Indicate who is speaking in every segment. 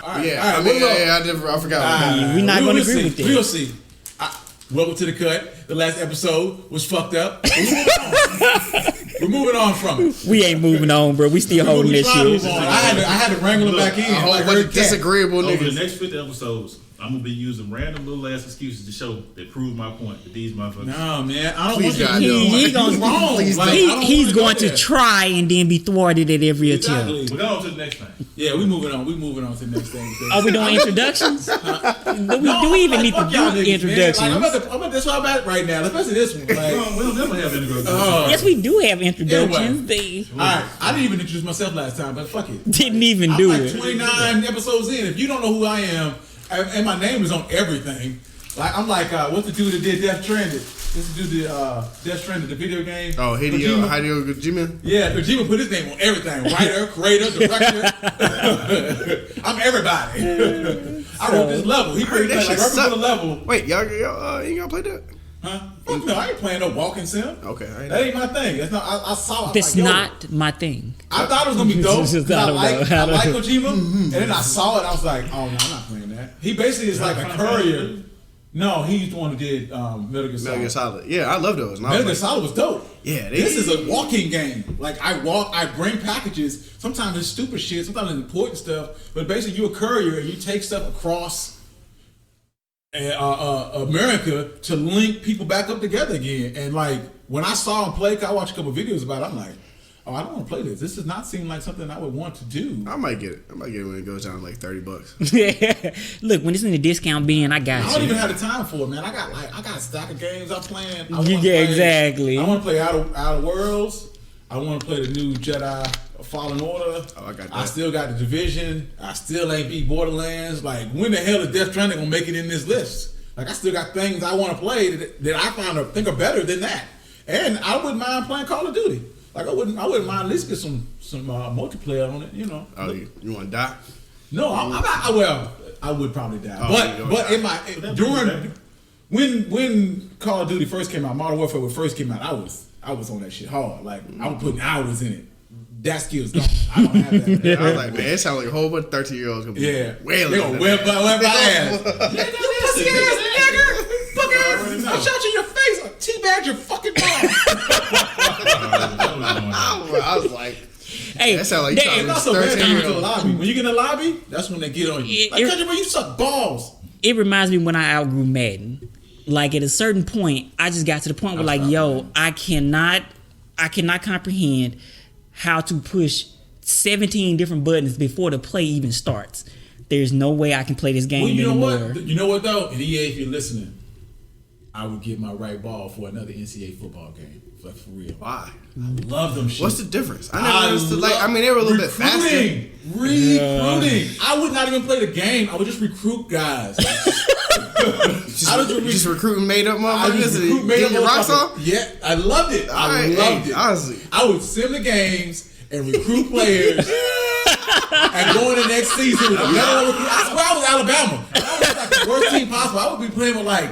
Speaker 1: I forgot.
Speaker 2: We're not going to agree with that.
Speaker 3: We'll see. Welcome to the cut. The last episode was fucked up. We're moving on from it.
Speaker 2: We ain't moving on, bro. We still holding this shit.
Speaker 3: I had to wrangle him back in.
Speaker 1: Like disagreeable
Speaker 4: over
Speaker 1: niggas.
Speaker 4: the next 50 episodes, I'm gonna be using random little ass excuses to show that prove my point that these motherfuckers.
Speaker 3: No, man, I don't
Speaker 1: Please
Speaker 3: want you.
Speaker 2: He's
Speaker 3: wrong.
Speaker 2: He's going to try and then be thwarted at every attempt.
Speaker 4: We're going on to the next thing.
Speaker 3: Yeah, we moving on. We moving on to the next thing.
Speaker 2: Are we doing introductions? Do we even need to do introductions?
Speaker 3: That's why I'm at right now. Especially this one. Like,
Speaker 4: We don't never have introductions.
Speaker 2: Yes, we do have introductions.
Speaker 3: All right, I didn't even introduce myself last time, but fuck it.
Speaker 2: Didn't even
Speaker 3: I'm
Speaker 2: do
Speaker 3: like
Speaker 2: it.
Speaker 3: 29 episodes in. If you don't know who I am, and my name is on everything, like I'm like, what's the dude that did Death Stranded? This dude did Death Stranded, the video game.
Speaker 1: Oh, Hideo Kojima?
Speaker 3: Yeah, Kojima put his name on everything. Writer, creator, director. I'm everybody. I wrote this level. He put like the level.
Speaker 1: Wait, y'all ain't gonna play that?
Speaker 3: Huh? Fuck no, I ain't playing no walking sim.
Speaker 1: Okay.
Speaker 3: That ain't my thing. That's not. I saw it.
Speaker 2: That's not my thing.
Speaker 3: I thought it was gonna be dope. I like Kojima,
Speaker 1: Mm-hmm.
Speaker 3: and then I saw it. I was like, oh no, I'm not playing that. He basically is like a courier. No, he's the one who did Metal Gear
Speaker 1: Solid. Yeah, I love those.
Speaker 3: Metal Gear Solid was dope.
Speaker 1: Yeah,
Speaker 3: this is a walking game. Like I bring packages. Sometimes it's stupid shit. Sometimes it's important stuff. But basically, you're a courier and you take stuff across America to link people back up together again. And like when I saw him play, I watched a couple videos about it. I'm like, oh, I don't want to play this. This does not seem like something I would want to do.
Speaker 1: I might get it. when it goes down to like $30.
Speaker 2: Look, when it's in the discount bin, I got you.
Speaker 3: I don't even have the time for it, man. I got a stack of games I'm playing.
Speaker 2: Exactly.
Speaker 3: I want to play Outer Worlds. I want to play the new Jedi Fallen Order.
Speaker 1: Oh, I got that.
Speaker 3: I still got the Division. I still ain't beat Borderlands. Like, when the hell is Death Stranding gonna make it in this list? Like, I still got things I want to play that I think are better than that. And I wouldn't mind playing Call of Duty. Like, I wouldn't mind at least get some multiplayer on it. You know.
Speaker 1: Oh, you want to die?
Speaker 3: No, I'm not. Well, I would probably die. When Call of Duty first came out, Modern Warfare first came out, I was on that shit hard. Like, I was putting hours in it. That skill's gone. I don't have that.
Speaker 1: Yeah, I was like, man, it sounds like a whole bunch of 13-year-olds gonna be wailing.
Speaker 3: They gonna whip my ass. Pussy ass nigger! Fuck ass! I shot you in your face. I teabagged your fucking mom.
Speaker 1: I was like,
Speaker 2: hey,
Speaker 1: that sounds like you
Speaker 3: it's not so bad when you get to the
Speaker 1: 13-year-olds.
Speaker 3: lobby. When you get in the lobby, that's when they get on you. Like, country boy, you suck balls.
Speaker 2: It reminds me when I outgrew Madden. Like, at a certain point, I just got to the point where, like, yo, I cannot comprehend how to push 17 different buttons before the play even starts. There's no way I can play this game anymore.
Speaker 3: You know what though? In EA, if you're listening, I would give my right ball for another NCAA football game. For real.
Speaker 1: Why?
Speaker 3: I love them shit.
Speaker 1: What's the difference? I never understood. Like, I mean, they were a little bit faster.
Speaker 3: Recruiting. I would not even play the game. I would just recruit guys.
Speaker 1: Just recruiting made up motherfuckers and
Speaker 3: made
Speaker 1: getting your rocks off?
Speaker 3: Yeah, I loved it. I loved it.
Speaker 1: Honestly.
Speaker 3: I would sim the games and recruit players and go in the next season with another recruit. I swear I was Alabama. I was like the worst team possible. I would be playing with like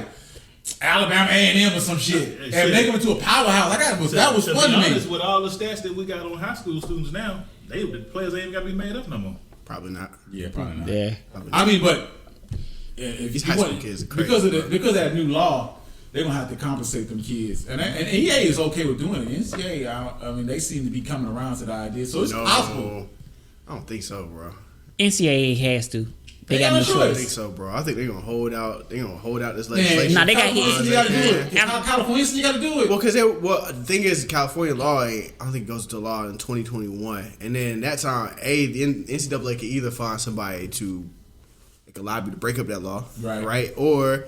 Speaker 3: Alabama A&M or some shit and make them into a powerhouse. That was fun to me.
Speaker 4: Honest, with all the stats that we got on high school students now, the players ain't got to be made up no more.
Speaker 1: Probably not.
Speaker 3: Yeah, probably not.
Speaker 2: Yeah.
Speaker 3: I mean, but if
Speaker 1: these high school kids are crazy.
Speaker 3: Because of that new law, they're gonna have to compensate them kids, and EA is okay with doing it. NCAA, I mean, they seem to be coming around to the idea, so it's possible.
Speaker 1: I don't think so, bro.
Speaker 2: NCAA has to. They got no choice.
Speaker 1: I don't think so, bro. I think they're gonna hold out. They're gonna hold out this legislation.
Speaker 2: Nah, they got hit.
Speaker 3: You got to do it. California, you got to do it.
Speaker 1: Well, because the thing is, California law, I don't think it goes into law in 2021, and then that time, the NCAA can either find somebody to allow you to break up that law, right, or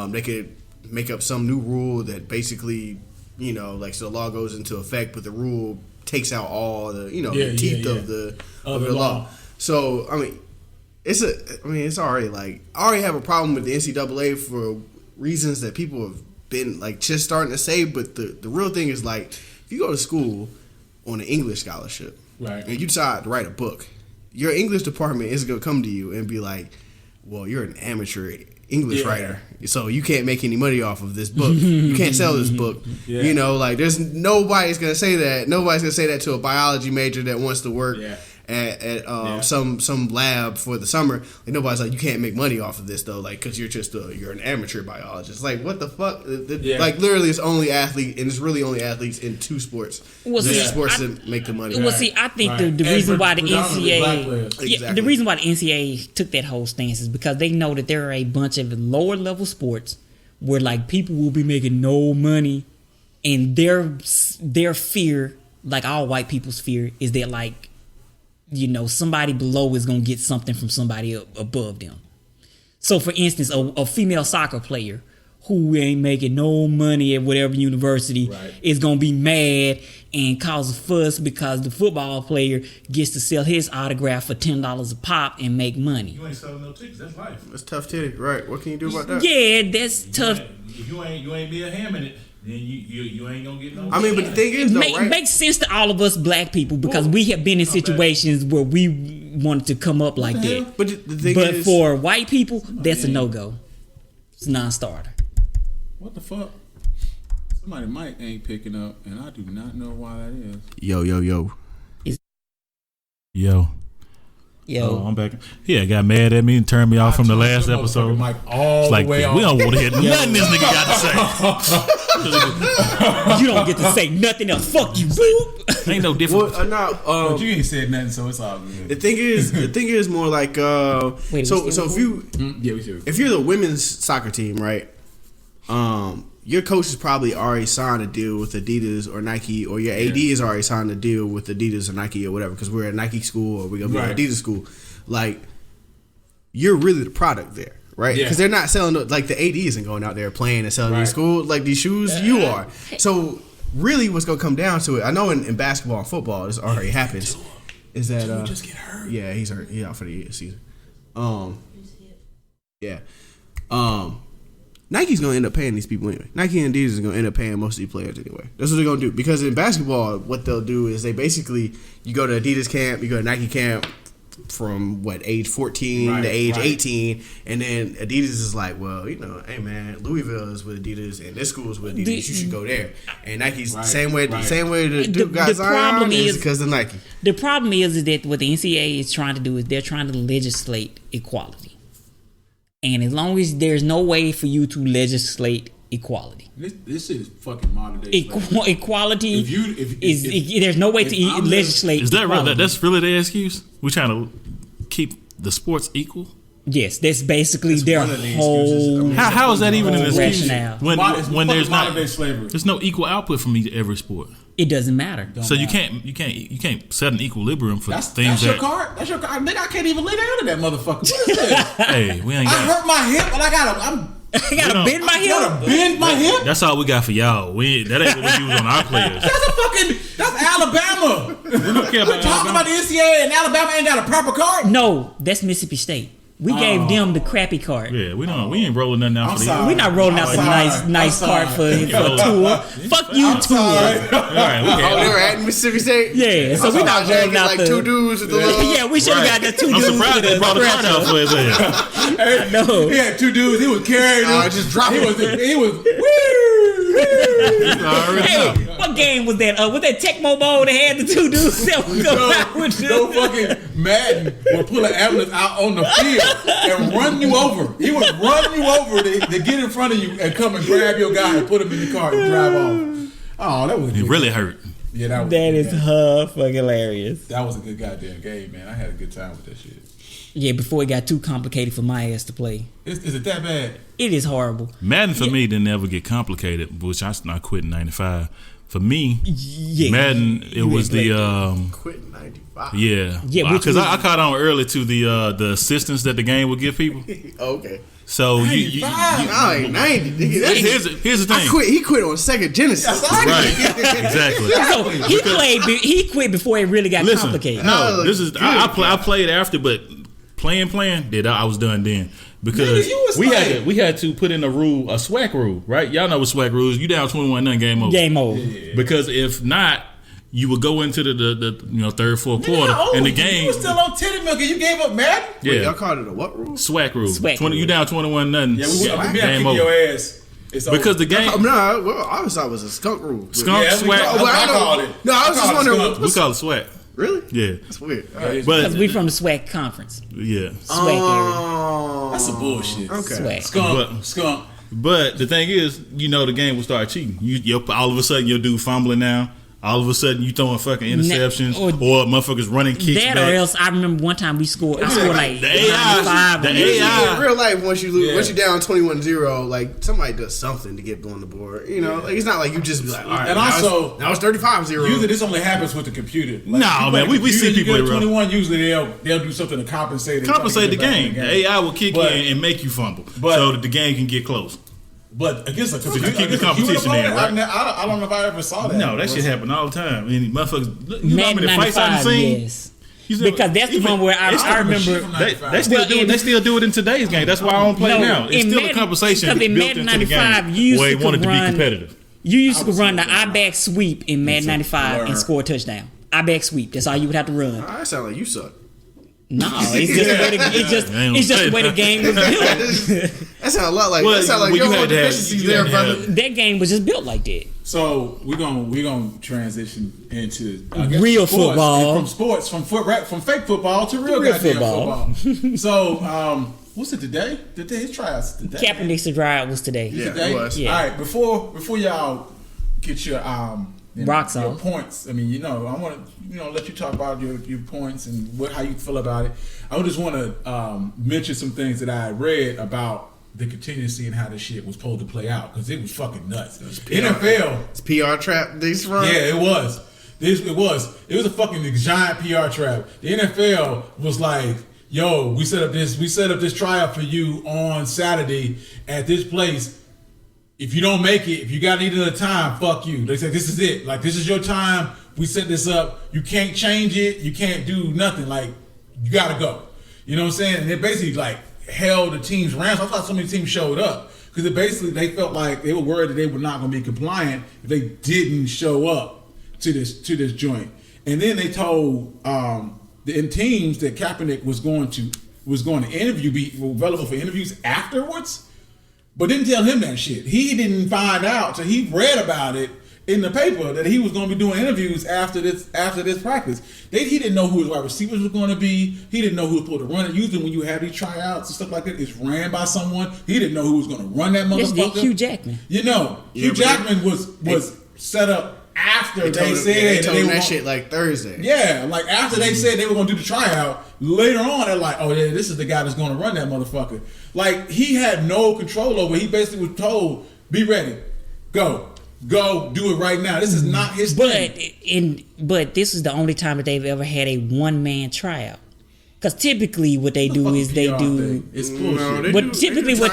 Speaker 1: they could make up some new rule that basically, so the law goes into effect, but the rule takes out all the, the teeth of the law. So I mean, it's already I already have a problem with the NCAA for reasons that people have been just starting to say, but the real thing is if you go to school on an English scholarship, right, and you decide to write a book, your English department is gonna come to you and be like, well, you're an amateur English writer, so you can't make any money off of this book. You can't sell this book. There's nobody's gonna say that. Nobody's gonna say that to a biology major that wants to work at some lab for the summer. Like nobody's like, you can't make money off of this though, like because you're an amateur biologist. Like what the fuck? Like literally, it's only athlete, and it's really only athletes in two sports.
Speaker 2: Well, see,
Speaker 1: sports that make the money.
Speaker 2: Well, see, I think the reason why the NCAA,
Speaker 1: exactly.
Speaker 2: the reason why the NCAA took that whole stance is because they know that there are a bunch of lower level sports where like people will be making no money, and their fear, like all white people's fear, is that like, you know, somebody below is gonna get something from somebody above them. So, for instance, a female soccer player who ain't making no money at whatever university is gonna be mad and cause a fuss because the football player gets to sell his autograph for $10 a pop and make money.
Speaker 4: You ain't selling no tickets. That's life.
Speaker 1: That's tough titty, right? What can you do about that?
Speaker 2: Yeah, that's tough.
Speaker 4: If you ain't be a ham in it, then you ain't gonna get no.
Speaker 1: I mean, but the thing is,
Speaker 2: It makes sense to all of us black people because we have been in situations where we wanted to come up like that.
Speaker 1: But the thing
Speaker 2: But
Speaker 1: is,
Speaker 2: for white people, that's a no-go. It's a non-starter.
Speaker 3: What the fuck? Somebody mic ain't picking up, and I do not know why that is.
Speaker 1: Yo.
Speaker 2: Yo,
Speaker 5: I'm back. Yeah, got mad at me and turned me off from the last episode.
Speaker 3: Mic all
Speaker 5: It's like,
Speaker 3: the way
Speaker 5: we
Speaker 3: off.
Speaker 5: don't want to hear nothing this nigga got to say.
Speaker 2: you don't get to say nothing else. Fuck you, boo.
Speaker 5: Ain't no difference.
Speaker 1: Well,
Speaker 3: But you ain't said nothing, so it's all good.
Speaker 1: the thing is more like
Speaker 2: Wait,
Speaker 1: so
Speaker 2: we still
Speaker 1: if you
Speaker 3: Yeah, we should.
Speaker 1: if you're the women's soccer team, right? Your coach is probably already signed a deal with Adidas or Nike, or your AD is already signed a deal with Adidas or Nike or whatever, because we're at Nike school or we're gonna be at Adidas school. Like, you're really the product there, right? Because they're not selling like the AD isn't going out there playing and selling these school like these shoes. You are. So really, what's gonna come down to it? I know in basketball and football this already happens. Is that
Speaker 3: just get hurt?
Speaker 1: Yeah, he's hurt. He's out for the season. Nike's gonna end up paying these people anyway. Nike and Adidas is gonna end up paying most of these players anyway. That's what they're gonna do. Because in basketball, what they'll do is they basically, you go to Adidas camp, you go to Nike camp from age 14 to age 18, and then Adidas is like, well, you know, hey man, Louisville is with Adidas and this school is with Adidas. You should go there. And Nike's the same way the Duke got Zion is because of Nike.
Speaker 2: The problem is that what the NCAA is trying to do is they're trying to legislate equality. And as long as there's no way for you to legislate equality,
Speaker 3: This shit is fucking modern day.
Speaker 2: equality there's no way to legislate.
Speaker 5: Is that
Speaker 2: equality.
Speaker 5: right? That's really their excuse? We're trying to keep the sports equal?
Speaker 2: Yes, that's basically their
Speaker 3: one of the
Speaker 2: whole.
Speaker 3: excuses. I mean,
Speaker 5: How is that even an excuse?
Speaker 2: rationale.
Speaker 5: When there's
Speaker 3: modern day
Speaker 5: not
Speaker 3: slavery.
Speaker 5: there's no equal output from every sport.
Speaker 2: It doesn't matter.
Speaker 5: So you can't set an equilibrium for
Speaker 3: That's
Speaker 5: things
Speaker 3: your
Speaker 5: that.
Speaker 3: card. That's your card. Nigga, I can't even lay down to that motherfucker. What is this?
Speaker 5: Hey, we ain't
Speaker 3: I
Speaker 5: got.
Speaker 3: hurt my hip, but I
Speaker 2: gotta bend my
Speaker 3: gotta
Speaker 2: hip.
Speaker 3: bend my hip.
Speaker 5: That's all we got for y'all. That ain't what we use on our players.
Speaker 3: That's Alabama.
Speaker 5: We don't care about
Speaker 3: Talking about the NCAA and Alabama ain't got a proper card.
Speaker 2: No, that's Mississippi State. We gave them the crappy card.
Speaker 5: Yeah, we ain't rolling nothing out for
Speaker 3: sorry.
Speaker 5: these.
Speaker 2: We're not rolling out the nice card for a tour. Fuck you, tour.
Speaker 5: All right, we
Speaker 1: Oh,
Speaker 5: can't.
Speaker 1: they were at Mississippi State?
Speaker 2: Yeah, so we're not rolling out
Speaker 1: like
Speaker 2: the
Speaker 1: two dudes with the little.
Speaker 2: Yeah, we should have got the two
Speaker 5: I'm
Speaker 2: dudes
Speaker 5: surprised
Speaker 2: with
Speaker 5: they
Speaker 2: the
Speaker 5: brought a card out for his ass.
Speaker 2: No.
Speaker 3: He had two dudes. He was carrying them.
Speaker 1: Just drop
Speaker 3: He
Speaker 1: it.
Speaker 3: was.
Speaker 5: You already know.
Speaker 2: Hey, what game was that? Was that Tecmo Bowl that had the two dudes that would go out with
Speaker 3: No fucking Madden would pull an ambulance out on the field and run you over. He would run you over to get in front of you and come and grab your guy and put him in the car and drive off. Oh, that was
Speaker 5: It really hurt.
Speaker 3: Yeah, that was
Speaker 2: That is fucking hilarious.
Speaker 3: That was a good goddamn game, man. I had a good time with that shit.
Speaker 2: Yeah, before it got too complicated for my ass to play.
Speaker 3: Is it that bad?
Speaker 2: It is horrible.
Speaker 5: Madden for me didn't ever get complicated, which I quit in '95. For me,
Speaker 2: Yeah.
Speaker 5: Madden it was the
Speaker 1: Quit in 95.
Speaker 5: yeah
Speaker 2: Yeah, which
Speaker 5: because
Speaker 2: was-
Speaker 5: I caught on early to the assistance that the game would give people.
Speaker 1: Okay.
Speaker 5: So you
Speaker 1: I ain't 90, nigga. That's-
Speaker 5: here's the thing.
Speaker 1: He quit on Sega Genesis.
Speaker 5: Right, exactly.
Speaker 2: So he quit before it really got
Speaker 5: Listen,
Speaker 2: complicated.
Speaker 5: no, this is I played after, but playing, I was done then because
Speaker 3: Nigga, you was playing.
Speaker 5: we had to put in a SWAC rule, right? Y'all know what SWAC rules. You down 21-0, game over.
Speaker 2: Game over.
Speaker 3: Yeah.
Speaker 5: Because if not, you would go into the third, fourth quarter,
Speaker 3: How old
Speaker 5: and the
Speaker 3: was you?
Speaker 5: game.
Speaker 3: You was still on titty milk and you gave up Madden?
Speaker 5: Yeah,
Speaker 1: Y'all called it a what rule?
Speaker 5: SWAC rule.
Speaker 2: SWAC
Speaker 5: 20, you down 21-0.
Speaker 3: Yeah, we
Speaker 5: game
Speaker 3: kicking
Speaker 5: over.
Speaker 3: your ass. It's over.
Speaker 5: Because the game
Speaker 1: No, well, I always thought it was a skunk rule.
Speaker 5: skunk
Speaker 3: Yeah,
Speaker 5: SWAC.
Speaker 1: Oh, but
Speaker 3: I
Speaker 1: I
Speaker 3: called
Speaker 1: know.
Speaker 3: it.
Speaker 1: No, I was
Speaker 3: I
Speaker 1: just
Speaker 3: called it
Speaker 1: wondering.
Speaker 3: skunk.
Speaker 5: we call it SWAC.
Speaker 1: Really?
Speaker 5: Yeah.
Speaker 1: That's weird.
Speaker 5: But
Speaker 2: Because we from the SWAC conference.
Speaker 5: yeah.
Speaker 2: SWAC area.
Speaker 3: That's some bullshit.
Speaker 1: Okay.
Speaker 2: SWAC.
Speaker 3: Skunk.
Speaker 5: But the thing is, the game will start cheating. All of a sudden, your dude fumbling now. All of a sudden, you throwing fucking interceptions or motherfuckers running kicks
Speaker 2: that
Speaker 5: back.
Speaker 2: Or else, I remember one time I scored like
Speaker 5: the AI.
Speaker 2: 95.
Speaker 5: The
Speaker 1: AI. In real life, once you lose, once you're down 21-0, like somebody does something to get on the board. Like it's not like you just be like, all right.
Speaker 3: And also,
Speaker 1: now it's 35-0.
Speaker 3: Usually, this only happens with the computer. Like,
Speaker 5: no, man, we see people
Speaker 3: at 21. Usually, they'll do something to compensate
Speaker 5: the game. The AI will kick in and make you fumble, so that the game can get close.
Speaker 3: But against
Speaker 5: you keep the competition there, right?
Speaker 3: I don't know if I ever saw that.
Speaker 5: No, that shit happen all the time. I mean, motherfuckers,
Speaker 2: Madden 95, yes. Because that's the one where I remember
Speaker 5: they still do it in today's game. That's why I don't play now. It's still a compensation built into the game where they wanted to be competitive.
Speaker 2: You used to run the I-back sweep in Madden 95 and score a touchdown. I-back sweep. That's all you would have to run.
Speaker 1: That sound like you suck.
Speaker 2: No, it's just the way the game was built.
Speaker 1: That sounds a lot like your own deficiencies there, brother.
Speaker 2: That game was just built like that.
Speaker 3: So we're gonna transition into
Speaker 2: real
Speaker 3: sports,
Speaker 2: football,
Speaker 3: from fake football to real goddamn football. So what's it today? His tryouts today.
Speaker 2: Kaepernick's tryout was today.
Speaker 1: Yeah,
Speaker 3: today?
Speaker 1: It was.
Speaker 2: Yeah.
Speaker 3: All right, before y'all get your
Speaker 2: rocks
Speaker 3: your
Speaker 2: off
Speaker 3: points. I mean, I want to let you talk about your points and how you feel about it. I just want to mention some things that I read about the contingency and how this shit was supposed to play out because it was fucking nuts. NFL,
Speaker 1: it's PR trap this run.
Speaker 3: Yeah, it was. It was a fucking giant PR trap. The NFL was like, "Yo, we set up this tryout for you on Saturday at this place. If you don't make it, if you got to need another time, fuck you." They said, "This is it. Like, this is your time. We set this up. You can't change it. You can't do nothing. Like, you got to go." You know what I'm saying? And they basically like held the team's ransom. I thought so many teams showed up because they felt like they were worried that they were not going to be compliant if they didn't show up to this joint. And then they told the teams that Kaepernick was going to interview, be available for interviews afterwards. But didn't tell him that shit. He didn't find out, so he read about it in the paper that he was going to be doing interviews after this practice. He didn't know who his wide receivers were going to be. He didn't know who was supposed to run it. Usually when you have these tryouts and stuff like that, it's ran by someone. He didn't know who was going to run that motherfucker.
Speaker 2: Hugh Jackman.
Speaker 3: Hugh Jackman was set up after they said
Speaker 1: they that shit like Thursday.
Speaker 3: Yeah, like after they said they were going to do the tryout, later on they're like, "Oh yeah, this is the guy that's going to run that motherfucker." Like he had no control over it. He basically was told, "Be ready, go, do it right now." This is not his thing.
Speaker 2: But this is the only time that they've ever had a one-man tryout. Because typically what they do is they do.
Speaker 3: It's bullshit.
Speaker 1: No, but typically what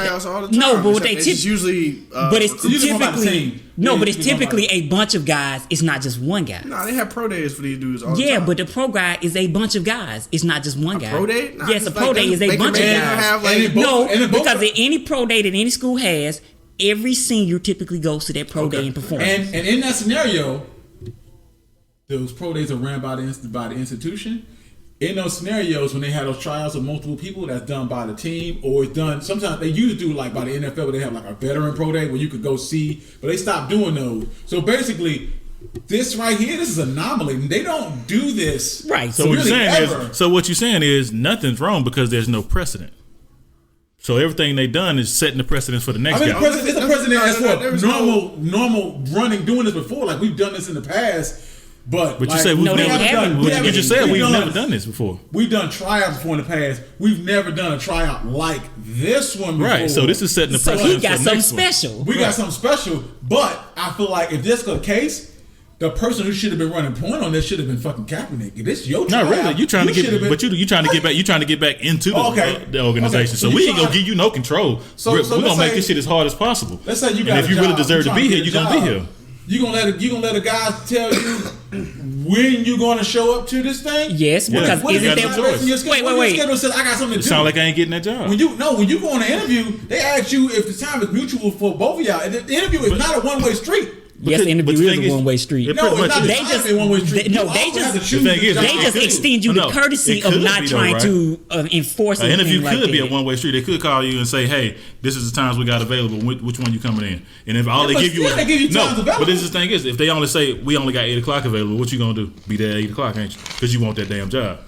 Speaker 1: they
Speaker 2: typically. But it's typically but it's typically a bunch of guys. It's not just one guy.
Speaker 1: No, they have pro days for these dudes all the time.
Speaker 2: Yeah, but the pro guy is a bunch of guys. It's not just one guy.
Speaker 1: Pro day? Nah,
Speaker 2: yes, a pro day is a bunch of guys. Because any pro day that any school has, every senior typically goes to that pro day and performs.
Speaker 3: And in that scenario, those pro days are ran by the institution. In those scenarios, when they have those trials of multiple people, that's done by the team, or it's done. Sometimes they used to do like by the NFL, where they have like a veteran pro day where you could go see, but they stopped doing those. So basically, this right here, this is an anomaly. They don't do this,
Speaker 2: right?
Speaker 5: So what you're saying is nothing's wrong because there's no precedent. So everything they done is setting the precedence for the next guy.
Speaker 3: It's a precedent as for normal running, doing this before. Like we've done this in the past. But
Speaker 5: you said we've never done this before.
Speaker 3: We've done tryouts before in the past. We've never done a tryout like this one before.
Speaker 5: Right. So this is setting the precedent.
Speaker 2: So he got something special.
Speaker 3: We got something special. But I feel like if this was the case, the person who should have been running point on this should have been fucking Kaepernick. This your tryout.
Speaker 5: No, really. You trying to get back into the organization. So we ain't gonna give you no control. We're gonna make this shit as hard as possible.
Speaker 3: Let's say you got.
Speaker 5: And if you really deserve to be here, you're gonna be here.
Speaker 3: You gonna let a guy tell you when you're gonna show up to this thing?
Speaker 2: Yes, because isn't there? Wait.
Speaker 3: Says, I got something to do.
Speaker 5: Sound like I ain't getting that job.
Speaker 3: When you go on an interview, they ask you if the time is mutual for both of y'all. And the interview is not a one-way street.
Speaker 2: Yes, the interview is a one-way street.
Speaker 3: No, it's not.
Speaker 2: They just
Speaker 3: one-way street.
Speaker 2: They just extend you the courtesy of not trying to enforce
Speaker 5: an interview.
Speaker 2: Like
Speaker 5: could be a one-way street. They could call you and say, "Hey, this is the times we got available. Which one you coming in?" And if all they give you is no, but this is the thing is, if they only say we only got 8 o'clock available, what you gonna do? Be there at 8 o'clock, ain't you? Because you want that damn job.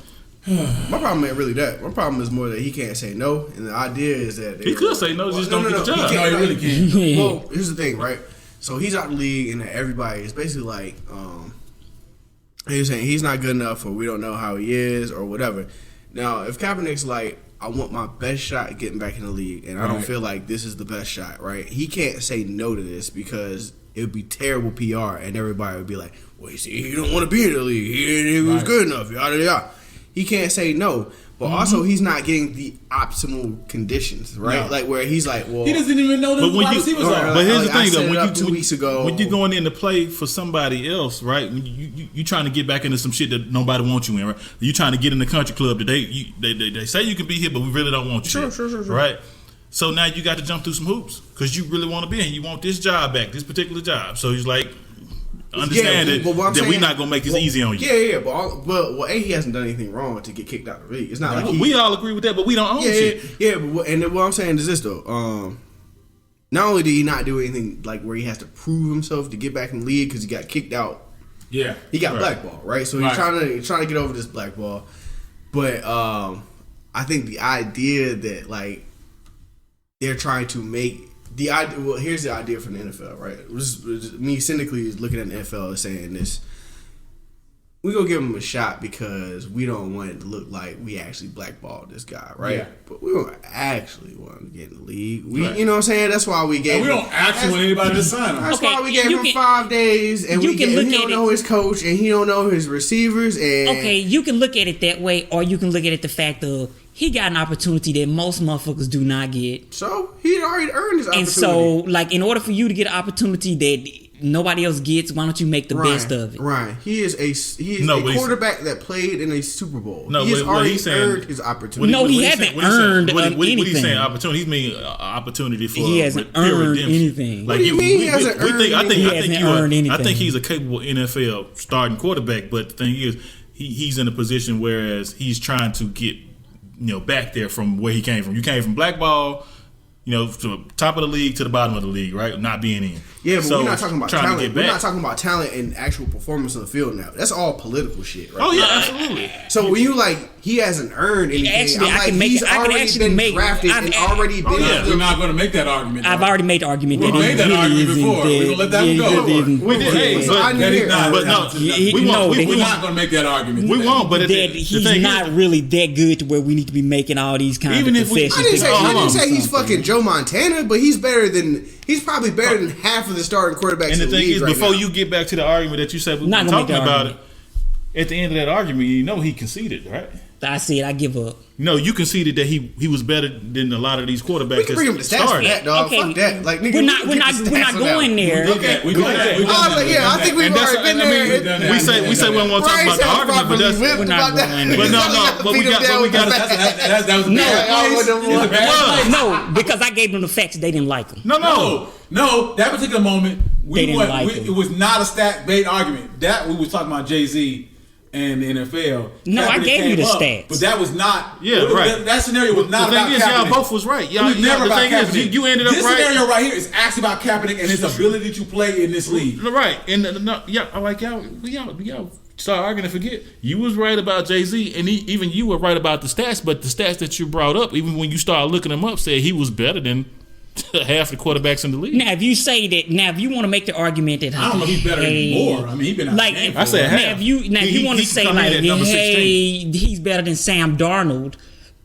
Speaker 1: My problem ain't really that. My problem is more that he can't say no, and the idea is that
Speaker 5: he could say no, just don't get the job.
Speaker 3: No, he really can't.
Speaker 1: Well, here's the thing, right? So he's out of the league, and everybody is basically like, he's saying he's not good enough, or we don't know how he is, or whatever. Now, if Kaepernick's like, I want my best shot at getting back in the league, and I don't feel like this is the best shot, right? He can't say no to this because it would be terrible PR, and everybody would be like, well, you see, he don't want to be in the league. He was good enough, yada yada. He can't say no, but also he's not getting the optimal conditions, right? No. Like where he's like, well,
Speaker 3: he doesn't even know the wide receivers are.
Speaker 5: But here's the thing, though: when
Speaker 1: 2 weeks ago,
Speaker 5: when you're going in to play for somebody else, right? When you trying to get back into some shit that nobody wants you in, right? You trying to get in the country club that they say you can be here, but we really don't want you. Sure, right? So now you got to jump through some hoops because you really want to be in. You want this job back, this particular job. So he's like. Understand that we're not gonna make this easy on you.
Speaker 1: Yeah, but he hasn't done anything wrong to get kicked out of the league. It's not like
Speaker 5: we all agree with that, but we don't own shit.
Speaker 1: Yeah, and what I'm saying is this though. Not only did he not do anything like where he has to prove himself to get back in the league because he got kicked out.
Speaker 3: Yeah,
Speaker 1: he got blackballed, right? So he's trying to get over this blackball. But I think the idea that like they're trying to make. The idea. Well, here's the idea from the NFL, right? Me cynically is looking at the NFL and saying this: we gonna give him a shot because we don't want it to look like we actually blackballed this guy, right? Yeah. But we don't actually want him to get in the league. You know what I'm saying? That's why we gave.
Speaker 3: We don't actually want anybody to sign him.
Speaker 1: That's why we gave him 5 days, and he don't know his coach, and he don't know his receivers. And
Speaker 2: you can look at it that way, or you can look at it the fact of. He got an opportunity that most motherfuckers do not get.
Speaker 1: So he had already earned his opportunity.
Speaker 2: And so, like, in order for you to get an opportunity that nobody else gets, why don't you make the best of it?
Speaker 1: Right. He is a quarterback that played in a Super Bowl.
Speaker 5: No,
Speaker 1: he has already earned his opportunity.
Speaker 2: No, he hasn't earned anything.
Speaker 5: What he's saying, opportunity. He means opportunity for
Speaker 2: he hasn't earned anything.
Speaker 1: What do you mean he hasn't earned anything?
Speaker 5: I think he's a capable NFL starting quarterback, but the thing is, he's in a position whereas he's trying to get back there from where he came from. You came from blackball, from the top of the league to the bottom of the league, right? Not being in.
Speaker 1: Yeah, but we're not talking about talent. We're not talking about talent and actual performance on the field now. That's all political shit, right?
Speaker 5: Oh yeah, absolutely.
Speaker 1: So when you he hasn't earned anything, he's already been drafted and already been.
Speaker 3: We're not going to make that argument.
Speaker 2: I've already made the argument.
Speaker 3: We made that argument before. We're going to let that go.
Speaker 1: We did.
Speaker 3: We're not going to make that argument.
Speaker 5: We won't. But
Speaker 2: he's not really that good to where we need to be making all these kinds of concessions.
Speaker 1: I didn't say he's fucking Joe Montana, but he's probably better than half of the starting quarterbacks.
Speaker 5: And the thing is, before
Speaker 1: now.
Speaker 5: you get back to the argument that you said we were talking about it, at the end of that argument, he conceded, right?
Speaker 2: I said I give up.
Speaker 5: No, you conceded that he was better than a lot of these quarterbacks. We
Speaker 1: can bring him the stats for that, dog.
Speaker 2: Okay.
Speaker 1: Fuck that. Like, nigga,
Speaker 2: we're not going there.
Speaker 1: I think we've already been there.
Speaker 5: We say we don't want to talk about the argument, but that's
Speaker 2: we're not going there.
Speaker 5: But we got
Speaker 3: that was
Speaker 2: no, because I gave them the facts they didn't like them.
Speaker 3: No. That particular moment,
Speaker 2: it
Speaker 3: was not a stat-based argument. That we was talking about Jay-Z. And the NFL.
Speaker 2: No, I gave you the stats,
Speaker 3: but that was not.
Speaker 5: Yeah, right.
Speaker 3: That scenario was not about Kaepernick.
Speaker 5: The thing is, y'all both was right. Y'all
Speaker 3: never about Kaepernick.
Speaker 5: You ended up
Speaker 3: this
Speaker 5: right.
Speaker 3: This scenario right here is actually about Kaepernick and his ability to play in this league.
Speaker 5: Right, and I like y'all start arguing and forget. You was right about Jay-Z, and even you were right about the stats. But the stats that you brought up, even when you started looking them up, said he was better than half the quarterbacks in the league.
Speaker 2: Now, if you say that, if you want to make the argument that
Speaker 3: I don't know if he's better anymore. I mean, he's been out
Speaker 2: like
Speaker 3: of
Speaker 5: I said half.
Speaker 2: Now, if you want to say like, hey, he's better than Sam Darnold,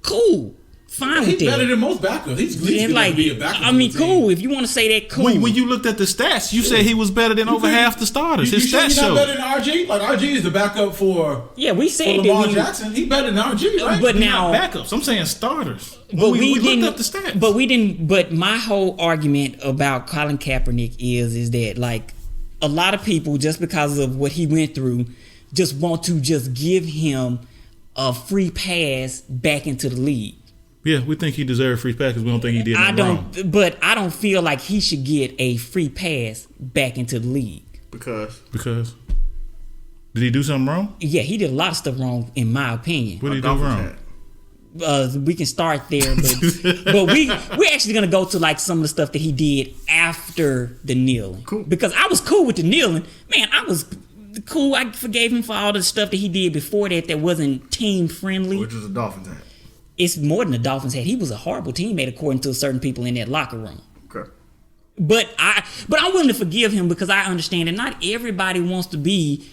Speaker 2: cool. Fine with that.
Speaker 3: He's better than most backups. He's at least going to be a backup.
Speaker 2: I mean, cool. If you want to say that, cool.
Speaker 5: When you looked at the stats, you said he was better than over half the starters. His stats
Speaker 3: he's
Speaker 5: show.
Speaker 3: Not better than RG? Like, RG is the backup for
Speaker 2: we said
Speaker 3: Lamar Jackson. He's better than RG, right?
Speaker 2: But now
Speaker 5: not backups. I'm saying starters.
Speaker 2: But we
Speaker 5: looked up the stats.
Speaker 2: But we didn't. But my whole argument about Colin Kaepernick is that like a lot of people, just because of what he went through, just want to just give him a free pass back into the league.
Speaker 5: Yeah, we think he deserved a free pass because we don't think he did nothing wrong.
Speaker 2: But I don't feel like he should get a free pass back into the league.
Speaker 5: Because did he do something wrong?
Speaker 2: Yeah, he did a lot of stuff wrong, in my opinion.
Speaker 5: What did he do wrong?
Speaker 2: We can start there, but we're actually gonna go to like some of the stuff that he did after the kneeling.
Speaker 1: Cool.
Speaker 2: Because I was cool with the kneeling. Man, I was cool. I forgave him for all the stuff that he did before that wasn't team friendly.
Speaker 1: Which was a Dolphins hat.
Speaker 2: It's more than the Dolphins had. He was a horrible teammate according to certain people in that locker room.
Speaker 1: Okay.
Speaker 2: But I'm willing to forgive him because I understand that not everybody wants to be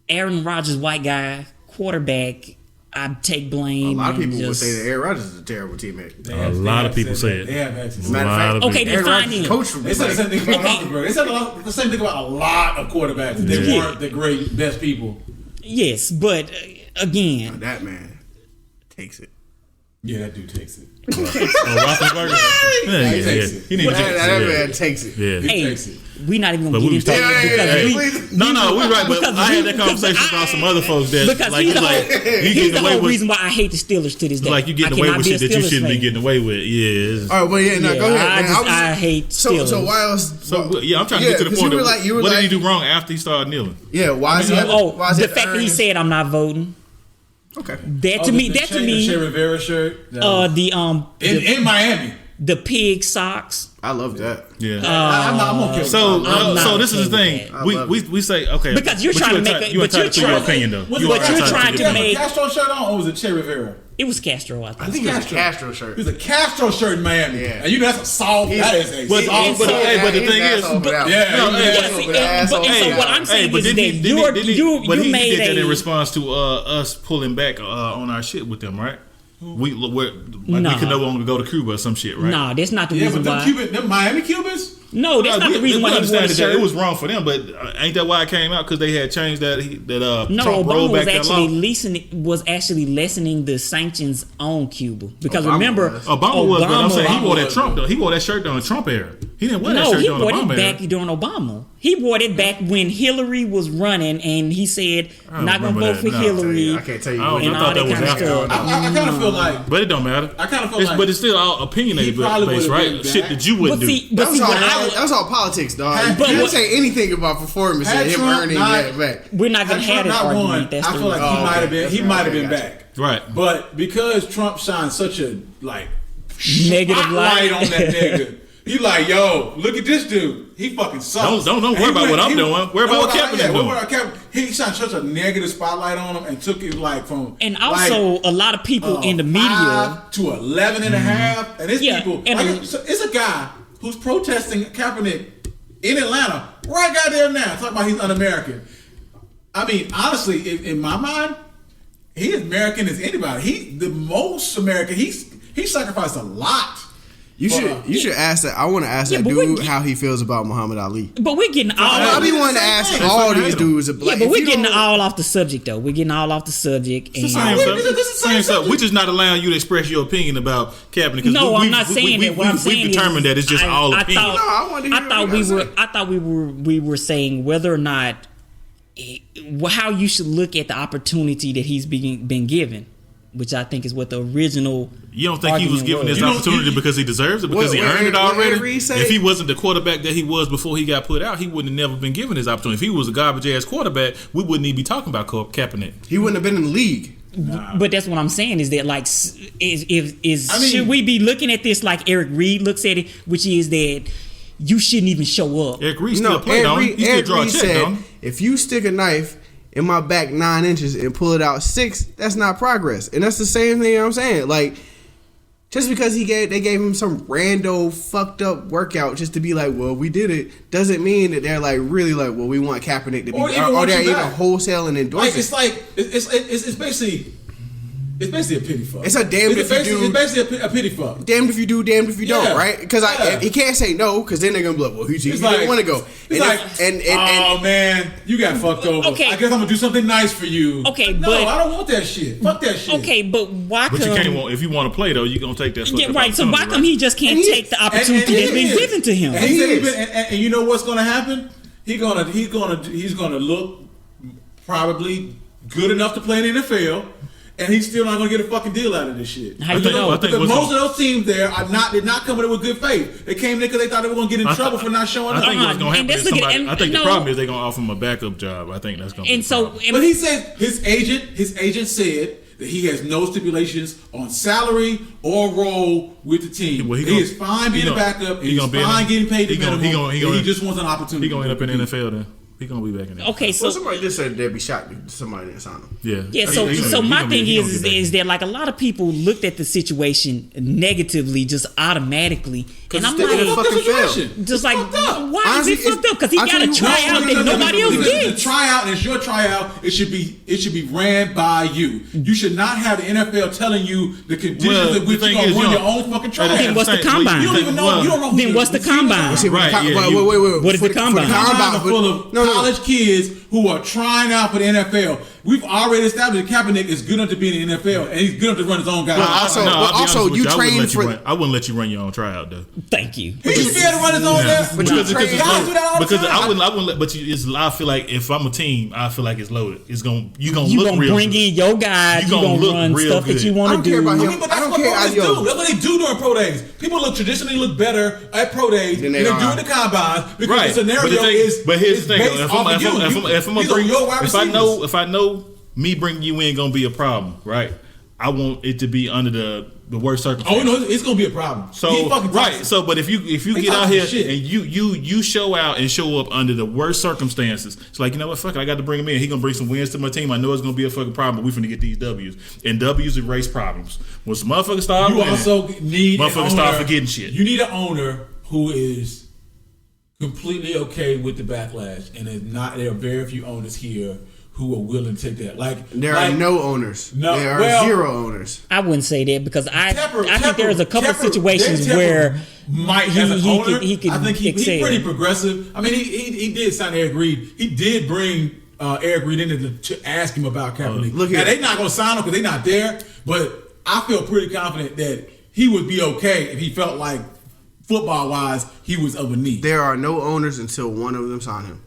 Speaker 2: Aaron Rodgers, white guy, quarterback. I take blame.
Speaker 1: A lot of people would say that Aaron Rodgers is a terrible teammate.
Speaker 5: A lot of people say it.
Speaker 3: They have actually.
Speaker 1: Matter of fact,
Speaker 2: okay, then fine then.
Speaker 1: Coach from
Speaker 3: They said the same thing about Roethlisberger. They said the same thing about a lot of quarterbacks. They weren't the great best people.
Speaker 2: Yes, but again,
Speaker 1: that man takes it.
Speaker 3: Yeah, that dude takes it.
Speaker 5: Roethlisberger? Yeah. He needs to
Speaker 1: that man takes it.
Speaker 5: Yeah.
Speaker 3: He takes it.
Speaker 2: we're not even gonna get into it
Speaker 5: No, we're right. But I had that conversation about some other folks that
Speaker 2: because
Speaker 5: like
Speaker 2: he's the
Speaker 5: away
Speaker 2: whole
Speaker 5: with
Speaker 2: reason why I hate the Steelers to this day.
Speaker 5: like you getting away with shit that you shouldn't be getting away with. Yeah.
Speaker 1: All right, well, yeah, no, go ahead.
Speaker 2: I hate Steelers.
Speaker 1: So why else?
Speaker 5: So I'm trying to get to the point. What did he do wrong after he started kneeling?
Speaker 1: Yeah, why is he?
Speaker 2: The fact that he said I'm not voting.
Speaker 1: Okay.
Speaker 2: That to me,
Speaker 3: the Che Rivera shirt. In Miami,
Speaker 2: the pig socks.
Speaker 1: I love that.
Speaker 5: Yeah.
Speaker 3: I'm okay.
Speaker 5: So this is the thing. We say okay
Speaker 2: because you're trying to make
Speaker 5: you're entitled to your opinion though.
Speaker 2: But you're trying to make
Speaker 3: Castro shirt on, or was it Che Rivera?
Speaker 2: It was Castro. I
Speaker 1: think it was a Castro shirt.
Speaker 3: It was a Castro shirt in Miami. Yeah. And that's a soft. That is a
Speaker 5: but the thing is,
Speaker 2: so what I'm saying is that he did
Speaker 5: that in response to us pulling back on our shit with them, right? We could no longer go to Cuba or some shit, right?
Speaker 2: No, that's not the reason why.
Speaker 3: Them Miami Cubans?
Speaker 2: No, that's not the reason why he wore the shirt.
Speaker 5: It was wrong for them, but ain't that why it came out? Because they had changed that
Speaker 2: no,
Speaker 5: Trump
Speaker 2: Obama
Speaker 5: was
Speaker 2: actually lessening the sanctions on Cuba. Because
Speaker 1: Obama
Speaker 2: remember,
Speaker 5: Obama was, but I'm saying he wore that Trump though. He wore that shirt during the Trump era. He didn't wear that shirt during Obama era. No, he wore it back during
Speaker 2: Obama. He wore it back when Hillary was running, and he said, "Not gonna vote for Hillary."
Speaker 1: I can't tell you.
Speaker 5: I thought that was after.
Speaker 3: I kind of feel like,
Speaker 5: but it don't matter.
Speaker 3: I kind of feel like,
Speaker 5: but it's still all opinionated based, right? Shit that you wouldn't do.
Speaker 1: That was all politics, dog. You didn't say anything about performance and him earning that back.
Speaker 2: We're not gonna have that argument.
Speaker 3: I feel like he might have been back,
Speaker 5: right?
Speaker 3: But because Trump shined such a
Speaker 2: negative light
Speaker 3: on that nigga. He like, yo, look at this dude. He fucking sucks.
Speaker 5: Don't worry about what I'm doing. Worry about what Kaepernick doing.
Speaker 3: He shot such a negative spotlight on him and took it from
Speaker 2: and also a lot of people in the media
Speaker 3: 5 to 11 and a half. And it's people. It's a guy who's protesting Kaepernick in Atlanta right goddamn now. Talking about he's un-American. I mean, honestly, in my mind, he is American as anybody. He's the most American. He sacrificed a lot.
Speaker 1: You should ask that. I want to ask that dude how he feels about Muhammad Ali.
Speaker 2: But we're getting all.
Speaker 1: I be wanting to ask all these dudes.
Speaker 2: But we're getting all off the subject though. We're getting all off the subject.
Speaker 5: This is the same stuff. We're just not allowing you to express your opinion about Kaepernick.
Speaker 2: No, I'm not saying that. What I'm saying
Speaker 5: we've determined that it's just all opinion.
Speaker 2: I thought we were saying whether or not how you should look at the opportunity that he's been given. Which I think is what the original. You don't think he was given this opportunity because he deserves it, because he earned it already? If he wasn't the quarterback that he was before he got put out, he wouldn't have never been given his opportunity. If he was a garbage ass quarterback, we wouldn't even be talking about Kaepernick.
Speaker 1: He wouldn't have been in the league.
Speaker 2: Nah. But that's what I'm saying is that should we be looking at this like Eric Reed looks at it, which is that you shouldn't even show up.
Speaker 5: Eric Reed still played on. He still draw a check on.
Speaker 1: If you stick a knife in my back 9 inches and pull it out 6, that's not progress. And that's the same thing I'm saying. Like, just because they gave him some rando fucked up workout just to be like, well, we did it, doesn't mean that they're like really like, well, we want Kaepernick to be, or they're even wholesaling endorsing.
Speaker 3: Like, it's basically. It's basically a pity fuck.
Speaker 1: It's a damned if you do.
Speaker 3: It's basically a pity fuck.
Speaker 1: Damned if you do, damned if you don't, right? Because he can't say no, because then they're gonna be like, well, he didn't want to go.
Speaker 3: Oh man, you got fucked over. Okay, I guess I'm gonna do something nice for you.
Speaker 2: Okay,
Speaker 3: no, I don't want that shit. Fuck that shit.
Speaker 2: Okay, but why?
Speaker 5: But you can't. If you want to play though, you're gonna take that.
Speaker 2: Yeah, right. So why come he just can't take the opportunity that's been given to him?
Speaker 3: And you know what's gonna happen? He's gonna look probably good enough to play in the NFL. and he's still not going to get a fucking deal out of this shit.
Speaker 2: How you know?
Speaker 3: Because most of those teams there did not come in with good faith. They came there because they thought they were going to get in trouble for not showing up.
Speaker 5: I think what's going to happen is somebody. I think the problem is they're going to offer him a backup job. I think that's going to. And so,
Speaker 3: but he said his agent said that he has no stipulations on salary or role with the team. Well, he is fine being a backup. He's fine getting paid the minimum. He just wants an opportunity.
Speaker 5: He's going to end up in the NFL then. He's going to be back in there.
Speaker 2: Okay, so
Speaker 1: somebody just said they'd be shocked if somebody didn't sign him.
Speaker 2: Yeah. So my thing is that like a lot of people looked at the situation negatively, just automatically, and I'm like, just like, why is it fucked up? Because he got a tryout that nobody else did.
Speaker 3: The tryout is your tryout. It should be ran by you. You should not have the NFL telling you the conditions in which you're going to run your own fucking tryout.
Speaker 2: Then what's the combine?
Speaker 3: You don't even know. You don't know.
Speaker 2: Then what's the combine?
Speaker 1: Wait.
Speaker 2: What is the combine?
Speaker 3: The combine full of college kids who are trying out for the NFL. We've already established that Kaepernick is good enough to be in the NFL, and he's good enough to run his own guy.
Speaker 1: Also, you train for.
Speaker 5: I wouldn't let you run your own tryout though.
Speaker 2: Thank you.
Speaker 3: He should be able to run his own there.
Speaker 5: Because
Speaker 3: I
Speaker 5: wouldn't let. But I feel like if I'm a team, I feel like it's loaded. You're gonna
Speaker 2: bring in your guys. You're gonna run stuff that you want to do.
Speaker 3: But that's what pro days do. That's what they do during pro days. People traditionally look better at pro days than they do in the combines because the scenario is.
Speaker 5: But here's the thing. If I know me bringing you in gonna be a problem, right? I want it to be under the worst circumstances.
Speaker 3: Oh no, it's gonna be a problem.
Speaker 5: So right. So, but if you get out here and you show out and show up under the worst circumstances, it's like, you know what, fuck it, I got to bring him in. He gonna bring some wins to my team. I know it's gonna be a fucking problem, but we finna get these W's. And W's erase problems. When some motherfuckers start,
Speaker 3: you also need
Speaker 5: motherfuckers start forgetting shit.
Speaker 3: You need an owner who is completely okay with the backlash, and there are very few owners here who are willing to take that.
Speaker 1: There are no owners. No, there are zero owners.
Speaker 2: I wouldn't say that because I think there's a couple of situations where he could.
Speaker 3: I think he's pretty progressive. I mean, he did sign Eric Reed. He did bring Eric Reed in to ask him about Kaepernick. Now they're not going to sign him because they're not there. But I feel pretty confident that he would be okay if he felt like football-wise he was of a need.
Speaker 1: There are no owners until one of them sign him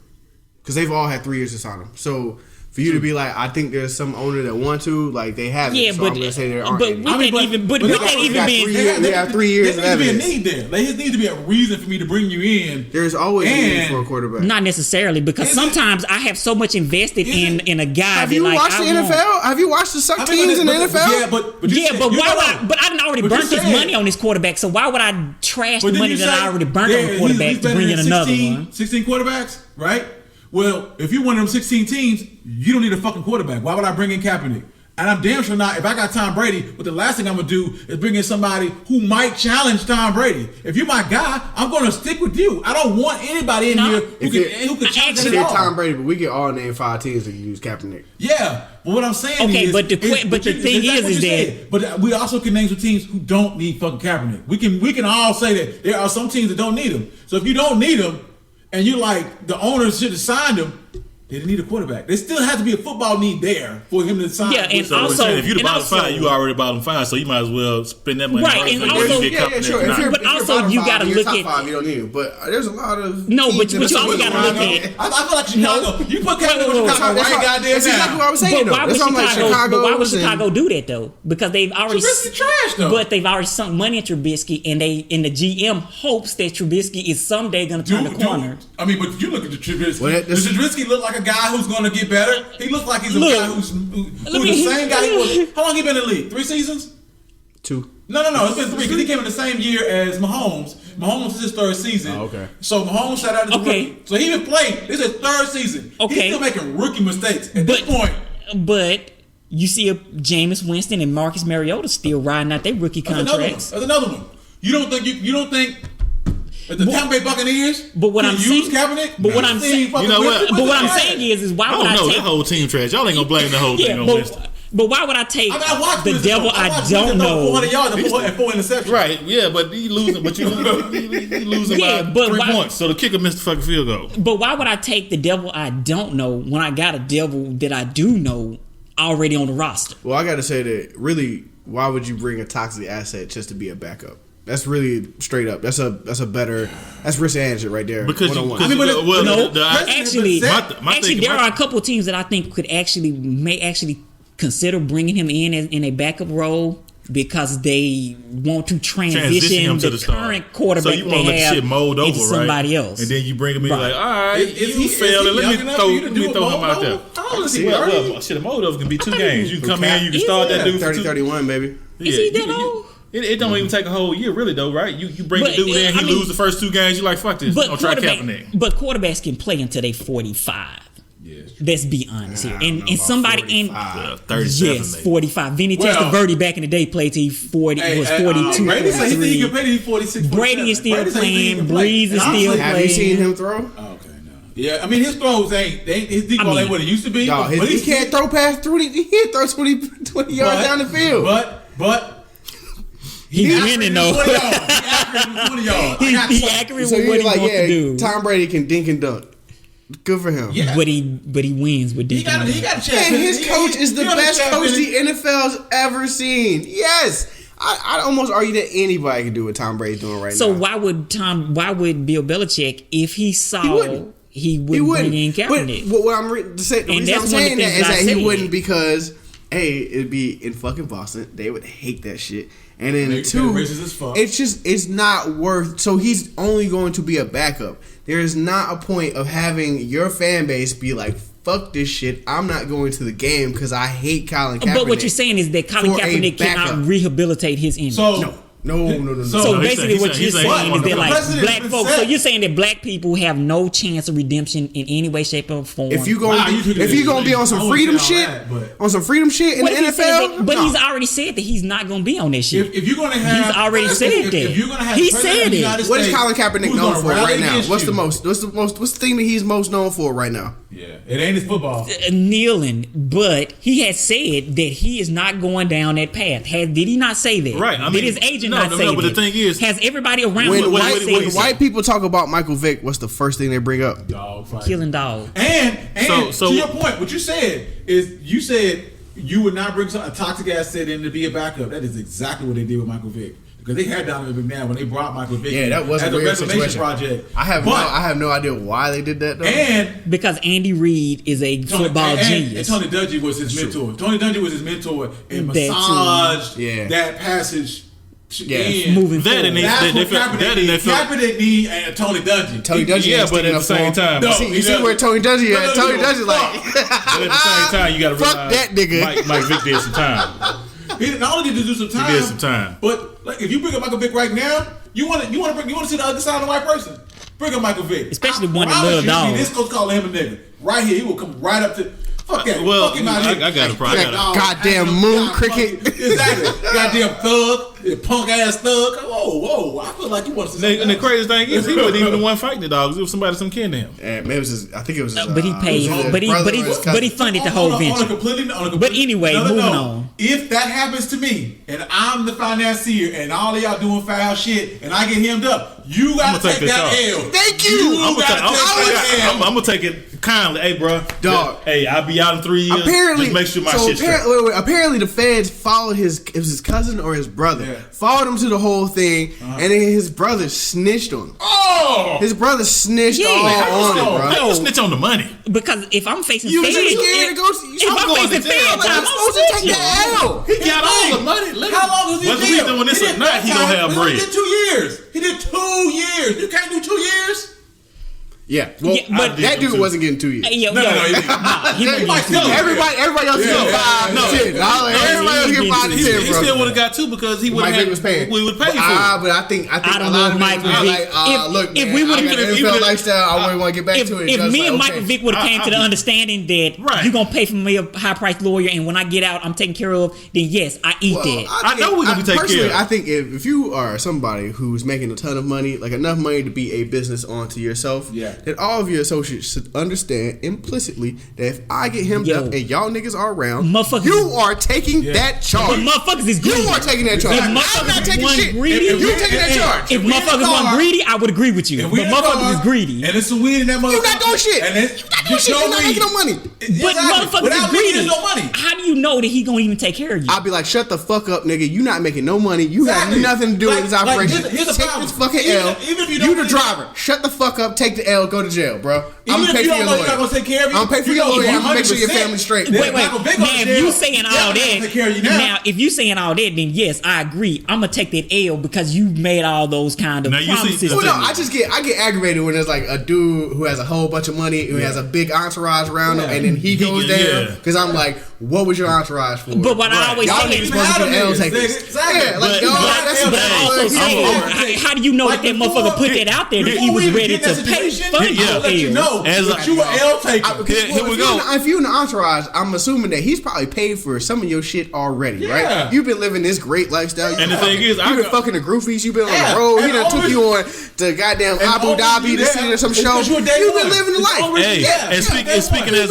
Speaker 1: because they've all had 3 years to sign him. So. For you to be like, I think there's some owner that want to, like they haven't.
Speaker 2: Yeah,
Speaker 1: so
Speaker 2: but
Speaker 1: I'm gonna say there aren't.
Speaker 2: But with that even being,
Speaker 1: they have 3 years.
Speaker 3: There needs to be a need there. There needs to be a reason for me to bring you in.
Speaker 1: There's always a need for a quarterback.
Speaker 2: Not necessarily, because sometimes I have so much invested in a guy.
Speaker 1: Have you watched the NFL? Have you watched the suck teams in the NFL?
Speaker 3: Yeah,
Speaker 2: but why would I? But I didn't already burnt his money on this quarterback, so why would I trash the money that I already burnt on the quarterback to bring in another one?
Speaker 3: 16 quarterbacks, right? Well, if you're one of them 16 teams, you don't need a fucking quarterback. Why would I bring in Kaepernick? And I'm damn sure not. If I got Tom Brady, but the last thing I'm going to do is bring in somebody who might challenge Tom Brady. If you're my guy, I'm going to stick with you. I don't want anybody in here who can challenge him at all.
Speaker 1: Tom Brady, but we can all name 5 teams that can use Kaepernick.
Speaker 3: Yeah, but what I'm saying is...
Speaker 2: but the thing is that...
Speaker 3: But we also can name some teams who don't need fucking Kaepernick. We can all say that there are some teams that don't need him. So if you don't need him, and you like the owners should have signed him, they didn't need a quarterback. There still has to be a football need there for him to sign.
Speaker 2: Yeah, and
Speaker 5: so
Speaker 2: also
Speaker 5: if you're the bottom 5, you already bottom 5, so you might as well spend that money.
Speaker 2: Right, and also
Speaker 1: sure.
Speaker 2: But also you got to look at
Speaker 1: 5, you don't need him. But there's a lot of
Speaker 2: but you also got to look at.
Speaker 3: I feel like Chicago. You put Kaepernick in Chicago right goddamn now.
Speaker 1: That's exactly what I was saying.
Speaker 2: But why would Chicago do that though? Because they've already
Speaker 3: trash though.
Speaker 2: But they've already sunk money in Trubisky, and the GM hopes that Trubisky is someday going to turn the corner.
Speaker 3: I mean, but you look at the Trubisky. Does Trubisky look like a guy who's going to get better? He looks like he's a guy who's the same guy he was. How long he been in the league? 3 seasons?
Speaker 1: 2.
Speaker 3: No. It's been 3 because he came in the same year as Mahomes. Mahomes is his 3rd season.
Speaker 1: Oh, okay.
Speaker 3: So Mahomes sat out as a rookie. So he even played. This is his 3rd season.
Speaker 2: Okay.
Speaker 3: He's still making rookie mistakes at this point.
Speaker 2: But you see Jameis Winston and Marcus Mariota still riding out their rookie contracts.
Speaker 3: That's another one. You don't think that the Tampa Bay Buccaneers use Kaepernick?
Speaker 2: But what I'm saying,
Speaker 5: you know what?
Speaker 2: But what I'm saying is why would I take
Speaker 5: that whole team trash? Y'all ain't gonna blame the whole thing on Winston.
Speaker 2: But why would I take the devil I don't know?
Speaker 3: 400 yards and 4 interceptions.
Speaker 5: Right, yeah, but he losing, but you losing by 3 points. So the kicker missed the fucking field goal.
Speaker 2: But why would I take the devil I don't know when I got a devil that I do know already on the roster?
Speaker 1: Well, I got to say that really, why would you bring a toxic asset just to be a backup? That's really straight up. That's risk management right there.
Speaker 5: Because
Speaker 2: actually, there are a couple of teams that I think may actually consider bringing him in a backup role because they want to transition
Speaker 5: him to the
Speaker 2: current quarterback
Speaker 5: so you want to let the shit mold over,
Speaker 2: into somebody else.
Speaker 5: And then you bring him in like, all right, he failed, and let me throw him out there. Shit, a mold over can be 2 games. You can come in, you can start that dude
Speaker 1: 30-31, baby.
Speaker 2: Is he that old?
Speaker 5: It don't even take a whole year, really, though, right? You bring the dude in, he lose the first 2 games, you like, fuck this. Don't try Kaepernick.
Speaker 2: But quarterbacks can play until they 45. Yes. Let's be honest here. And somebody
Speaker 5: 37,
Speaker 2: 45. Vinny Testaverde back in the day played till he 42.
Speaker 3: Brady said he can play till 46.
Speaker 2: Brady is still playing. Breeze is still playing.
Speaker 1: Have you seen him throw?
Speaker 3: Okay, no. Yeah, I mean his throws his deep ball ain't what it used to be.
Speaker 1: Dog, he can't throw past 20. He can't throw 20 yards down the field.
Speaker 3: But
Speaker 2: he's winning though.
Speaker 3: He accurate with 20 yards.
Speaker 2: He's accurate with what he wants to do.
Speaker 1: Tom Brady can dink and dunk. Good for him.
Speaker 2: Yeah. But he wins with dink and dunk.
Speaker 3: He got a chance.
Speaker 1: And his coach is the best coach the NFL's ever seen. Yes. I'd almost argue that anybody can do what Tom Brady's doing right now.
Speaker 2: So why would Bill Belichick, if he saw he wouldn't bring in Kaepernick?
Speaker 1: But what I'm saying that is that he wouldn't because it'd be in fucking Boston. They would hate that shit. And then 2, it's not worth. So he's only going to be a backup. There is not a point of having your fan base be like, fuck this shit. I'm not going to the game because I hate Colin Kaepernick.
Speaker 2: But what you're saying is that Colin Kaepernick cannot rehabilitate his image.
Speaker 1: No.
Speaker 2: So basically, what you're saying is that like black folks. So you're saying that black people have no chance of redemption in any way, shape, or form.
Speaker 1: If you're gonna be on some freedom shit, in the NFL,
Speaker 2: but he's already said that he's not gonna be on that shit.
Speaker 3: If you're gonna have,
Speaker 2: he's already said that. If you're gonna have, he said it.
Speaker 1: What is Colin Kaepernick known for right now? What's the thing that he's most known for right now?
Speaker 3: Yeah, it ain't his football.
Speaker 2: Kneeling, but he has said that he is not going down that path. Did he not say that?
Speaker 5: Right.
Speaker 2: Did his agent not say that?
Speaker 5: But the thing is,
Speaker 2: has everybody around
Speaker 1: when white people talk about Michael Vick, what's the first thing they bring up?
Speaker 3: Dog fight.
Speaker 2: Killing dogs.
Speaker 3: And so to your point, what you said is you would not bring a toxic asset in to be a backup. That is exactly what they did with Michael Vick. Because they had Donovan McNabb when they brought Michael Vick.
Speaker 1: Yeah, that was a weird situation.
Speaker 3: Project.
Speaker 1: I have no idea why they did that though.
Speaker 3: And
Speaker 2: because Andy Reid is a football genius.
Speaker 3: And Tony Dungy was his mentor. Tony Dungy was his mentor and massaged that passage.
Speaker 2: Moving forward.
Speaker 3: Kaepernick need Tony Dungy.
Speaker 1: Tony Dungy,
Speaker 5: yeah, but at the same time,
Speaker 1: you see where Tony Dungy at? Tony Dungy like.
Speaker 5: But at the same time, you got to realize
Speaker 1: fuck that nigga.
Speaker 5: Mike Vick did some time.
Speaker 3: He not only did he do some time,
Speaker 5: he did some time.
Speaker 3: But like, if you bring up Michael Vick right now, you want to see the other side of the white person. Bring up Michael Vick,
Speaker 2: especially one that love dogs.
Speaker 3: This coach calling him a nigga right here. He will come right up to. Fuck that.
Speaker 5: Well,
Speaker 3: fuck him out here.
Speaker 5: I got a problem.
Speaker 1: Goddamn moon cricket.
Speaker 3: Exactly. Goddamn thug. Punk ass thug. Whoa. I feel like you want to say
Speaker 5: And the craziest thing is, he wasn't even the one fighting the dogs. It was somebody, some kin to him.
Speaker 1: Maybe it was I think it was his,
Speaker 2: but he paid. But he funded the whole venture. But anyway, moving on.
Speaker 3: If that happens to me, and I'm the financier, and all of y'all doing foul shit, and I get hemmed up, you gotta take that L.
Speaker 1: Thank you.
Speaker 5: I'm gonna take it kindly. Hey, bro.
Speaker 1: Dog.
Speaker 5: Hey, I'll be out in 3 years.
Speaker 1: Apparently,
Speaker 5: just make sure my shit's straight.
Speaker 1: Apparently, the feds followed it was his cousin or his brother. Yeah. Followed him to the whole thing, and then his brother snitched on him.
Speaker 3: Oh!
Speaker 1: His brother snitched on him, bro.
Speaker 5: How you snitch on the money?
Speaker 2: Because if I'm facing
Speaker 1: you
Speaker 2: feds,
Speaker 1: scared to go.
Speaker 2: I'm facing feds, I'm
Speaker 1: supposed to take the L.
Speaker 5: He got all the money.
Speaker 3: How long was he
Speaker 5: whether we doing this or not, he gonna have bread.
Speaker 3: He did 2 years. He did 2 years. You can't do 2 years.
Speaker 1: Yeah, well, but that dude wasn't getting 2 years.
Speaker 2: No,
Speaker 1: everybody else getting 5 to 10. Everybody else getting 5 to 10, bro.
Speaker 5: He still would have got 2 because he would have paid. We would pay for it.
Speaker 1: But I think a lot of Mike Vick. Look, man, if we would have given NFL lifestyle, I wouldn't want to get back to it.
Speaker 2: If me and Michael Vick would have came to the understanding that you're gonna pay for me a high priced lawyer, and when I get out, I'm taken care of, then yes, I eat that.
Speaker 5: I know we're gonna be taken care of.
Speaker 1: I think if you are somebody who's making a ton of money, like enough money to be a business onto yourself, that all of your associates should understand implicitly that if I get hemmed up and y'all niggas are around, you are taking that charge.
Speaker 2: But motherfuckers is greedy.
Speaker 1: You are taking that charge. I'm not taking shit. You taking that charge.
Speaker 2: If motherfuckers weren't greedy, I would agree with you. But motherfuckers is greedy.
Speaker 3: And it's some weed in that motherfucker.
Speaker 1: You not doing shit.
Speaker 3: And
Speaker 1: Shit, you're not making no money.
Speaker 2: But motherfuckers greedy.
Speaker 3: No money.
Speaker 2: How do you know that he gonna even take care of you?
Speaker 1: I'll be like, shut the fuck up, nigga. You not making no money. You have nothing to do with this operation.
Speaker 3: Here's the
Speaker 1: take
Speaker 3: problem.
Speaker 1: this fucking L.
Speaker 3: Even if
Speaker 1: you the driver. Shut the fuck up. Take the L. Go to jail, bro. I'm
Speaker 3: Even
Speaker 1: gonna
Speaker 3: if
Speaker 1: pay
Speaker 3: you
Speaker 1: for
Speaker 3: don't
Speaker 1: your
Speaker 3: know you're not
Speaker 1: lawyer.
Speaker 3: gonna take care of you,
Speaker 1: I'm gonna pay for your lawyer. I'm gonna make sure your family's straight.
Speaker 2: Wait. Now, if you saying all that, now if you saying all that, then yes, I agree. I'm gonna take that L because you made all those kind of promises.
Speaker 1: Well, no, I get aggravated when there's like a dude who has a whole bunch of money, who has a big entourage around him, and then he goes down because I'm like, what was your entourage for?
Speaker 2: But what I always
Speaker 1: y'all
Speaker 2: say
Speaker 1: is supposed to be L takers. Yeah, like
Speaker 2: how do you know that motherfucker put that out there that he was ready to pay for
Speaker 3: you know that you were L taker.
Speaker 5: Here we go.
Speaker 1: If you're in the entourage, I'm assuming that he's probably paid for some of your shit already, right? You've been living this great lifestyle.
Speaker 5: And the thing is,
Speaker 1: you've been fucking the groupies. You've been on the road. He done took you on to goddamn Abu Dhabi to see some show. You've been living the life.
Speaker 5: Hey, and speaking as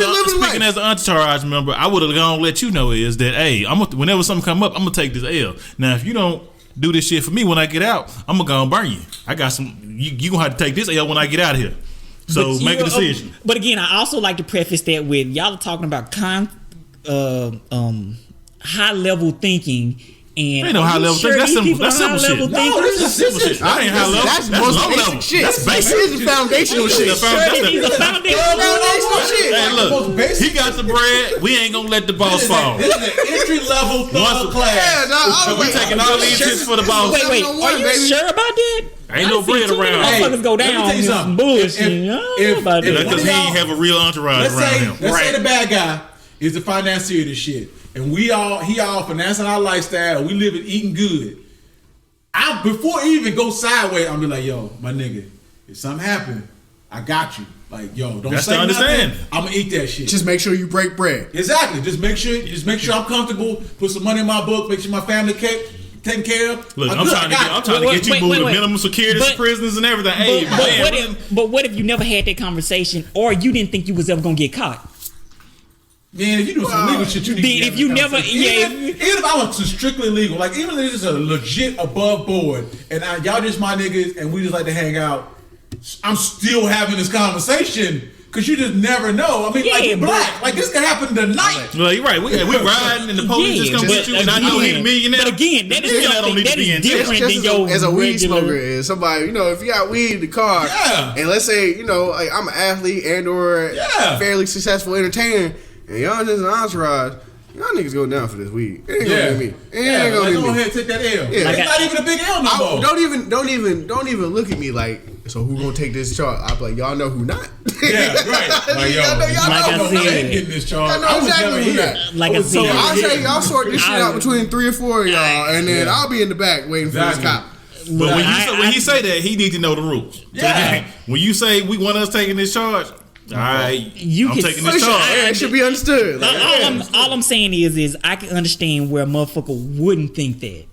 Speaker 5: an entourage member, I would have gone let you know is that hey, whenever something come up, I'm gonna take this L. Now, if you don't do this shit for me when I get out, I'm gonna go and burn you. I got some. You gonna have to take this L when I get out of here. So make a decision.
Speaker 2: But again, I also like to preface that with y'all are talking about high level thinking. And
Speaker 5: ain't no high level thing. That's simple. That's simple shit.
Speaker 3: No, this is simple shit.
Speaker 5: That ain't high level.
Speaker 1: That's most
Speaker 5: low
Speaker 1: basic
Speaker 5: level.
Speaker 1: shit.
Speaker 5: That's basic.
Speaker 1: This is foundational shit.
Speaker 2: He's a foundational
Speaker 1: shit.
Speaker 5: Hey, look, he got the bread. We ain't gonna let the boss fall.
Speaker 3: This is an entry level third class.
Speaker 5: So we taking all these hits for the boss.
Speaker 2: Wait, are you sure about that?
Speaker 5: Ain't no bread around.
Speaker 2: Motherfuckers go down on some bullshit.
Speaker 5: Because he ain't have a real entourage around him.
Speaker 3: Let's say the bad guy is the financier of this shit. And he all financing our lifestyle. We living, eating good. Before he even go sideways, I'm be like, yo, my nigga, if something happen, I got you. Like, yo, don't say nothing. I'm gonna eat that shit.
Speaker 1: Just make sure you break bread.
Speaker 3: Exactly. Just make sure I'm comfortable. Put some money in my book. Make sure my family taken care of.
Speaker 5: Look, I'm trying to get you moved to minimum security prisons and everything.
Speaker 2: But what if you never had that conversation, or you didn't think you was ever gonna get caught?
Speaker 3: Man, if you do some legal shit, you need to
Speaker 2: if you never,
Speaker 3: even if I was strictly legal, like even if it's a legit above board, and y'all just my niggas, and we just like to hang out, I'm still having this conversation because you just never know. I mean, like you're black, like this could happen tonight.
Speaker 5: Well, you're right. We riding, and the police just come get you, and I know he's a millionaire.
Speaker 2: But again, that is something that is different than your
Speaker 1: as a weed smoker is somebody. You know, if you got weed in the car, and let's say like I'm an athlete and or fairly successful entertainer. And y'all just an entourage, y'all niggas go down for this weed. It ain't gonna be me. It ain't gonna be me.
Speaker 3: Go ahead and take that L.
Speaker 1: Yeah.
Speaker 3: It's not even a big L no more.
Speaker 1: Don't even look at me like, so who gonna take this charge? I'm like, y'all know who not.
Speaker 3: Yeah, right. Like, y'all know who ain't getting this charge.
Speaker 1: I know exactly who not.
Speaker 2: Like I said,
Speaker 1: so I'll say y'all sort this shit out between 3 or 4 of y'all, and then I'll be in the back waiting for this cop.
Speaker 5: But when he say that, he needs to know the rules.
Speaker 3: Yeah.
Speaker 5: When you say we want us taking this charge, all right, I'm taking this charge.
Speaker 1: It should be understood.
Speaker 2: All I'm saying is I can understand where a motherfucker wouldn't think that.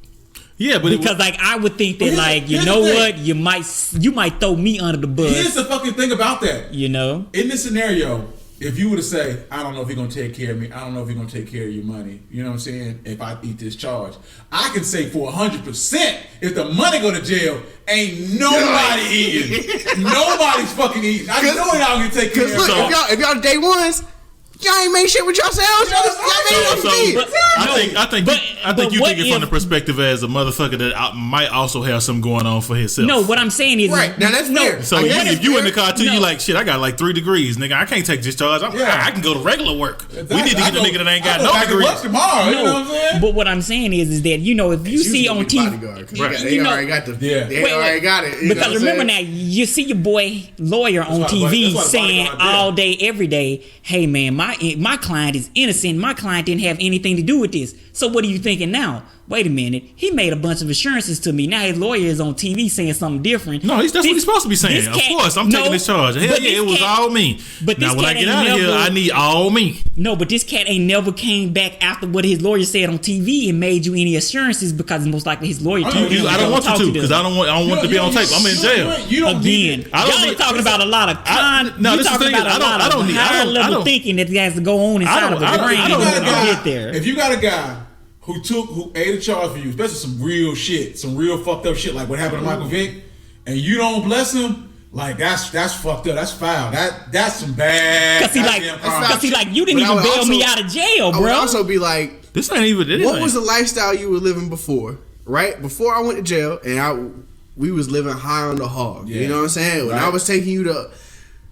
Speaker 5: Yeah, but
Speaker 2: because like I would think that like you know what you might throw me under the bus.
Speaker 3: Here's the fucking thing about that.
Speaker 2: You know,
Speaker 3: in this scenario, if you were to say, I don't know if he's gonna take care of me, I don't know if he's gonna take care of your money. You know what I'm saying? If I eat this charge, I can say for 100%, if the money go to jail, ain't nobody eating. Nobody's fucking eating. I know y'all can take care of.
Speaker 1: Because look, if y'all day ones. Y'all ain't made shit with yourselves.
Speaker 5: I think you think it from the perspective as a motherfucker that might also have something going on for himself.
Speaker 2: No, what I'm saying is
Speaker 1: right now that's fair.
Speaker 5: So if you in the car too, you like shit. I got like 3 degrees, nigga. I can't take this charge. I can go to regular work. Exactly. We need to get the nigga that ain't got no degrees
Speaker 3: tomorrow. You know what I'm saying?
Speaker 2: But what I'm saying is that if you see on TV,
Speaker 1: they already got the they already got it.
Speaker 2: Because remember now, you see your boy lawyer on TV saying all day, every day, "Hey man, my client is innocent. My client didn't have anything to do with this." So what are you thinking now? Wait a minute. He made a bunch of assurances to me. Now his lawyer is on TV saying something different.
Speaker 5: No, that's what he's supposed to be saying. Of course, I'm taking this charge. Hell yeah, it was all me. But now when I get out of here, I need all me.
Speaker 2: No, but this cat ain't never came back after what his lawyer said on TV and made you any assurances because most likely his lawyer told you.
Speaker 5: I don't want you to because I don't want to be on tape. I'm in jail.
Speaker 2: Again, y'all are talking about a lot of I don't need high level thinking that has to go on inside of a brain to get there.
Speaker 3: If you got a guy who ate a charge for you, especially some real shit, some real fucked up shit like what happened to Michael Vick, and you don't bless him, Like that's fucked up. That's foul. That's some bad.
Speaker 2: Cause he like you didn't even bail me out of jail, bro.
Speaker 1: I would also be like,
Speaker 5: this ain't even.
Speaker 1: What was the lifestyle you were living before? Right before I went to jail, and we was living high on the hog. Yeah. You know what I'm saying? When I was taking you to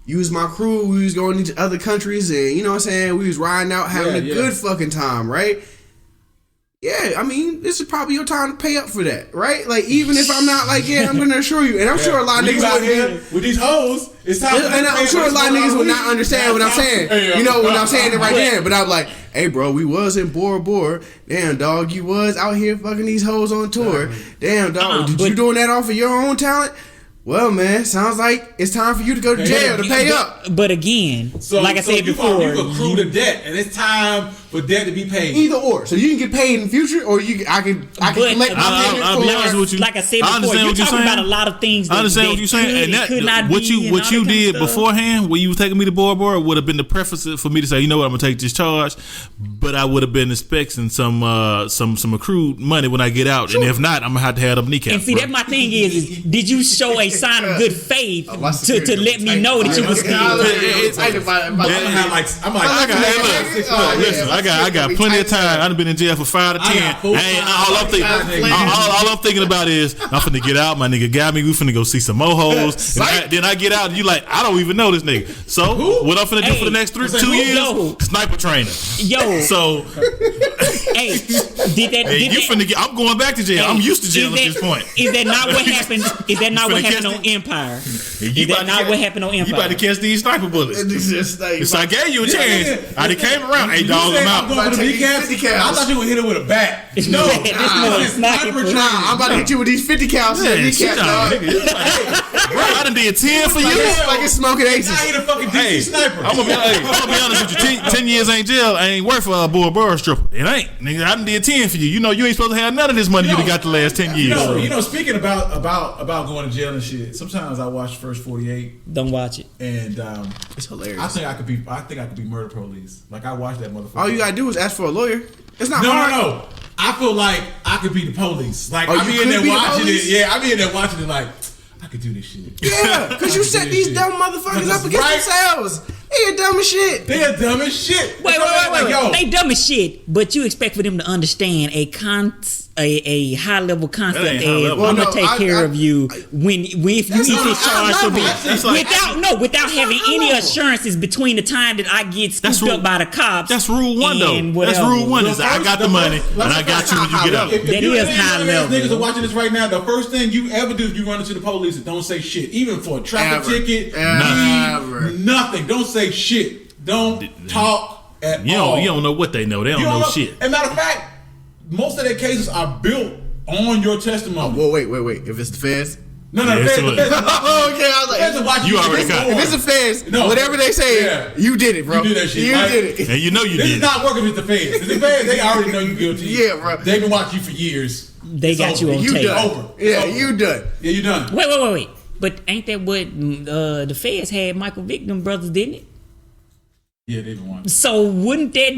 Speaker 1: use my crew, we was going into other countries, and you know what I'm saying? We was riding out having a good fucking time, right? Yeah, I mean, this is probably your time to pay up for that, right? Like, even if I'm not like, I'm going to assure you, and I'm sure a lot of niggas
Speaker 3: out here with these hoes, it's time.
Speaker 1: And I'm sure a lot of niggas will not understand what I'm saying. You know, when I'm saying it right there, but I'm like, hey, bro, we was in Bora Bora. Damn, dog, you was out here fucking these hoes on tour. Damn, dog, did you doing that off of your own talent? Well, man, sounds like it's time for you to go to jail to pay up.
Speaker 2: But again, so, like I said before,
Speaker 3: you accrue the debt, and it's time for debt to be paid.
Speaker 1: Either or, so you can get paid in the future, or I can collect my payments.
Speaker 5: I'll be honest with you.
Speaker 2: Like I said before, you're talking about a lot of things.
Speaker 5: I understand what you're saying, and that what you did beforehand, when you was taking me to Bora Bora, would have been the preference for me to say, you know what, I'm gonna take this charge, but I would have been expecting some accrued money when I get out, and if not, I'm gonna have to have them kneecaps.
Speaker 2: And see, that's my thing is did you show a sign of good faith to let me know that you was good?
Speaker 5: Listen, I got plenty of time. I done been in jail for 5 to 10. All I'm thinking about is I'm finna get out. My nigga got me. We finna go see some mo hoes. Then I get out and you like, I don't even know this nigga. So what I'm finna do for the next 2 years? Sniper training. So I'm going back to jail. I'm used to jail at this point.
Speaker 2: Is that not what happened? Is that not what happened on Empire? Is that not what happened on Empire?
Speaker 5: You about to catch these sniper bullets. So I gave you a chance. I done came around. Hey, dog, I'm out.
Speaker 3: I thought you would hit it with a bat. No,
Speaker 1: I'm about to hit you with these 50 cals.
Speaker 5: I done did 10 for you.
Speaker 1: Like it's smoking aces.
Speaker 3: Now you the fucking DC sniper.
Speaker 5: I'm gonna be honest with you. 10 years ain't jail. Ain't worth for a Bora Bora stripper. It ain't. Nigga, I done did 10 for you. You know you ain't supposed to have none of this money you done got the last 10 years.
Speaker 3: You know, speaking about going to jail and shit, sometimes I watch First 48.
Speaker 2: Don't watch it.
Speaker 3: And
Speaker 1: it's hilarious.
Speaker 3: I think I could be murder police. Like I watch that motherfucker.
Speaker 1: All you gotta do is ask for a lawyer. It's not hard.
Speaker 3: No. I feel like I could be the police. Like I be in there watching it. Yeah, I be in there watching it like I could do this shit.
Speaker 1: Yeah, because you set these dumb motherfuckers up against themselves. They are dumb as shit.
Speaker 2: Wait. Yo. They dumb as shit, but you expect for them to understand a high level concept as I'm gonna take care of you when if you eat this charge for me without having any assurances between the time that I get scooped up by the cops.
Speaker 5: That's rule 1 though. That's rule 1 is I got the money and I got you when you get out.
Speaker 2: That is high level.
Speaker 3: Niggas are watching this right now. The first thing you ever do is you run into the police and don't say shit, even for a traffic ticket. Nothing. Don't say shit. Don't talk at all.
Speaker 5: You don't know what they know. They don't know shit.
Speaker 3: And matter of fact, most of their cases are built on your testimony.
Speaker 1: Well, wait. If it's the feds?
Speaker 3: No, the feds.
Speaker 1: Okay, I was like,
Speaker 5: you already got it.
Speaker 1: If it's the feds, whatever they say, you did it, bro.
Speaker 3: You did that shit.
Speaker 1: You did it.
Speaker 5: And you know you did it.
Speaker 3: This is not working with the feds. The feds, they already know you guilty.
Speaker 1: Yeah, bro.
Speaker 3: They've been watching you for years.
Speaker 2: They got you on tape.
Speaker 3: Over.
Speaker 1: Yeah, you done.
Speaker 3: Yeah, you done.
Speaker 2: Wait. But ain't that what the feds had Michael Vick, them brothers, didn't it?
Speaker 3: Yeah, they've been watching.
Speaker 2: So wouldn't that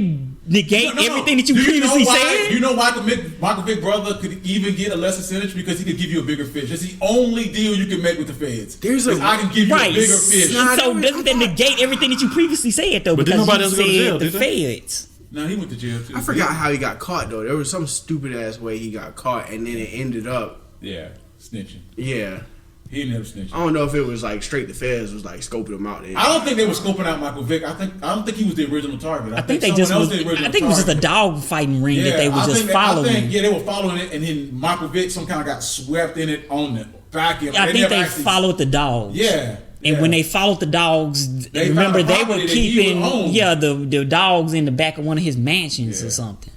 Speaker 2: negate everything that you previously said?
Speaker 3: You know Michael Vick brother could even get a lesser sentence because he could give you a bigger fish. That's the only deal you can make with the feds. I can give you a bigger fish.
Speaker 2: So doesn't that negate everything that you previously said though?
Speaker 5: But
Speaker 2: because
Speaker 5: nobody
Speaker 2: you
Speaker 5: else go to jail,
Speaker 2: said the feds.
Speaker 3: No, he went to jail too.
Speaker 1: I forgot how he got caught though. There was some stupid ass way he got caught, and then it ended up.
Speaker 3: Yeah, snitching.
Speaker 1: Yeah.
Speaker 3: He never snitched.
Speaker 1: I don't know if it was like straight the feds was like scoping him out.
Speaker 3: I don't think they were scoping out Michael Vick. I don't think he was the original target. I think
Speaker 2: it was just a dog fighting ring that they were just following.
Speaker 3: They were following it, and then Michael Vick some kind of got swept in it on the back end.
Speaker 2: I think they followed the dogs.
Speaker 3: Yeah.
Speaker 2: And when they followed the dogs, remember they were keeping the dogs in the back of one of his mansions or something.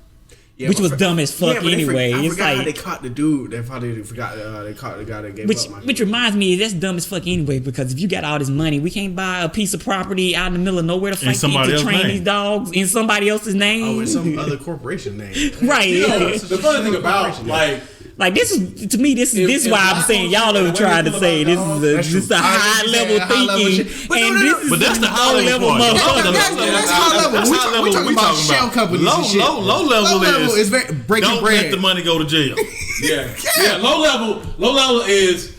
Speaker 2: Yeah, which was dumb as fuck anyway.
Speaker 1: I forgot how they caught the dude. They probably forgot they caught the guy that gave up.
Speaker 2: Which reminds me, that's dumb as fuck anyway. Because if you got all this money, we can't buy a piece of property out in the middle of nowhere to fight to train these dogs in somebody else's name.
Speaker 1: Oh, in some other corporation name.
Speaker 2: Right.
Speaker 3: The funny thing about
Speaker 2: like this is to me this is why I'm saying y'all are trying to say this is a high level thinking,
Speaker 5: but that's the high level part.
Speaker 1: That's high level. We talking about shell companies.
Speaker 5: Low level
Speaker 1: is breaking
Speaker 5: don't
Speaker 1: bread.
Speaker 5: let the money go to jail.
Speaker 3: Yeah. Low level is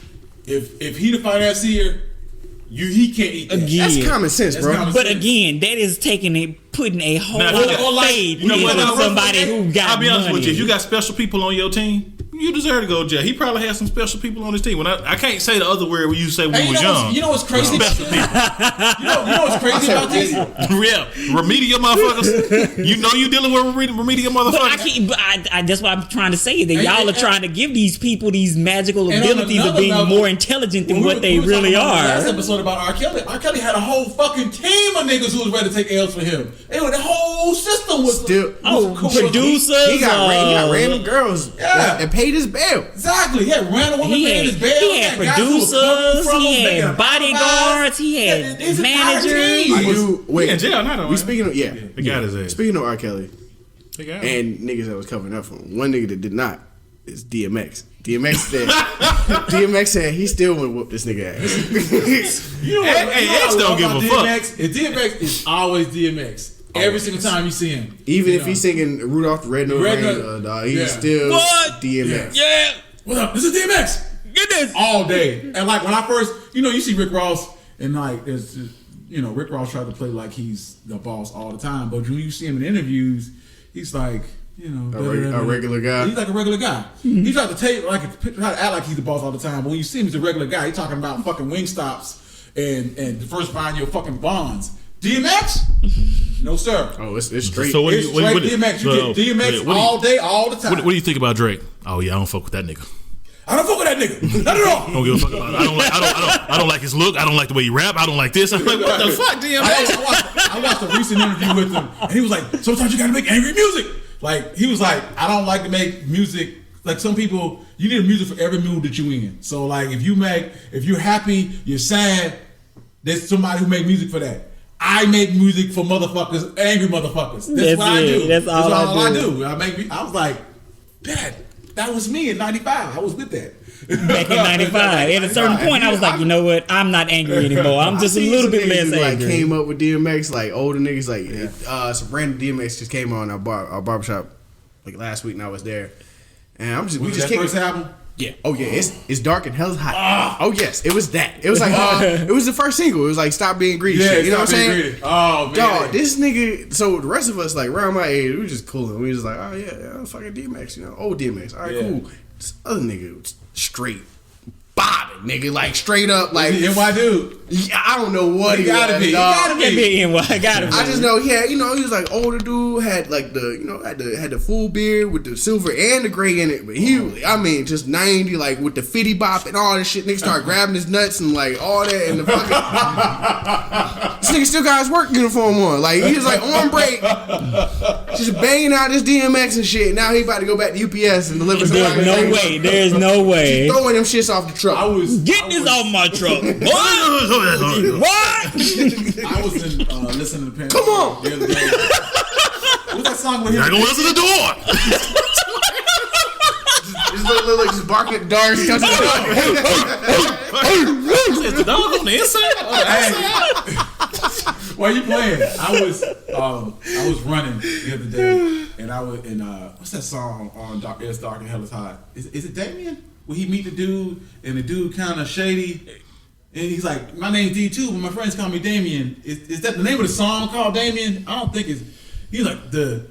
Speaker 3: if he the financier he can't eat that.
Speaker 2: Again.
Speaker 1: That's common sense, bro.
Speaker 2: But again, that is putting a whole lot of faith into somebody who got
Speaker 5: I'll be honest
Speaker 2: money.
Speaker 5: with you. If you got special people on your team, you deserve to go to jail. He probably had some special people on his team. When I can't say the other word when you say when we was young.
Speaker 3: You know what's crazy about this? You know what's crazy about this?
Speaker 5: Yeah, remedial motherfuckers. You know you dealing with remedial motherfuckers.
Speaker 2: That's what I'm trying to say. That y'all are trying to give these people these magical abilities of being more intelligent than what they really are.
Speaker 3: Last episode about R. Kelly. R. Kelly had a whole fucking team of niggas who was ready to take L's for him. The whole system was
Speaker 2: producers.
Speaker 1: He got random girls that paid his bail.
Speaker 3: Exactly. He had random women paying his bail.
Speaker 2: He had producers. He had bodyguards. He had managers.
Speaker 1: Wait,
Speaker 5: in jail now,
Speaker 1: we speaking of
Speaker 5: they got his ass.
Speaker 1: Speaking of R. Kelly and niggas that was covering up for him, one nigga that did not is DMX. DMX said he still would whoop this nigga ass.
Speaker 3: You know what?
Speaker 5: X don't give a fuck.
Speaker 3: DMX is always DMX. Every single time you see him.
Speaker 1: Even if he's singing Rudolph the Red-Nosed Reindeer, he's still DMX.
Speaker 2: Yeah.
Speaker 3: What up? This is DMX.
Speaker 2: Get this.
Speaker 3: All day. And like when I first, you see Rick Ross and like there's, Rick Ross tried to play like he's the boss all the time. But when you see him in interviews, he's like, a
Speaker 1: regular guy.
Speaker 3: He's like a regular guy. He tried to try to act like he's the boss all the time. But when you see him, he's a regular guy. He's talking about fucking Wingstops and diversifying your fucking bonds. DMX? No, sir.
Speaker 1: Oh, it's straight.
Speaker 5: So
Speaker 3: It's straight DMX. You get DMX all day, all the time.
Speaker 5: What do you think about Drake? Oh yeah, I don't fuck with that nigga.
Speaker 3: I don't fuck with that nigga. Not at all.
Speaker 5: Don't give a fuck about it. I don't like his look. I don't like the way he rap. I don't like this. I'm like, what the fuck, DMX?
Speaker 3: I watched a recent interview with him, and he was like, sometimes you gotta make angry music. Like, he was like, I don't like to make music. Like, some people, you need music for every mood that you in. So, like, if you're happy, you're sad, there's somebody who make music for that. I make music for motherfuckers, angry motherfuckers. That's what I do.
Speaker 2: That's all I do.
Speaker 3: I was like, that was me in 95. I was with that.
Speaker 2: Back in 95. At a certain point, I was like, you know what? I'm not angry anymore. I'm just a little bit less angry.
Speaker 1: Like, came up with DMX, like older niggas, like some random DMX just came on our barbershop like last week, and I was there. And we just
Speaker 3: that first album?
Speaker 1: Yeah. Oh yeah. It's dark and hell's hot. Oh yes, it was that. It was like it was the first single. It was like Stop Being Greedy.
Speaker 3: Yeah,
Speaker 1: shit. You know what I'm saying?
Speaker 3: Greedy. Oh man.
Speaker 1: Dog, this nigga. So the rest of us, like around my age, we was just cooling. We was just like, oh yeah, fucking DMX. Old DMX. All right, cool. This other nigga was straight bobbing, nigga, like straight up, like
Speaker 3: NY dude.
Speaker 1: Yeah, I don't know what he
Speaker 3: gotta
Speaker 1: was,
Speaker 3: be.
Speaker 1: dog.
Speaker 3: He gotta be
Speaker 2: NY. Gotta be.
Speaker 1: I just know he had, he was like older dude, had like the had the full beard with the silver and the gray in it, but just 90, like with the fitty bop and all this shit. Nigga started grabbing his nuts and like all that, and the fucking this nigga still got his work uniform on, like he was like on break, just banging out this DMX and shit. Now he about to go back to UPS and deliver some.
Speaker 2: There's no way.
Speaker 1: Just throwing them shits off the truck.
Speaker 2: Get this off my truck. What? What?
Speaker 3: I was listening to Panic!
Speaker 1: Come on.
Speaker 3: The other day. What's that song with him?
Speaker 5: I gonna answer the door.
Speaker 1: Just just barking at dogs.
Speaker 5: Is the dog on the inside?
Speaker 3: While you playing, I was running the other day, and I was in what's that song on It's Dark and Hell is Hot? Is it Damien? Where he meet the dude, and the dude kind of shady, and he's like, my name's D2, but my friends call me Damien. Is that the name of the song called Damien? I don't think it's. He's like the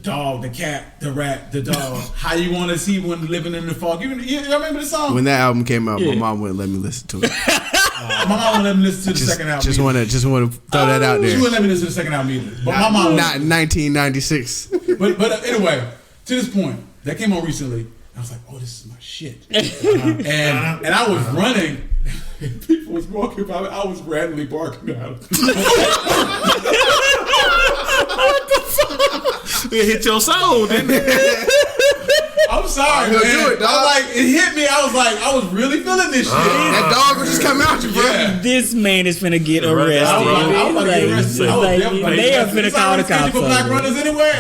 Speaker 3: dog, the cat, the rat, the dog. How you want to see one living in the fog? You remember the song?
Speaker 1: When that album came out, my mom wouldn't let me listen to it.
Speaker 3: My mom wouldn't let me listen to the second album.
Speaker 1: Just want to throw that out there.
Speaker 3: She wouldn't let me listen to the second album either. But my mom
Speaker 1: not in 1996.
Speaker 3: But anyway, to this point, that came on recently. I was like, oh, this is my shit. And I was running. And people was walking by me. I was randomly barking at them.
Speaker 5: What the fuck? It hit your soul, didn't it?
Speaker 3: I'm sorry, man.
Speaker 1: Do it, dog.
Speaker 3: It hit me. I was really feeling this shit.
Speaker 1: That dog will just come out you, bro.
Speaker 3: Yeah.
Speaker 2: This man is finna get arrested.
Speaker 3: I was about to get arrested.
Speaker 2: They are finna call the cops.
Speaker 3: For black runners anyway.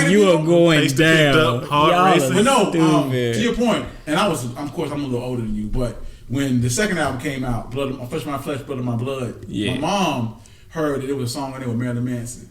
Speaker 2: You are going down.
Speaker 5: Hard racing.
Speaker 3: But no, to your point, and of course, I'm a little older than you, but when the second album came out, Flesh of My Flesh, Blood of My Blood, my mom heard that it was a song on there with Marilyn Manson.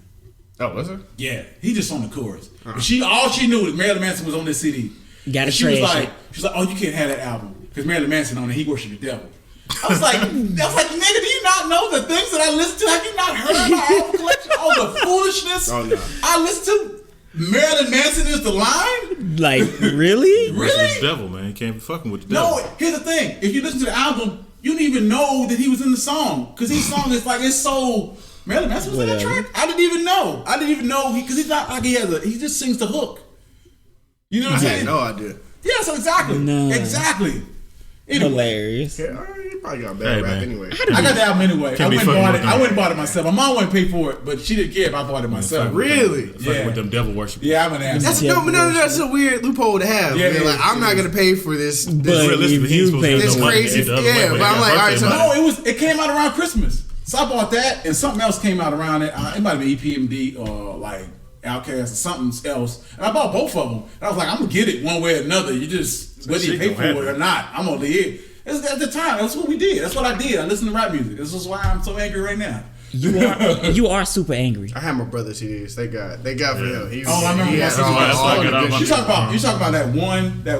Speaker 1: Oh, was it?
Speaker 3: Yeah, he just on the chorus. But all she knew was Marilyn Manson was on this CD.
Speaker 2: Gotta
Speaker 3: she was
Speaker 2: trash
Speaker 3: like, oh, you can't have that album because Marilyn Manson on it. He worshiped the devil. I was like, nigga, do you not know the things that I listen to? Have you not heard my album collection? All the foolishness I listen to. Marilyn Manson is the line?
Speaker 2: Like, really?
Speaker 5: Really? The devil, man. You can't be fucking with the devil.
Speaker 3: No, here's the thing. If you listen to the album, you didn't even know that he was in the song. Because his song is like, it's so... Marilyn Manson was in that track? I didn't even know. Because he's not like he just sings the hook. You know what I'm saying?
Speaker 1: I had no idea.
Speaker 3: Yeah, so exactly.
Speaker 2: No.
Speaker 3: Exactly. Anyway.
Speaker 2: Hilarious.
Speaker 1: Yeah, you probably got a bad rap anyway.
Speaker 3: I got the album anyway. I went and bought it myself. My mom wouldn't pay for it, but she didn't care if I bought it myself.
Speaker 1: Really?
Speaker 5: Fucking with them devil worship.
Speaker 3: Yeah, I'm gonna ask.
Speaker 1: That's a weird loophole to have.
Speaker 3: Yeah,
Speaker 1: man. Like, I'm not gonna pay for this.
Speaker 2: But if you pay
Speaker 1: this crazy. Yeah, but I'm like, all right. So
Speaker 3: no, it came out around Christmas. So I bought that, and something else came out around it. It might have been EPMD or like Outkast or something else. And I bought both of them. And I was like, I'm gonna get it one way or another. You just whether you pay for it or not, I'm gonna live. At the time, that's what we did. That's what I did. I listened to rap music. This is why I'm so angry right now.
Speaker 2: You are super angry.
Speaker 1: I had my brother CDs. They got for him.
Speaker 3: I remember my
Speaker 5: You
Speaker 3: talk about that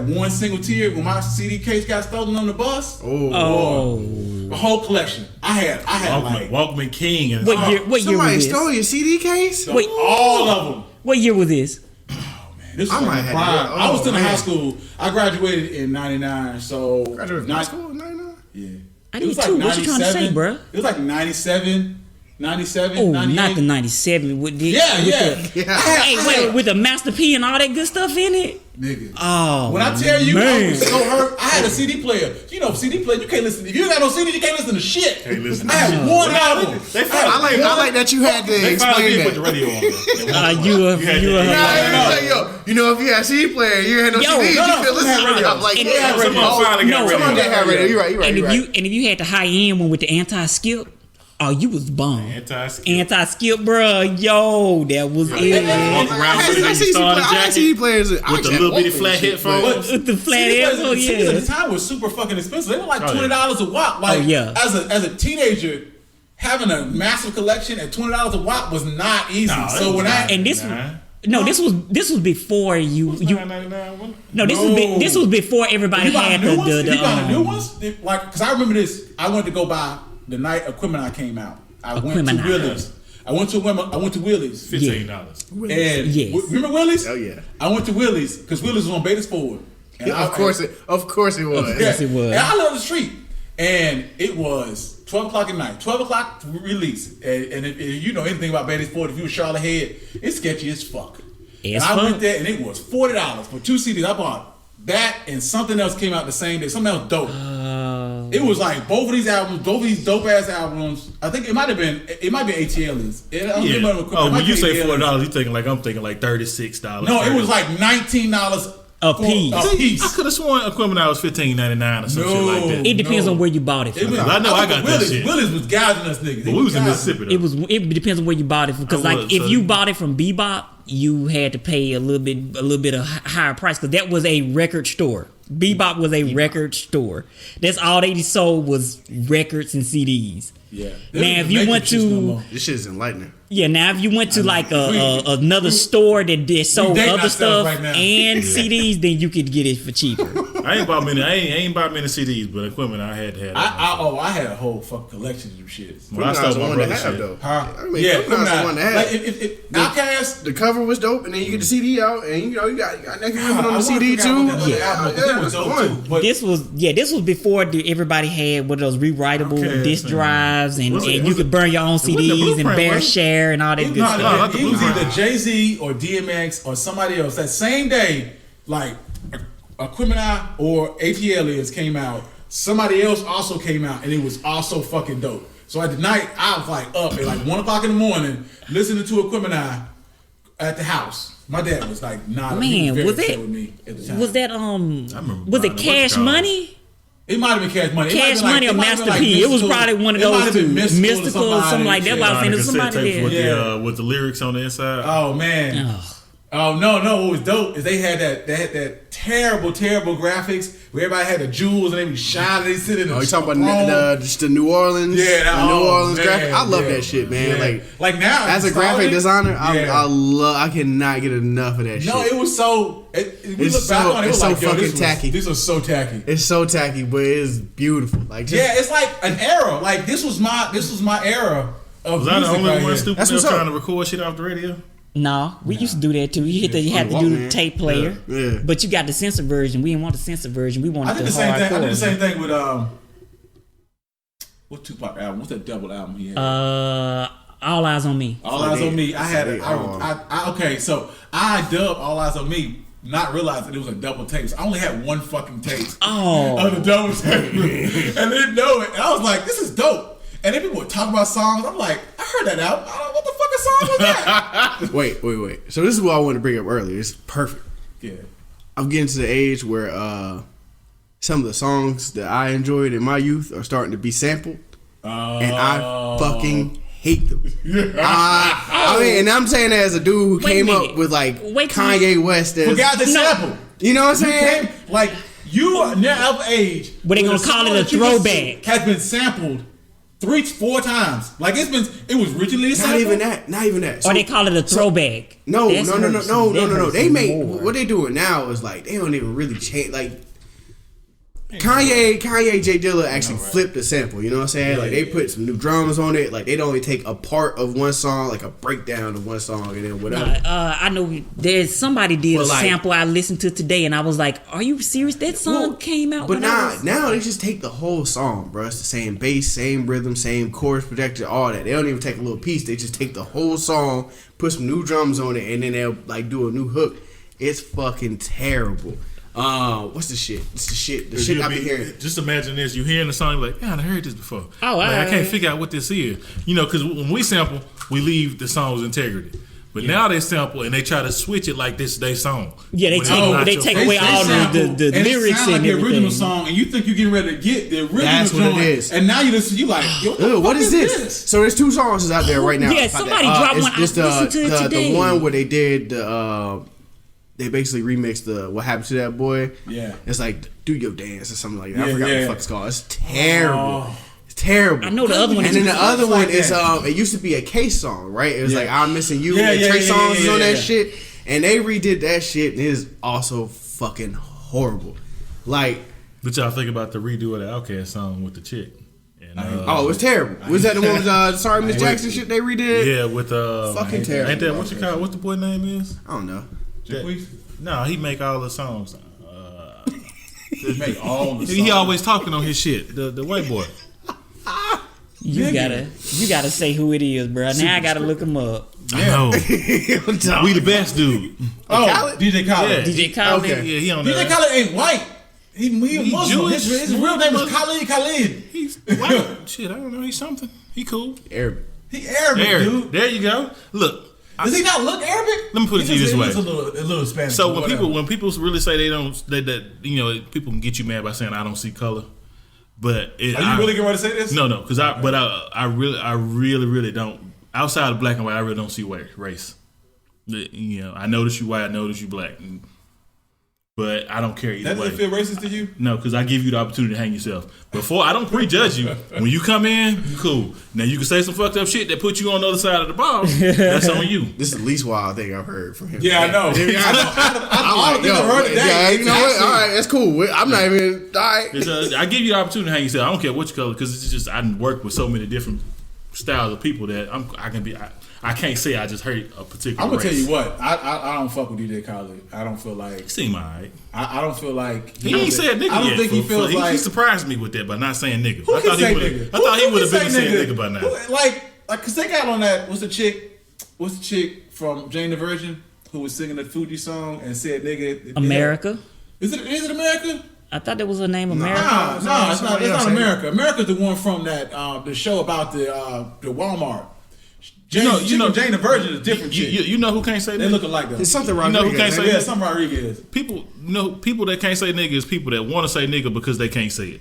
Speaker 3: one single tier when my CD case got stolen on the bus. The whole collection. I had
Speaker 5: Walkman King. And
Speaker 2: What year was
Speaker 1: Somebody
Speaker 2: this?
Speaker 1: stole your CD case?
Speaker 2: Wait,
Speaker 3: all of them.
Speaker 2: What year was this?
Speaker 3: This was I was still in high school. I graduated in '99. So
Speaker 1: graduated from high school in '99?
Speaker 3: Yeah.
Speaker 2: I did too. What you trying to say, bro?
Speaker 3: It was like 97, 98.
Speaker 2: Oh, not the 97. Hey, wait, with the Master P and all that good stuff in it?
Speaker 3: Nigga.
Speaker 2: Oh,
Speaker 3: when I tell you,
Speaker 2: man.
Speaker 3: I was so hurt. I had a CD player. You know, CD player, you can't listen. If you got no CD, you can't listen to shit. I had one album.
Speaker 1: I like that you had to explain that.
Speaker 5: Put the radio on.
Speaker 1: You know, if you had a CD player, you had no CDs, you could listen to radio. I'm like, someone did have radio. You're right.
Speaker 2: And if you had the high end one with the anti-skip, oh, you was bomb. Anti-skip, bro. Yo, that was it.
Speaker 5: Walk around with a starter jacket
Speaker 1: with
Speaker 5: the little bitty flat headphones.
Speaker 2: With the flat headphones,
Speaker 3: CDs at the time was super fucking expensive. They were like $20 a watt. Like, as a teenager, having a massive collection at $20 a watt was not easy.
Speaker 2: This was before you. This was before everybody had the.
Speaker 3: You got the new ones? Like, because I remember this. I went to go buy the night Equimini came out. I went to Willie's. I went to Willie's.
Speaker 5: $15.
Speaker 3: And remember Willie's?
Speaker 1: Oh yeah.
Speaker 3: I went to Willie's because Willie's was on Betas Forward. And
Speaker 1: of course it was.
Speaker 2: Yes, it was.
Speaker 3: And I love the street. And it was 12 o'clock at night. 12 o'clock release. And if you know anything about Betas Forward, if you were Charlotte Head, it's sketchy as fuck. I went there and it was $40 for 2 CDs. I bought that and something else came out the same day. Something else dope. It was like both of these dope ass albums. I think it might be ATLs.
Speaker 5: When you say $40, I'm thinking like $36.
Speaker 3: No, it was like $19
Speaker 2: a piece.
Speaker 5: I could have sworn Equimini was $15.99 or some shit like that.
Speaker 2: It depends on where you bought it from.
Speaker 5: I know I got that shit.
Speaker 3: Willie's was gouging us niggas.
Speaker 5: But we was in Mississippi though.
Speaker 2: It depends on where you bought it from. Because if you bought it from Bebop, you had to pay a little bit of higher price because that was a record store. Bebop was a record store. That's all they sold was records and CDs.
Speaker 3: Yeah.
Speaker 2: Now if you went to
Speaker 1: this shit is enlightening.
Speaker 2: Yeah, now if you went to like another store that sold other stuff and CDs, then you could get it for cheaper.
Speaker 5: I ain't bought many CDs, but equipment I had to have.
Speaker 3: I had a whole fucking collection of shit.
Speaker 5: Well, I started one to have though.
Speaker 1: I mean, yeah, one to have.
Speaker 3: Like if Outkast,
Speaker 1: the cover was dope, and then you get the CD out, and you got next on the CD too.
Speaker 2: This was before everybody had one of those rewritable disc drives, and you could burn your own CDs and bear share and all that good stuff.
Speaker 3: It was either Jay-Z or DMX or somebody else. That same day, like Equimini or ATLians came out, somebody else also came out, and it was also fucking dope. So at the night, I was like up at like 1 o'clock in the morning listening to Equimini at the house. My dad was like, nah,
Speaker 2: man,
Speaker 3: was it with me at the time.
Speaker 2: Was it Cash Money?
Speaker 3: It might have been Cash Money.
Speaker 2: Cash Money or Master P. It was probably one of those two. Mystical or something like that.
Speaker 3: Yeah.
Speaker 2: Somebody there.
Speaker 5: With the lyrics on the inside.
Speaker 3: Oh man. Oh no! What was dope is they had that terrible graphics where everybody had the jewels and they be shining. They sit in the.
Speaker 1: Oh, you talking about just the New Orleans?
Speaker 3: Yeah,
Speaker 1: New Orleans graphic. I love that shit, man.
Speaker 3: Yeah. Like now,
Speaker 1: as a graphic designer, I cannot get enough of that shit.
Speaker 3: No, it was so. We look back on it. It was
Speaker 1: so
Speaker 3: like,
Speaker 1: fucking tacky.
Speaker 3: This was so tacky.
Speaker 1: It's so tacky, but it's beautiful. Like
Speaker 3: it's like an era. Like this was my era of
Speaker 5: was I the only one stupid enough trying to
Speaker 1: up.
Speaker 5: record shit off the radio?
Speaker 2: No, we used to do that too. You had to do the tape player, but you got the censored version. We didn't want the censored version. We wanted the hardcore.
Speaker 3: I did the same thing with what Tupac album? What's that double album he had?
Speaker 2: All Eyes on Me.
Speaker 3: All Eyes on Me. I had it. Okay, so I dubbed All Eyes on Me, not realizing it was a double tape. So I only had one fucking tape of the double tape, and didn't know it. And I was like, "This is dope." And then people would talk about songs. I'm like, I heard that album. What the fucking song was that?
Speaker 1: Wait. So this is what I wanted to bring up earlier. It's perfect.
Speaker 3: Yeah.
Speaker 1: I'm getting to the age where some of the songs that I enjoyed in my youth are starting to be sampled. And I fucking hate them. I mean, and I'm saying that as a dude who came up with like Kanye West as...
Speaker 3: Forgot the sample.
Speaker 1: You know what I'm saying?
Speaker 3: You are now of age.
Speaker 2: But they gonna call it a throwback.
Speaker 3: Has been sampled 3-4 times. Like it was originally a sample.
Speaker 1: Not even that.
Speaker 2: Or they call it a throwback.
Speaker 1: No. They make what they doing now is like they don't even really change. Like Kanye, J Dilla actually flipped the sample. You know what I'm saying? Like they put some new drums on it. Like they don't only take a part of one song, like a breakdown of one song, and then whatever.
Speaker 2: I know there's somebody did a sample I listened to today, and I was like, "Are you serious? That song came out."
Speaker 1: But now they just take the whole song, bro. It's the same bass, same rhythm, same chorus projector, all that. They don't even take a little piece. They just take the whole song, put some new drums on it, and then they'll like do a new hook. It's fucking terrible. What's the shit? It's the shit. The shit I be hearing.
Speaker 5: Just imagine this: you hearing the song, you're like, "Man, I heard this before."
Speaker 2: Oh,
Speaker 5: I can't figure out what this is. You know, because when we sample, we leave the song's integrity. But now they sample and they try to switch it like this is their song.
Speaker 2: Yeah, they take away all the lyrics and
Speaker 3: like the
Speaker 2: everything.
Speaker 3: original song, and you think you're getting ready to get the original.
Speaker 1: That's what
Speaker 3: joint,
Speaker 1: it is.
Speaker 3: And now you listen, you like, yo,
Speaker 1: what is this? So there's 2 songs out there right now.
Speaker 2: Yeah, somebody dropped one. I listened to it today.
Speaker 1: The one where they did they basically remixed the What Happened to That Boy.
Speaker 3: Yeah.
Speaker 1: It's like Do Your Dance or something like that. I forgot what the fuck it's called. It's terrible. It's terrible.
Speaker 2: I know the other one.
Speaker 1: And then the other one is it used to be a Case song, right? It was like I'm Missing You and Trey Songz is on that shit. And they redid that shit and it is also fucking horrible. Like,
Speaker 5: what y'all think about the redo of the Outkast song with the chick? And,
Speaker 1: it was terrible. Was that the one with Sorry Miss Jackson shit they redid?
Speaker 5: Yeah, with
Speaker 1: fucking terrible.
Speaker 5: Ain't that what you call? What the boy name is?
Speaker 1: I don't know.
Speaker 5: No, he make all the songs.
Speaker 3: He make all the songs.
Speaker 5: He always talking on his shit. The white boy.
Speaker 2: You gotta say who it is, bro. Now I gotta look him up.
Speaker 5: I know. We the best dude.
Speaker 3: Oh, DJ Khaled.
Speaker 5: Yeah.
Speaker 2: DJ Khaled.
Speaker 5: Okay. Yeah, he on
Speaker 3: DJ Khaled ain't white. He Muslim.
Speaker 5: Jewish.
Speaker 3: His real name is Khalid.
Speaker 5: He's white. Shit, I don't know. He's something. He cool.
Speaker 1: Arabic.
Speaker 3: He Arabic, dude.
Speaker 5: There you go. Look.
Speaker 3: Does he not look Arabic?
Speaker 5: Let me put it to you this way.
Speaker 3: A little Spanish.
Speaker 5: So when people really say they don't, that you know, people can get you mad by saying I don't see color. But
Speaker 3: are you really getting ready to say this?
Speaker 5: No, because I really don't. Outside of black and white, I really don't see race. You know, I notice you white, I notice you black, but I don't care either way.
Speaker 3: That doesn't feel racist to you?
Speaker 5: No, because I give you the opportunity to hang yourself. Before I don't prejudge you. When you come in, you cool. Now you can say some fucked up shit that put you on the other side of the bar. That's on you.
Speaker 1: This is the least wild thing I've heard from him.
Speaker 3: Yeah, I know.
Speaker 1: I've heard today. Yeah, you know what? All right, that's cool. I'm not even. All right.
Speaker 5: I give you the opportunity to hang yourself. I don't care what your color, because it's just I work with so many different styles of people that I can't say I just hate a particular
Speaker 3: I'm gonna
Speaker 5: race.
Speaker 3: tell you what, I don't fuck with DJ Khaled. I don't feel like
Speaker 5: He seem alright.
Speaker 3: I don't feel like
Speaker 5: he ain't said nigga yet.
Speaker 3: I don't think he feels like
Speaker 5: he surprised me with that by not saying nigga.
Speaker 3: Who can say nigga?
Speaker 5: I thought he would have been saying nigga by now.
Speaker 3: Like, cause they got on that. What's the chick from Jane the Virgin who was singing the Fuji song and said nigga?
Speaker 2: America.
Speaker 3: Is it America?
Speaker 2: I thought that was her name, America.
Speaker 3: No, it's not America. America's the one from that the show about the Walmart. Jane the Virgin is different.
Speaker 5: You know who can't say nigga?
Speaker 3: They look alike though.
Speaker 1: It's something Rodriguez.
Speaker 5: You know who can't say
Speaker 3: nigga? Yeah, something Rodriguez.
Speaker 5: People that can't say nigga is people that want to say nigga because they can't say it.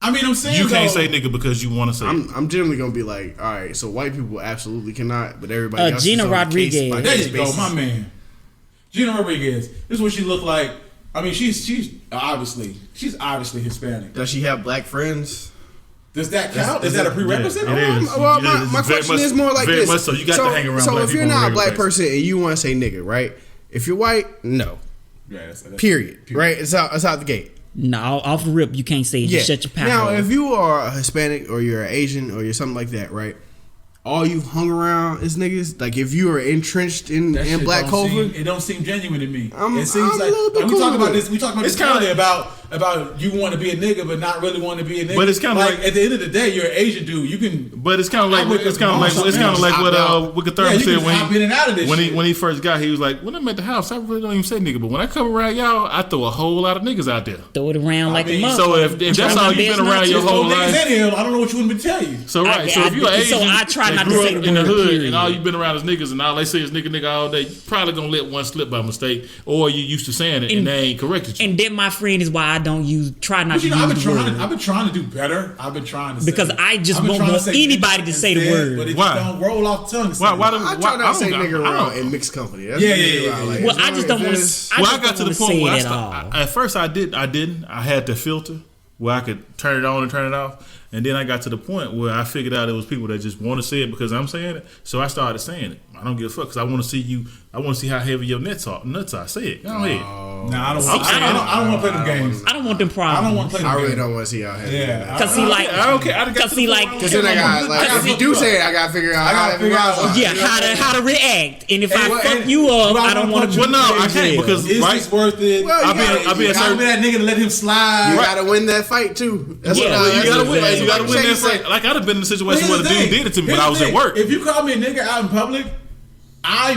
Speaker 3: I mean, I'm saying
Speaker 5: you can't say nigga because you want to say it.
Speaker 1: I'm generally gonna be like, all right, so white people absolutely cannot, but everybody else.
Speaker 2: Gina Rodriguez.
Speaker 3: There you go, my man. Gina Rodriguez. This is what she looked like. I mean, she's obviously Hispanic.
Speaker 1: Does she have black friends?
Speaker 3: Does that count? Is that a prerequisite?
Speaker 5: Yeah, it is.
Speaker 1: Well, my question is more like
Speaker 5: very
Speaker 1: this.
Speaker 5: Much so. You got to hang around.
Speaker 1: So
Speaker 5: black
Speaker 1: if you're
Speaker 5: people on
Speaker 1: not a black
Speaker 5: regular
Speaker 1: person and you want to say nigga, right? If you're white, no.
Speaker 3: Yeah, that's
Speaker 1: Period. Right? It's out the gate.
Speaker 2: No, off the rip, you can't say it.
Speaker 1: Yeah.
Speaker 2: Just shut your power.
Speaker 1: Now, if you are a Hispanic or you're an Asian or you're something like that, right? All you've hung around is niggas. Like if you are entrenched in black culture,
Speaker 3: it don't seem genuine to me.
Speaker 1: It
Speaker 3: seems
Speaker 1: I'm
Speaker 3: like
Speaker 1: a little bit
Speaker 3: we
Speaker 1: cool
Speaker 3: talk about
Speaker 1: with
Speaker 3: this. We talk about this kind of about you want to be a nigga, but not really want to be a nigga.
Speaker 5: But it's kind of like
Speaker 3: at the end of the day, you're an Asian dude. You can.
Speaker 5: But it's kind of like what Wicked Thurman said when he first got here. He was like, when I'm at the house, I really don't even say nigga, but when I come around y'all, I throw a whole lot of niggas out there.
Speaker 2: Throw it around like a mother.
Speaker 5: So if that's all you've been around your whole life,
Speaker 3: I don't know what you want me to tell you.
Speaker 5: So right, so if you're Asian,
Speaker 2: so I try not to
Speaker 5: grew
Speaker 2: say
Speaker 5: up
Speaker 2: the
Speaker 5: in the
Speaker 2: word
Speaker 5: hood,
Speaker 2: period.
Speaker 5: and all you've been around is niggas, and all they say is nigga all day, you probably gonna let one slip by mistake, or you used to saying it and they ain't corrected you.
Speaker 2: And then, my friend, is why I don't try not to use the word.
Speaker 3: I've been trying to do better. I've been trying to
Speaker 2: because I just won't want anybody to say the word.
Speaker 3: But it
Speaker 5: Why?
Speaker 3: just don't roll off the tongue.
Speaker 1: I try not to say nigga around in mixed company. That's
Speaker 3: yeah.
Speaker 2: Well, I just don't want to.
Speaker 5: I got to the point where at first I didn't. I had the filter where I could turn it on and turn it off. And then I got to the point where I figured out it was people that just want to say it because I'm saying it. So I started saying it. I don't give a fuck because I want to see you. I want to see how heavy your nuts are. Say it. Go ahead.
Speaker 3: I don't want to play them games.
Speaker 2: I don't want them problems.
Speaker 3: I don't want to play them games.
Speaker 1: I really don't want to see how heavy.
Speaker 3: Yeah.
Speaker 2: Because he like.
Speaker 5: I don't care. Because
Speaker 1: then I got if you do say it, I got to figure out
Speaker 2: how to react. And if I fuck you up, I don't want to.
Speaker 5: Well, no, I can't because
Speaker 3: is this worth it?
Speaker 1: Well,
Speaker 3: I'll be that nigga to let him slide.
Speaker 1: You got to win that fight too.
Speaker 5: You got to win. You got to win that fight. Like I'd have been in a situation where the dude did it to me, but I was at work.
Speaker 3: If you call me a nigga out in public, I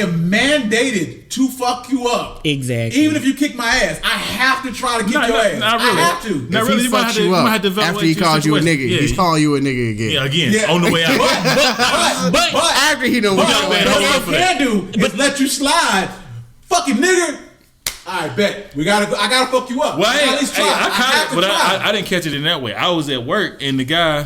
Speaker 3: am mandated to fuck you up.
Speaker 2: Exactly.
Speaker 3: Even if you kick my ass, I have to try to kick your ass.
Speaker 5: Not really.
Speaker 3: I have to.
Speaker 5: Not really.
Speaker 1: If he fucks you up after he calls you a nigga, he's calling you a nigga again.
Speaker 5: Yeah, again. On the way out.
Speaker 3: But
Speaker 1: after he done
Speaker 3: what I can do is let you slide. Fucking nigga. I bet I gotta fuck you up.
Speaker 5: Well,
Speaker 3: at least try.
Speaker 5: I didn't catch it in that way. I was at work and the guy,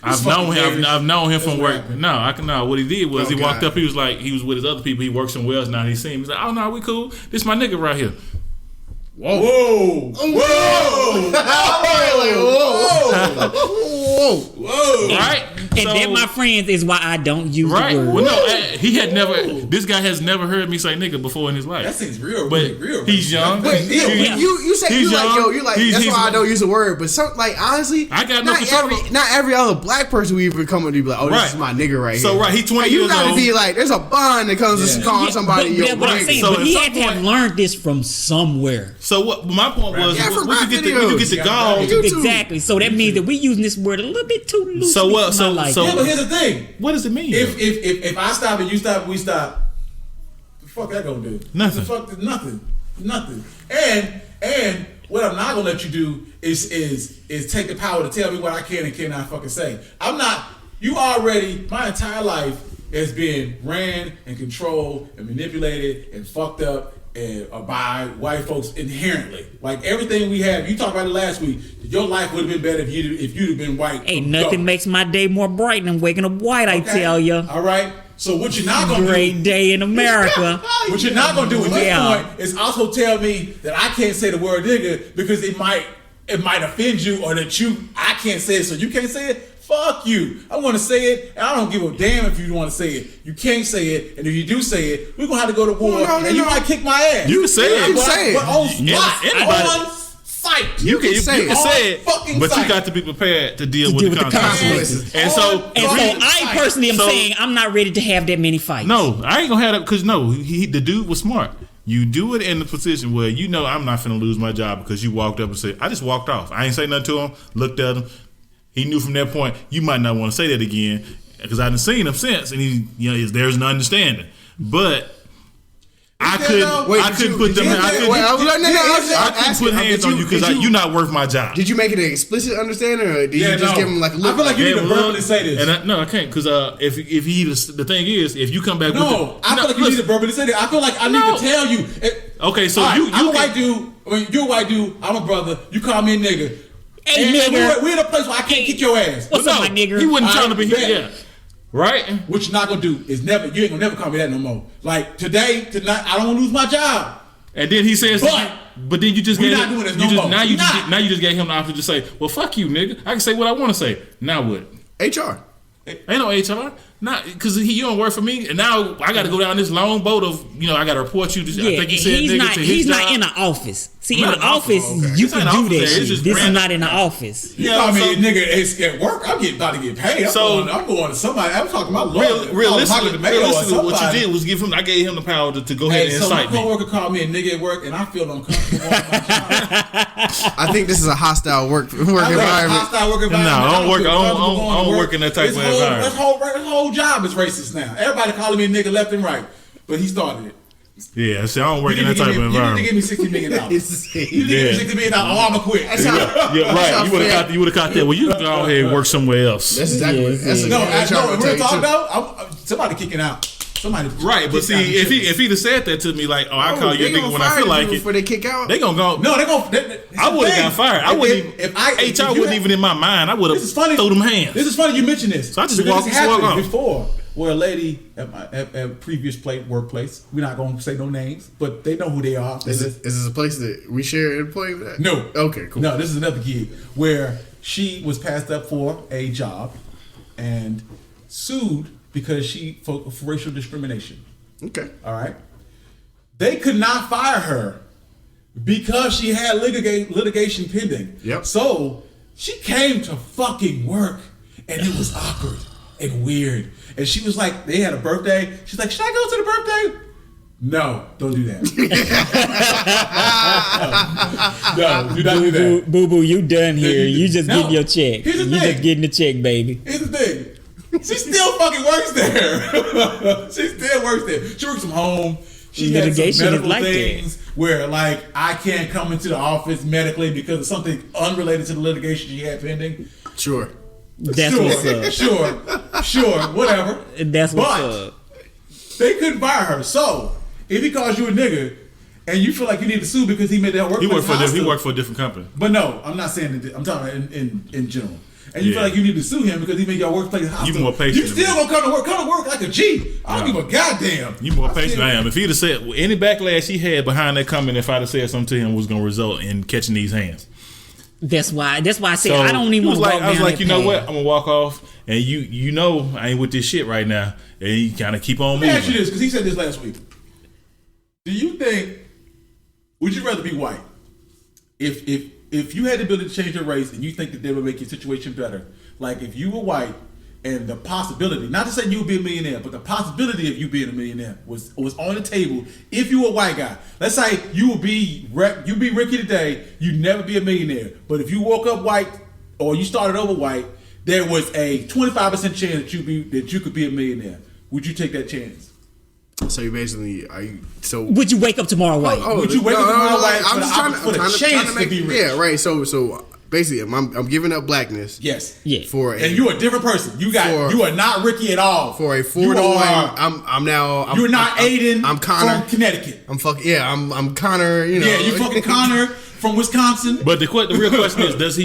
Speaker 5: I've known him from work. No, what he did was he walked up. He was with his other people. He works somewhere else now. And he seen him. He's like, oh no, we cool. This my nigga right here.
Speaker 3: Whoa!
Speaker 5: Right?
Speaker 2: And that, my friends, is why I don't use the word.
Speaker 5: Well, no, he had never. This guy has never heard me say nigga before in his life.
Speaker 3: That seems real.
Speaker 5: He's young.
Speaker 1: You say
Speaker 5: he's
Speaker 1: you're like that's why I don't use the word. But honestly,
Speaker 5: I got no control.
Speaker 1: Not every other black person we even come to be like, oh, this is my nigga right here.
Speaker 5: So he 20 years old.
Speaker 1: You gotta be like, there's a bond that comes to calling somebody your nigga.
Speaker 2: What I'm saying, but he had to have learned this from somewhere.
Speaker 5: So what? My point was, when you get the gall,
Speaker 2: exactly. So that means that we using this word a little bit too loose.
Speaker 5: So what?
Speaker 3: But here's the thing.
Speaker 5: What does it mean?
Speaker 3: If I stop and you stop, we stop. The fuck that gonna do?
Speaker 5: Nothing.
Speaker 3: Nothing. And what I'm not gonna let you do is take the power to tell me what I can and cannot fucking say. I'm not. You already. My entire life has been ran and controlled and manipulated and fucked up by white folks inherently. Like everything we have, you talked about it last week. Your life would have been better if you'd have been white.
Speaker 2: Ain't nothing makes my day more bright than waking up white. I tell you.
Speaker 3: All right. So what you're not gonna
Speaker 2: Great day in America.
Speaker 3: What you're not gonna do at this point is also tell me that I can't say the word nigga because it might offend you, or that I can't say it, so you can't say it. Fuck you. I want to say it, and I don't give a damn if you want to say it. You can't say it, and if you do say it, we're going to have to go to war, and you might kick my ass.
Speaker 5: You can say it.
Speaker 3: But on sight.
Speaker 5: You can say it, but you got to be prepared to deal with the consequences. And so
Speaker 2: I personally am saying I'm not ready to have that many fights.
Speaker 5: No, I ain't going to have that because, the dude was smart. You do it in the position where I'm not finna lose my job because you walked up and said, I just walked off. I ain't say nothing to him, looked at him. He knew from that point you might not want to say that again because I done seen him since, and there's an understanding. But I couldn't put hands on you because you're not worth my job.
Speaker 1: Did you make it an explicit understanding, or did you just give him like a look?
Speaker 3: I feel like you need to verbally say this.
Speaker 5: And I can't because if the thing is, if you come back,
Speaker 3: I feel like you need to verbally say this. I feel like I need to tell you.
Speaker 5: Okay, so
Speaker 3: I'm a white dude. You're a white dude. I'm a brother. You call me a nigga.
Speaker 2: Hey, nigga.
Speaker 3: We're in a place where I can't kick your ass.
Speaker 2: What's up, my nigga?
Speaker 5: He wasn't trying to be here. Yeah. Right?
Speaker 3: What you're not gonna do is you ain't gonna never call me that no more. Like tonight, I don't wanna lose my job.
Speaker 5: And then he says, but then you just
Speaker 3: we're
Speaker 5: gave
Speaker 3: not doing this no more.
Speaker 5: Now you just gave him the option to say, well, fuck you, nigga. I can say what I want to say. Now what?
Speaker 1: HR.
Speaker 5: Ain't no HR. Not because you don't work for me, and now I got to go down this long boat of I got to report you. I think he said
Speaker 2: he's not in the office. See, in the office you can do that shit. This is not in the office.
Speaker 3: You know, nigga at work. I'm about to get paid. I'm going to somebody. I'm talking about
Speaker 5: realistically, what you did was I gave him the power to go ahead and incite me.
Speaker 3: So my coworker called me a nigga at work, and I feel uncomfortable on my job.
Speaker 1: I think this is a hostile work environment.
Speaker 5: No, I don't work in that type of environment.
Speaker 3: This whole job is racist now. Everybody calling me a nigga left and right, but he started it.
Speaker 5: Yeah, see, I don't work in that type of environment.
Speaker 3: You need to give me $60 million. You need to give me $60 million. Oh, I'ma quit.
Speaker 5: Yeah, right. You would have caught that. Well, you can go ahead and work somewhere else.
Speaker 1: That's exactly.
Speaker 3: Real talk though. Somebody kicking out.
Speaker 5: Right, but see, if he'd have said that to me, like, I call you a nigga when I feel like it,
Speaker 1: before they kick out,
Speaker 5: they gonna go.
Speaker 3: No, they gonna.
Speaker 5: I would have got fired. I wouldn't. HR wasn't even in my mind. I would have throw them hands.
Speaker 3: This is funny you mention this.
Speaker 5: So I just walk off
Speaker 3: before. Where a lady at a previous workplace, we're not gonna say no names, but they know who they are.
Speaker 1: Is this a place that we share employment at?
Speaker 3: No.
Speaker 1: Okay, cool.
Speaker 3: No, this is another gig where she was passed up for a job and sued because for racial discrimination.
Speaker 1: Okay.
Speaker 3: All right. They could not fire her because she had litigation pending.
Speaker 1: Yep.
Speaker 3: So she came to fucking work and it was awkward and weird. And she was like, they had a birthday. She's like, should I go to the birthday? No, don't do that. No, do not do that.
Speaker 2: Boo boo, you done here. You just getting your check.
Speaker 3: Here's the thing.
Speaker 2: You just getting the check, baby.
Speaker 3: Here's the thing. She still fucking works there. She still works there. She works from home. She has some medical things where, like, I can't come into the office medically because of something unrelated to the litigation she had pending.
Speaker 1: Sure.
Speaker 2: That's what's up.
Speaker 3: Sure, whatever.
Speaker 2: That's what's up.
Speaker 3: They couldn't fire her. So, if he calls you a nigga and you feel like you need to sue because he made that workplace hostile.
Speaker 5: He worked for a different company.
Speaker 3: But no, I'm not saying that. I'm talking about in general. And you feel like you need to sue him because he made your workplace hostile.
Speaker 5: You more patient.
Speaker 3: You still gonna come to work like a G. I don't give a goddamn.
Speaker 5: You more patient than I am. If he'd have said any backlash he had behind that comment, if I'd have said something to him, was gonna result in catching these hands.
Speaker 2: That's why I said I don't even want to walk down
Speaker 5: I was like, you know
Speaker 2: path.
Speaker 5: what? I'm gonna walk off, and you know I ain't with this shit right now, and you kind of keep on moving.
Speaker 3: Let me ask you this, because he said this last week. Do you think? Would you rather be white? If you had the ability to change your race and you think that they would make your situation better, like if you were white and the possibility, not to say you would be a millionaire, but the possibility of you being a millionaire was on the table. If you were a white guy, let's say you be Ricky today, you'd never be a millionaire. But if you woke up white or you started over white, there was a 25% chance that you could be a millionaire. Would you take that chance?
Speaker 1: So you basically
Speaker 2: would you wake up tomorrow white?
Speaker 3: Would you wake up tomorrow white for the chance to be rich?
Speaker 1: Yeah, right. So basically, I'm giving up blackness.
Speaker 3: Yes.
Speaker 2: Yeah.
Speaker 3: And you're a different person. You are not Ricky at all.
Speaker 1: For a 4-1, I'm now.
Speaker 3: You're not Aiden.
Speaker 1: I'm Connor
Speaker 3: from Connecticut.
Speaker 1: I'm Connor. You know.
Speaker 3: Yeah, you fucking Connor from Wisconsin.
Speaker 5: But the real question is, does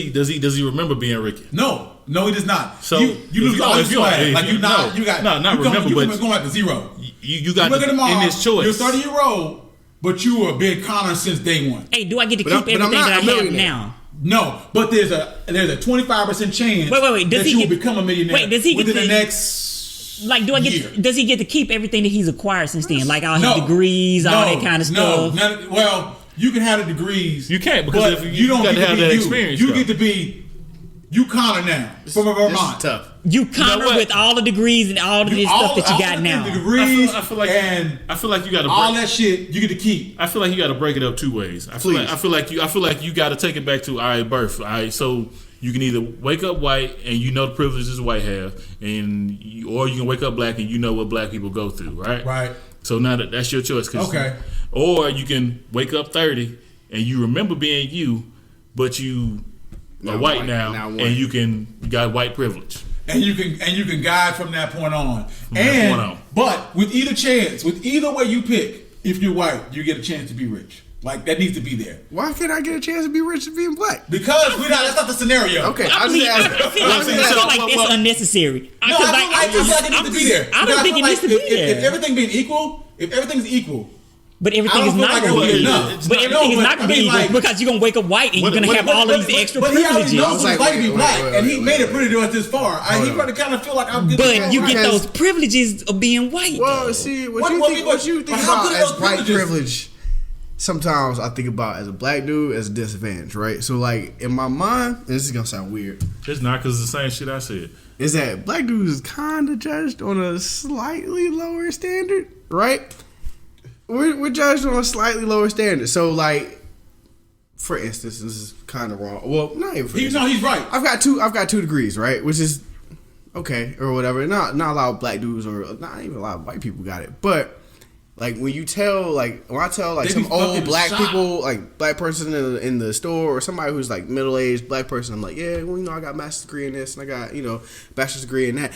Speaker 5: he remember being Ricky?
Speaker 3: No, he does not.
Speaker 5: So
Speaker 3: you lose all your swag. Like not remember, but
Speaker 5: but
Speaker 3: going back to zero.
Speaker 5: You got in this choice.
Speaker 3: You're 30-year-old, but you were been Connor since day one.
Speaker 2: Hey, do I get to keep everything that I have now?
Speaker 3: No, but there's a 25% chance that you will become a millionaire.
Speaker 2: Wait, does he
Speaker 3: within the next?
Speaker 2: Like, does he get to keep everything that he's acquired since then? Like all his degrees, all that kind of stuff.
Speaker 3: Well, you can have the degrees.
Speaker 5: You can't because if you don't got to have that experience.
Speaker 3: You get to be you Connor now from Vermont.
Speaker 1: This is tough.
Speaker 2: You Connor with all the degrees and all the stuff that you got now.
Speaker 3: The degrees
Speaker 5: I feel like you got to
Speaker 3: all that shit you get to keep.
Speaker 5: I feel like you got to break it up two ways. I feel like you got to take it back to birth. So you can either wake up white and you know the privileges white have, or you can wake up black and you know what black people go through, right?
Speaker 3: Right.
Speaker 5: So now that's your choice.
Speaker 3: Okay.
Speaker 5: Or you can wake up 30 and you remember being you, but you are white now and you got white privilege.
Speaker 3: And you can guide from that point on. But with either way you pick, if you're white, you get a chance to be rich. Like that needs to be there.
Speaker 1: Why can't I get a chance to be rich and being black?
Speaker 3: Because that's not the scenario.
Speaker 1: Okay,
Speaker 2: I feel like that's unnecessary.
Speaker 3: No, I feel like it needs to be there.
Speaker 2: I don't think it needs to be there.
Speaker 3: If everything being equal, if everything's equal.
Speaker 2: But everything is not going to be equal. But everything is not going to be equal because you're going to wake up white and you're going to have all of these extra privileges.
Speaker 3: But he already knows what it's like to be black, and he made it pretty much this far. He probably kind of feel like I'm good.
Speaker 2: But you get those privileges of being white.
Speaker 1: Well, see, what you think about as white privilege, sometimes I think about as a black dude as a disadvantage, right? So, like, in my mind, and this is going to sound weird.
Speaker 5: It's not because it's the same shit I said.
Speaker 1: Is that black dudes is kind of judged on a slightly lower standard, right? We're judged on a slightly lower standard. So, like, for instance, this is kind of wrong. Well, not even for instance.
Speaker 3: No, he's right.
Speaker 1: I've got 2 degrees, right? Which is okay or whatever. Not a lot of black dudes or not even a lot of white people got it. But like when I tell like some old black people, like black person in the store or somebody who's like middle aged black person, I'm like, yeah, well, I got a master's degree in this and I got bachelor's degree in that.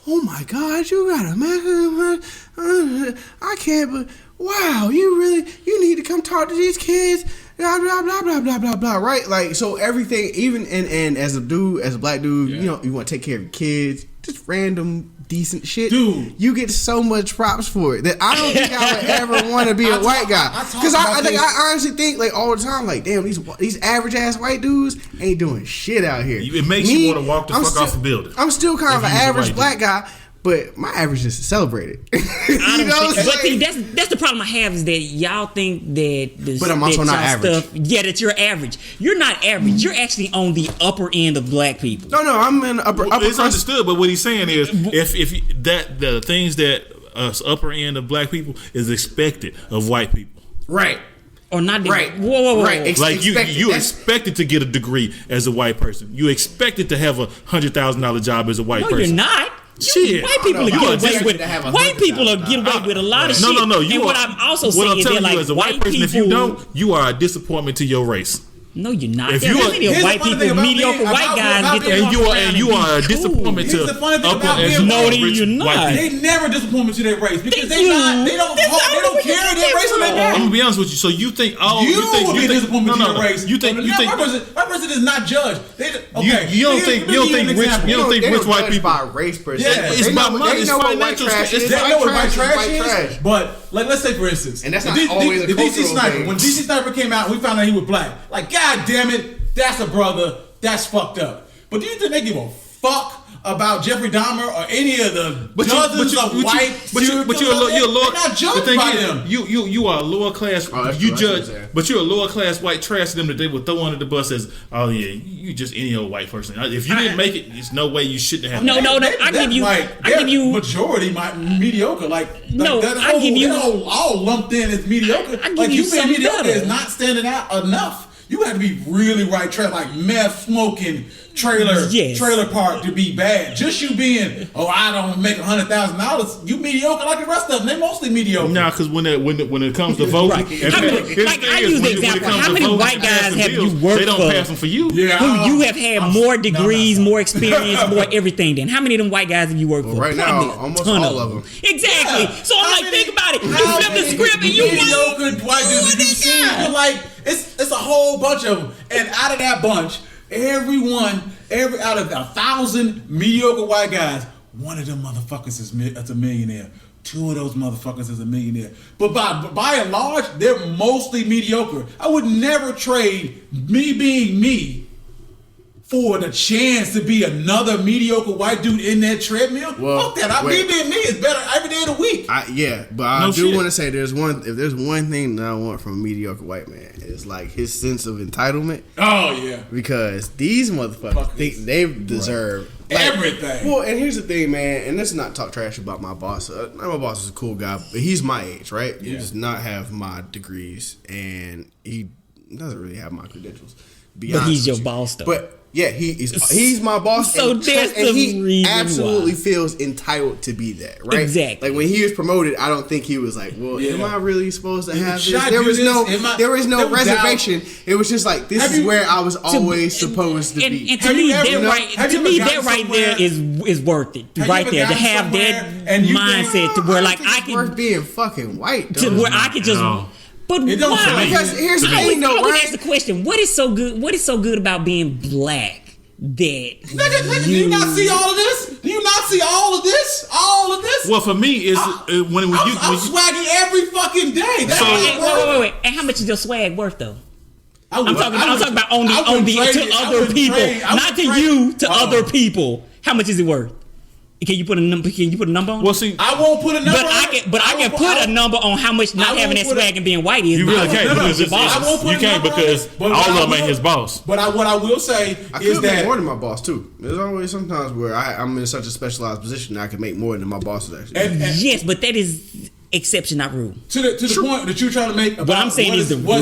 Speaker 1: Oh my God, you got a master's? I can't, but wow, you need to come talk to these kids. Blah blah blah blah blah blah blah. Right, like so everything, even and as a black dude, you want to take care of your kids, just random decent shit. Dude, you get so much props for it that I don't think I would ever want to be a white guy. Because I honestly think like all the time, like damn, these average ass white dudes ain't doing shit out here.
Speaker 5: It makes you want to walk the fuck off the building.
Speaker 1: I'm still kind of an average black guy. But my average is celebrated.
Speaker 2: But see, that's the problem I have is that y'all think that.
Speaker 1: But I'm also not average.
Speaker 2: That you're average. You're not average. You're actually on the upper end of black people.
Speaker 1: No, I'm in the upper.
Speaker 5: It's understood, but what he's saying is, if that the things that us upper end of black people is expected of white people,
Speaker 1: right?
Speaker 2: Or not
Speaker 1: right?
Speaker 2: Whoa.
Speaker 5: Right. Like you expected to get a degree as a white person. You expected to have $100,000 job as a white person.
Speaker 2: No, you're not.
Speaker 5: Shit.
Speaker 2: White people get away with a lot of shit.
Speaker 5: No.
Speaker 2: And what I'm also saying is that like
Speaker 5: as a white person, if you don't, you are a disappointment to your race.
Speaker 2: No, you're not.
Speaker 5: If
Speaker 2: There's plenty of white people, mediocre white guys,
Speaker 5: and you are a disappointment to upper as
Speaker 2: you're not.
Speaker 3: They never disappointment to their race because they don't carry their race on their back.
Speaker 5: I'm gonna be honest with you. So you think
Speaker 3: you think disappointment to your race?
Speaker 5: You think
Speaker 3: my person is not judged.
Speaker 5: You don't think rich white people
Speaker 1: by race per se.
Speaker 3: Yeah,
Speaker 5: it's about money. It's financial.
Speaker 3: They know what white trash is. But like, let's say for instance,
Speaker 1: and that's not always a
Speaker 3: DC Sniper. When DC Sniper came out, we found out he was black. Like, God damn it, that's a brother. That's fucked up. But do you think they give a fuck about Jeffrey Dahmer or any of the dozens of white?
Speaker 5: But you're a lower.
Speaker 3: They're not judged by them.
Speaker 5: You are a lower class. You judge, but you're a lower class white trash to them that they would throw under the bus as, oh yeah, you just any old white person. If you didn't make it, there's no way you shouldn't have.
Speaker 2: No. I give you
Speaker 3: majority mediocre.
Speaker 2: I give you
Speaker 3: all lumped in as mediocre. Like you being mediocre is not standing out enough. You have to be really white trash, like meth smoking trailer park to be bad. Just you being, I don't make $100,000. You mediocre like the rest of them. They mostly mediocre.
Speaker 5: Nah, because when it comes to voting,
Speaker 2: I use the example. How many white guys have you worked for?
Speaker 5: They don't pass them for you.
Speaker 2: Yeah, who you have had more degrees, more experience, more everything than. How many of them white guys have you worked for?
Speaker 1: Right now, almost all of them.
Speaker 2: Exactly. Yeah. So I'm like, think about it. You flip the script and you
Speaker 3: mediocre white dudes have you seen? You're like, it's a whole bunch of them, and out of that bunch, every out of 1,000 mediocre white guys, one of them motherfuckers is a millionaire. 2 of those motherfuckers is a millionaire. But by and large, they're mostly mediocre. I would never trade me being me for the chance to be another mediocre white dude in that treadmill. Well, fuck that. Me being me is better every day of the week.
Speaker 1: But I do want to say if there's one thing that I want from a mediocre white man, it's like his sense of entitlement.
Speaker 3: Oh yeah.
Speaker 1: Because these motherfuckers think they deserve
Speaker 3: everything.
Speaker 1: Well, and here's the thing, man, and let's not talk trash about my boss. My boss is a cool guy, but he's my age, right? Yeah. He does not have my degrees, and he doesn't really have my credentials.
Speaker 2: But he's your boss, though.
Speaker 1: But yeah, he's my boss,
Speaker 2: so
Speaker 1: and he absolutely feels entitled to be that, right?
Speaker 2: Exactly.
Speaker 1: Like when he was promoted, I don't think he was like, "Well, am I really supposed to have this?" There was no reservation. It was just like, this is where I was always supposed to be.
Speaker 2: And to me, that right there is worth it, right there, to have that mindset to where like I can
Speaker 1: worth being fucking white,
Speaker 2: to where I could just. But why?
Speaker 1: Because here's the thing,
Speaker 2: I would ask the question: What is so good? What is so good about being black?
Speaker 3: Nigga, do you not see all of this? Do you not see all of this? All of this?
Speaker 5: Well, for me, it's when you
Speaker 3: I'm swagging every fucking day. That's
Speaker 2: wait. And how much is your swag worth though? I'm talking about on the other people, not to you, to other people. How much is it worth? Can you put a number? On?
Speaker 5: Well, see,
Speaker 3: I won't put a number.
Speaker 2: But I can put a number on how much not having that swag and being white is.
Speaker 5: You really can't because you can't because all of them ain't his boss.
Speaker 3: But what I will say is that
Speaker 1: more than my boss too. There's always sometimes where I'm in such a specialized position that I can make more than my bosses actually.
Speaker 2: Yes, but that is exception, not rule.
Speaker 3: To the point that you're trying to make.
Speaker 2: What I'm saying is the rule.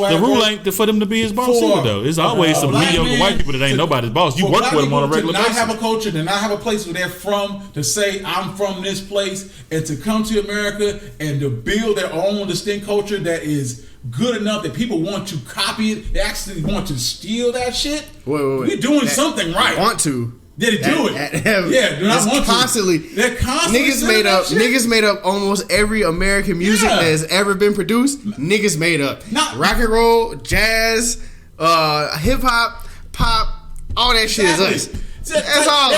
Speaker 5: The rule ain't for them to be his boss either, though. It's always some mediocre white people that ain't nobody's boss. You work with them on a regular basis.
Speaker 3: To not have a culture, to not have a place where they're from, to say I'm from this place, and to come to America and to build their own distinct culture that is good enough that people want to copy it. They actually want to steal that shit.
Speaker 1: Wait.
Speaker 3: We're doing something right.
Speaker 1: Want to.
Speaker 3: Did it do it? Yeah, do not want
Speaker 1: constantly.
Speaker 3: To. They're constantly
Speaker 1: niggas made up almost every American music that has ever been produced. Niggas made up rock and roll, jazz, hip hop, pop, all that shit is us. That's all.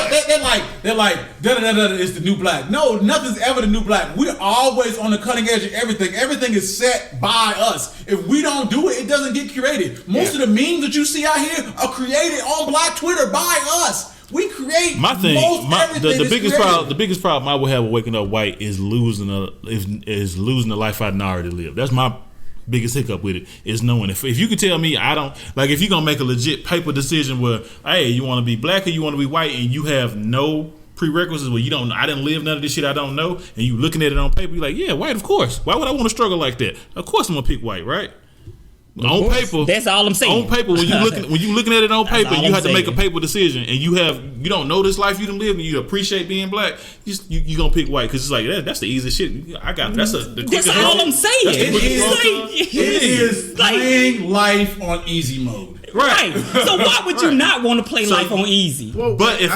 Speaker 3: They're like da is the new black. No, nothing's ever the new black. We're always on the cutting edge of everything. Everything is set by us. If we don't do it, it doesn't get curated. Most of the memes that you see out here are created on Black Twitter by us. We create
Speaker 5: my thing. The biggest problem I would have with waking up white is losing the life I already live. That's my biggest hiccup with it, is knowing if you could tell me I don't like, if you're gonna make a legit paper decision where, hey, you want to be black or you want to be white, and you have no prerequisites where I didn't live none of this shit I don't know, and you looking at it on paper, you're like, yeah, white, of course. Why would I want to struggle like that? Of course I'm gonna pick white, right? On paper,
Speaker 2: that's all I'm saying.
Speaker 5: On paper, when you looking at it on paper, you have to make a paper decision, and you don't know this life you done lived, and you appreciate being black. You gonna pick white because it's like that's the easiest shit. That's
Speaker 2: all I'm saying.
Speaker 3: It is playing life on easy mode.
Speaker 2: Right. So why would you not want to play life on easy?
Speaker 1: Well,
Speaker 5: but if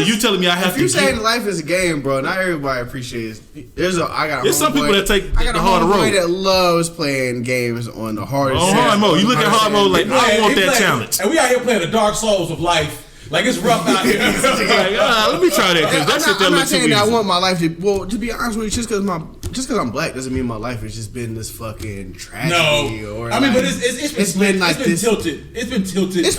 Speaker 5: you telling me I have to.
Speaker 1: If you saying life is a game, bro, not everybody appreciates it. There's
Speaker 5: some people that take the harder road.
Speaker 1: That loves playing games on the hardest.
Speaker 5: On hard mode, you look at hard mode like I want that challenge.
Speaker 3: And we out here playing the Dark Souls of life. Like, it's rough out here.
Speaker 5: Let me try that because that shit
Speaker 1: I'm not saying that I want my life to. Well, to be honest with you, just because I'm black doesn't mean my life has just been this fucking tragedy.
Speaker 3: No, but it's been tilted. It's been tilted.
Speaker 1: It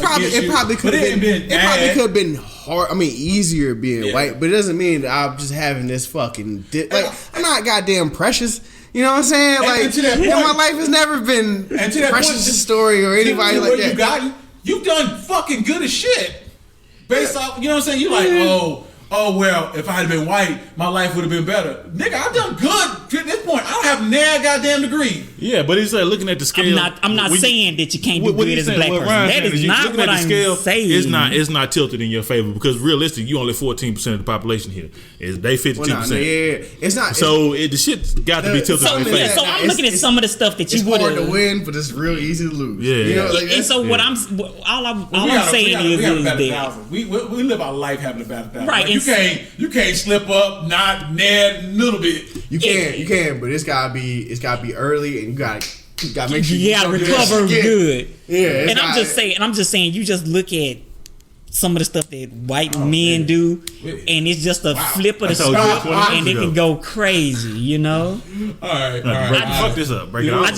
Speaker 1: probably could have been hard. I mean, easier being white, but it doesn't mean that I'm just having this fucking I'm not goddamn precious. You know what I'm saying? Like, my life has never been Precious' story or anybody like that.
Speaker 3: You've done fucking good as shit. Based off, you know what I'm saying? You're like, oh well, if I had been white, my life would have been better. Nigga, I've done good to this point. I don't have near goddamn degree.
Speaker 5: Yeah, but he's like looking at the scale.
Speaker 2: I'm not saying that you can't do good as a black person. That is not what I'm saying.
Speaker 5: It's not tilted in your favor because realistically, you only 14% of the population here. They 52%.
Speaker 1: It's not.
Speaker 5: So the shit's got to be tilted in your favor.
Speaker 2: So I'm looking at some of the stuff that you would have.
Speaker 1: It's hard to win, but it's real easy to lose.
Speaker 5: Yeah.
Speaker 1: You know,
Speaker 2: and so what I'm saying is that
Speaker 3: we live our life having a battle.
Speaker 2: Right.
Speaker 3: You can't slip up, not a little bit.
Speaker 1: You can, but it's gotta be early, and you gotta make sure
Speaker 2: you gotta recover good.
Speaker 1: Yeah,
Speaker 2: and I'm just saying, you just look at some of the stuff that white men do, and it's just a flip of the script, and it can go crazy, you know.
Speaker 3: All right.
Speaker 5: Fuck this up. Break it off.
Speaker 2: I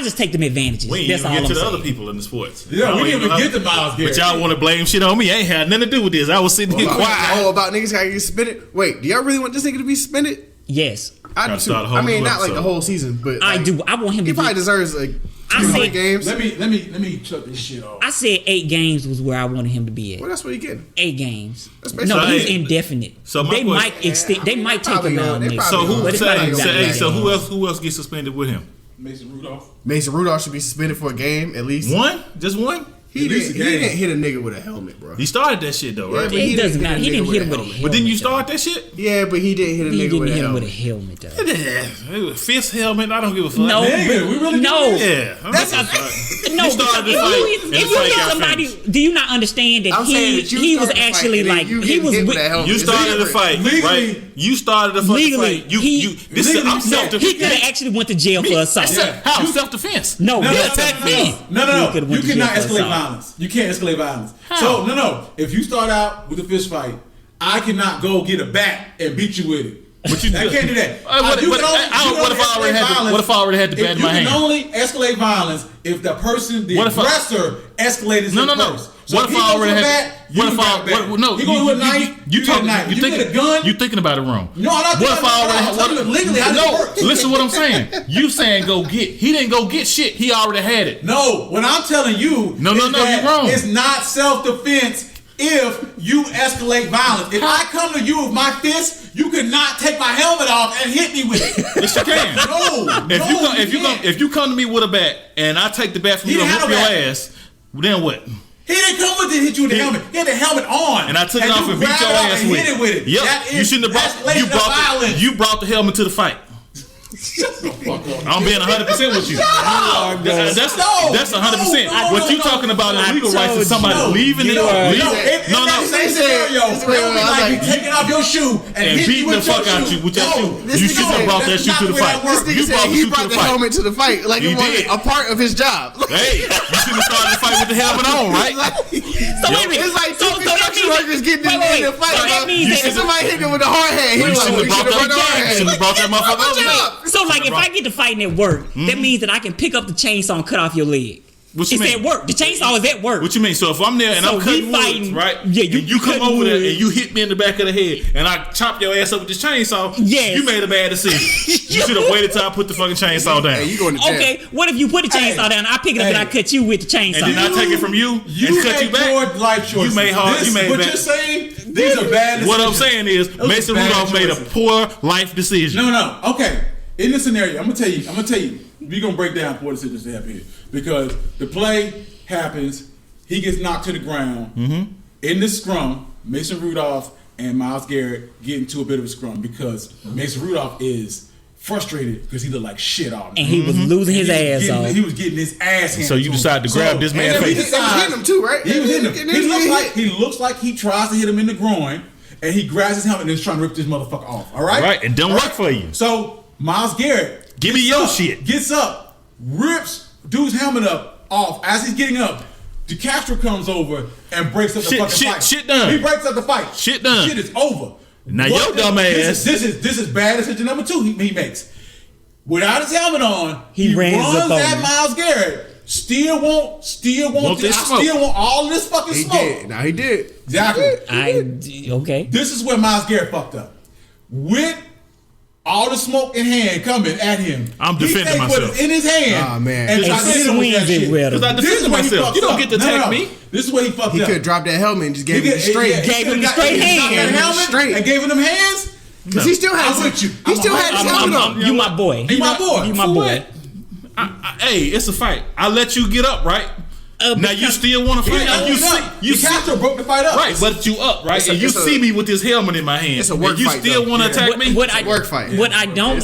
Speaker 2: just take them advantages.
Speaker 5: We ain't even get to the other people in the sports.
Speaker 3: Yeah, we didn't even get to Miles Garrett.
Speaker 5: But y'all want to blame shit on me? I ain't had nothing to do with this. I was sitting here quiet.
Speaker 1: About niggas gotta get suspended. Wait, do y'all really want this nigga to be suspended?
Speaker 2: Yes.
Speaker 1: I do too. I mean, not like the whole season, but
Speaker 2: I do. I want him to.
Speaker 1: He probably deserves like 200 games.
Speaker 3: Let me shut this shit off.
Speaker 2: I said 8 games was where I wanted him to be at.
Speaker 1: Well, that's what he getting.
Speaker 2: 8 games.
Speaker 1: No,
Speaker 2: he's indefinite. So they might extend. They might take him out next.
Speaker 5: So who else gets suspended with him?
Speaker 3: Mason Rudolph.
Speaker 1: Mason Rudolph should be suspended for a game at least.
Speaker 5: One? Just one?
Speaker 1: He didn't hit a nigga with a helmet, bro.
Speaker 5: He started that shit though, right?
Speaker 2: Yeah, but it doesn't matter. He didn't hit him with a helmet.
Speaker 5: But didn't you start that shit?
Speaker 1: Yeah, but he didn't hit a nigga with a helmet.
Speaker 2: With a helmet though.
Speaker 5: Fist helmet. I don't give a fuck.
Speaker 2: No,
Speaker 3: we really
Speaker 2: no.
Speaker 5: Yeah,
Speaker 2: that's no. If you hit somebody, do you not understand that he was actually like he was?
Speaker 5: You started the fight, right? You started the fucking fight. He
Speaker 2: could have actually went to jail for assault.
Speaker 5: How self-defense?
Speaker 2: No.
Speaker 3: You cannot escalate violence. You can't escalate violence. How? So no. If you start out with a fist fight, I cannot go get a bat and beat you with it. But I can't do that. What if I already had the bat in my hand? You can only escalate violence if the person, the aggressor, escalated first. So what if I already had? What if I? No, you go with a knife. You get a knife. You get a gun. You thinking about it wrong. No, I'm not. What if I already had? Legally, how does it work? Listen, what I'm saying. You saying go get? He didn't go get shit. He already had it. No, what I'm telling you. No, you're wrong. It's not self-defense. If you escalate violence, if I come to you with my fist, you cannot take my helmet off and hit me with it. Yes, you can. If you come to me with a bat and I take the bat from you and whip your ass, then what? He didn't come with it to hit you with the helmet. He had the helmet on. And I took it off and beat your ass with it. Hit it with it. Yep. You shouldn't have you brought the helmet to the fight. I'm being 100% with you. That's 100%. What you talking about illegal rights is somebody leaving it. No. Same scenario. Like taking off your shoe and beating the fuck out you with your shoe. You shouldn't have brought that shoe to the fight.
Speaker 1: He brought the helmet to the fight like it was a part of his job.
Speaker 3: Hey, you should have started the fight with the helmet on, right?
Speaker 1: So wait a minute. It's like two construction workers getting in the fight. If somebody hit him with a hard hat, he should have brought that motherfucker.
Speaker 2: So like if I get to fighting at work, that means that I can pick up the chainsaw and cut off your leg. It's at work. The chainsaw is at work.
Speaker 5: What you mean? So if I'm there and I'm cutting wood, right? Yeah, you come over there and you hit me in the back of the head and I chop your ass up with this chainsaw. Yes. You made a bad decision. You should have waited till I put the fucking chainsaw down.
Speaker 1: Hey, you going to jail.
Speaker 2: Okay, what if you put the chainsaw down? I pick it up and I cut you with the chainsaw.
Speaker 5: And then I take it from you and cut you back.
Speaker 3: Your life choices.
Speaker 5: You made hard. You made
Speaker 3: what
Speaker 5: bad.
Speaker 3: You're saying? These are bad decisions.
Speaker 5: What I'm saying is Mason Rudolph made a poor life decision.
Speaker 3: No. Okay. In this scenario, I'm gonna tell you, we're gonna break down four decisions that happen here. Because the play happens, he gets knocked to the ground. In the scrum, Mason Rudolph and Myles Garrett get into a bit of a scrum because Mason Rudolph is frustrated because he looked like shit all night.
Speaker 2: And he was losing his ass off.
Speaker 3: He was getting his ass handed.
Speaker 5: So you decided to grab this man's face.
Speaker 1: He was hitting him too, right?
Speaker 3: He was hitting him. He looks like he tries to hit him in the groin and he grabs his helmet and is trying to rip this motherfucker off. All right?
Speaker 5: Right, and don't work for you.
Speaker 3: So Myles Garrett,
Speaker 5: give me your shit.
Speaker 3: Gets up, rips dude's helmet off as he's getting up. DeCastro comes over and breaks up the fucking fight.
Speaker 5: Shit done.
Speaker 3: He breaks up the fight.
Speaker 5: Shit done.
Speaker 3: Shit is over.
Speaker 5: Now your dumb ass.
Speaker 3: This is bad decision number 2 he makes. Without his helmet on, he runs at Myles Garrett. Still want all of this fucking smoke.
Speaker 1: He did.
Speaker 3: Exactly.
Speaker 2: Okay.
Speaker 3: This is where Myles Garrett fucked up. With all the smoke in hand coming at him,
Speaker 5: I'm defending myself.
Speaker 3: In his hand.
Speaker 1: Oh man.
Speaker 3: And tries to hit him with that shit.
Speaker 5: Because I defended myself. You don't get to attack me.
Speaker 3: This is where he fucked up.
Speaker 1: He could have dropped that helmet and just gave him the straight.
Speaker 2: Gave him the straight hand.
Speaker 3: Straight. And gave him them hands.
Speaker 1: Because he still had his helmet on.
Speaker 2: You my boy.
Speaker 3: You my boy.
Speaker 2: You my boy.
Speaker 5: Hey, it's a fight. I let you get up, right? Now you still want to fight?
Speaker 3: Castro broke the fight up,
Speaker 5: right? But you up, right? And you see me with this helmet in my hand.
Speaker 1: It's a work fight.
Speaker 5: You still want to attack me?
Speaker 1: It's a work fight.
Speaker 2: What I don't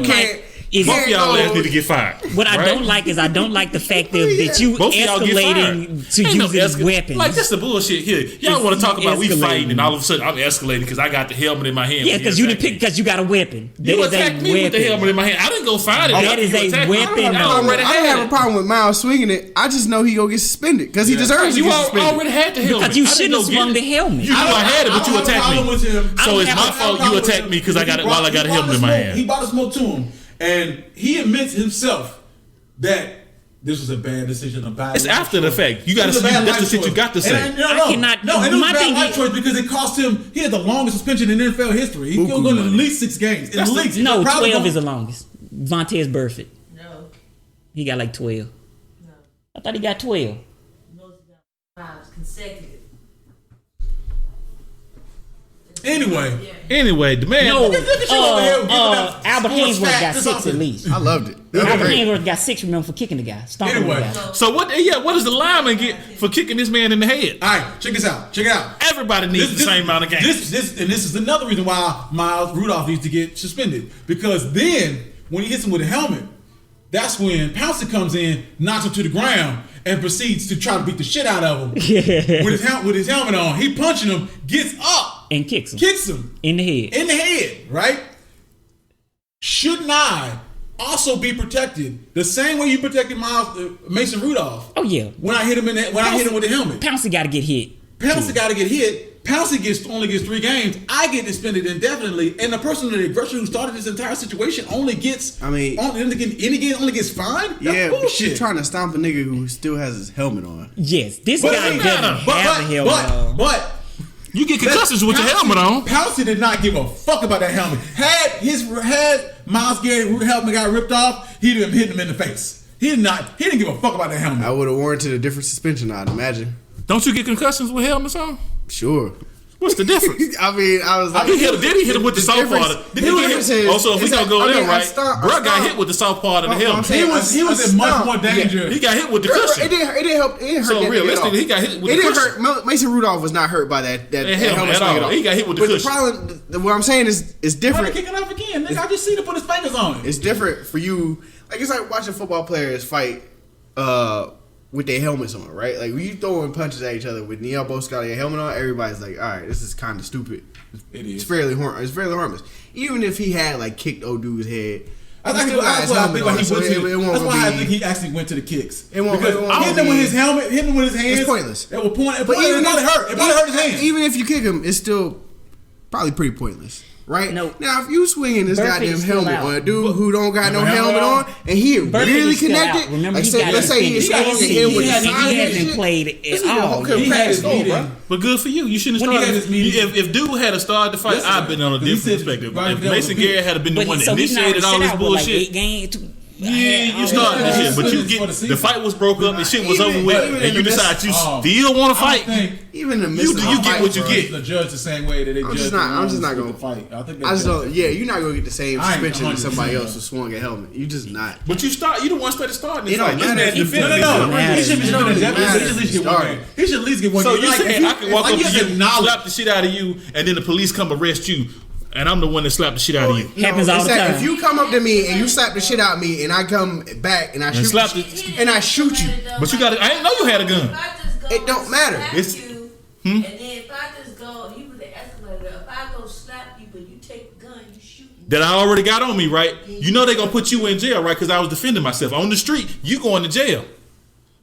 Speaker 2: like is
Speaker 5: both y'all ass need to get fired.
Speaker 2: What I don't like is I don't like the fact that you escalating to using weapons.
Speaker 5: Like that's the bullshit here. Y'all want to talk about we fighting and all of a sudden I'm escalating because I got the helmet in my hand.
Speaker 2: Yeah, because you didn't pick because you got a weapon.
Speaker 5: You attacked me with the helmet in my hand. I didn't go fight it.
Speaker 2: That is a weapon.
Speaker 1: I don't have a problem with Myles swinging it. I just know he gonna get suspended because he deserves to get suspended.
Speaker 5: You already had the helmet.
Speaker 2: Because you shouldn't have swung the helmet.
Speaker 5: You knew I had it, but you attacked me. So it's my fault you attacked me because I got it while I got a helmet in my hand.
Speaker 3: He brought the smoke to him. And he admits himself that this was a bad decision.
Speaker 5: It's after the fact. You got to see. That's the shit you got to say.
Speaker 3: And it was a bad life choice because it cost him. He had the longest suspension in NFL history. He's going to at least 6 games. At least.
Speaker 2: No, 12 is the longest. Vontaze Burfict.
Speaker 6: No.
Speaker 2: He got like 12.
Speaker 6: No.
Speaker 2: I thought he got 12.
Speaker 6: No, he got 5 consecutive.
Speaker 3: Anyway,
Speaker 5: the man.
Speaker 2: No, Albert Hainsworth got 6 at least.
Speaker 1: I loved it.
Speaker 2: Albert Hainsworth got 6, remember, for kicking the guy.
Speaker 5: So what does the lineman get for kicking this man in the head?
Speaker 3: All right, check this out. Check it out.
Speaker 5: Everybody needs the same amount of games.
Speaker 3: This is another reason why Myles Rudolph needs to get suspended. Because then, when he hits him with a helmet, that's when Pouncey comes in, knocks him to the ground, and proceeds to try to beat the shit out of him with his helmet on. He punching him, gets up.
Speaker 2: And kicks him.
Speaker 3: Kicks him.
Speaker 2: In the head.
Speaker 3: Right? Shouldn't I also be protected the same way you protected Mason Rudolph.
Speaker 2: Oh yeah.
Speaker 3: When I hit him I hit him with the helmet.
Speaker 2: Pouncey got to get hit.
Speaker 3: Pouncey got to get hit. Pouncey only gets 3 games. I get suspended indefinitely, and the person that who started this entire situation only gets. Only gets fined. That's bullshit.
Speaker 1: She's trying to stomp a nigga who still has his helmet on.
Speaker 2: Yes, this guy doesn't have a helmet on.
Speaker 3: But
Speaker 5: you get concussions with your helmet on.
Speaker 3: Pouncey did not give a fuck about that helmet. Had Myles Garrett helmet got ripped off, he'd have hit him in the face. He didn't give a fuck about that helmet.
Speaker 1: I would have warranted a different suspension, I'd imagine.
Speaker 5: Don't you get concussions with helmets on?
Speaker 1: Sure.
Speaker 5: What's the difference?
Speaker 1: I mean, I was like,
Speaker 5: did he hit him with the soft part? Did he get hit? Also, if we gonna go there, right? Bro got hit with the soft part of the helmet.
Speaker 3: He was in much more danger.
Speaker 5: He got hit with the cushion.
Speaker 1: It didn't help. It didn't hurt.
Speaker 5: So realistically, he got hit with the cushion.
Speaker 1: It didn't hurt. Mason Rudolph was not hurt by that helmet
Speaker 5: at all. He got hit with the cushion.
Speaker 1: But the problem, what I'm saying is, it's different.
Speaker 3: Kick it off again. Nigga, I just seen him put his fingers on it.
Speaker 1: It's different for you. Like, it's like watching football players fight with their helmets on, right? Like, when you throwing punches at each other with knee elbows got your helmet on, everybody's like, all right, this is kind of stupid.
Speaker 3: It is.
Speaker 1: It's fairly harmless. Even if he had like kicked old dude's head.
Speaker 3: That's why I think he actually went to the kicks. Hitting him with his helmet, hitting him with his hands.
Speaker 1: It's pointless.
Speaker 3: It probably hurt his hands.
Speaker 1: Even if you kick him, it's still probably pretty pointless. Right?
Speaker 2: No.
Speaker 1: Now, if you swinging this goddamn helmet on a dude who don't got no helmet on, and he really connected,
Speaker 2: remember,
Speaker 1: like let's say he's swinging him with
Speaker 2: he hasn't played at all.
Speaker 5: But good for you. You shouldn't have started. If dude had started the fight, I've been on a different perspective. If Mason Garrett had been the one that initiated all this bullshit. Yeah, you started this shit, but you get the fight was broke up, the shit was over with, and you decide you still want to fight.
Speaker 1: Even in the midst of
Speaker 5: you get what you get.
Speaker 3: The judge the same way that they judge.
Speaker 1: I'm just not gonna
Speaker 3: fight. I
Speaker 1: just don't. Yeah, you're not gonna get the same suspension as somebody else who swung a helmet. You just not.
Speaker 5: But you the one started starting this fight.
Speaker 3: No. He should be starting. He should at least get one.
Speaker 5: So you saying I can walk up to you, slap the shit out of you, and then the police come arrest you? And I'm the one that slapped the shit out of you.
Speaker 2: Happens all the time.
Speaker 1: If you come up to me and you slap the shit out of me, and I come back and I shoot you,
Speaker 5: but you got. I didn't know you had a gun.
Speaker 1: It don't matter.
Speaker 6: And then if I just go, you with the escalator. If I go slap you, but you take the gun, you shoot me.
Speaker 5: That I already got on me, right? You know they gonna put you in jail, right? Because I was defending myself on the street. You going to jail.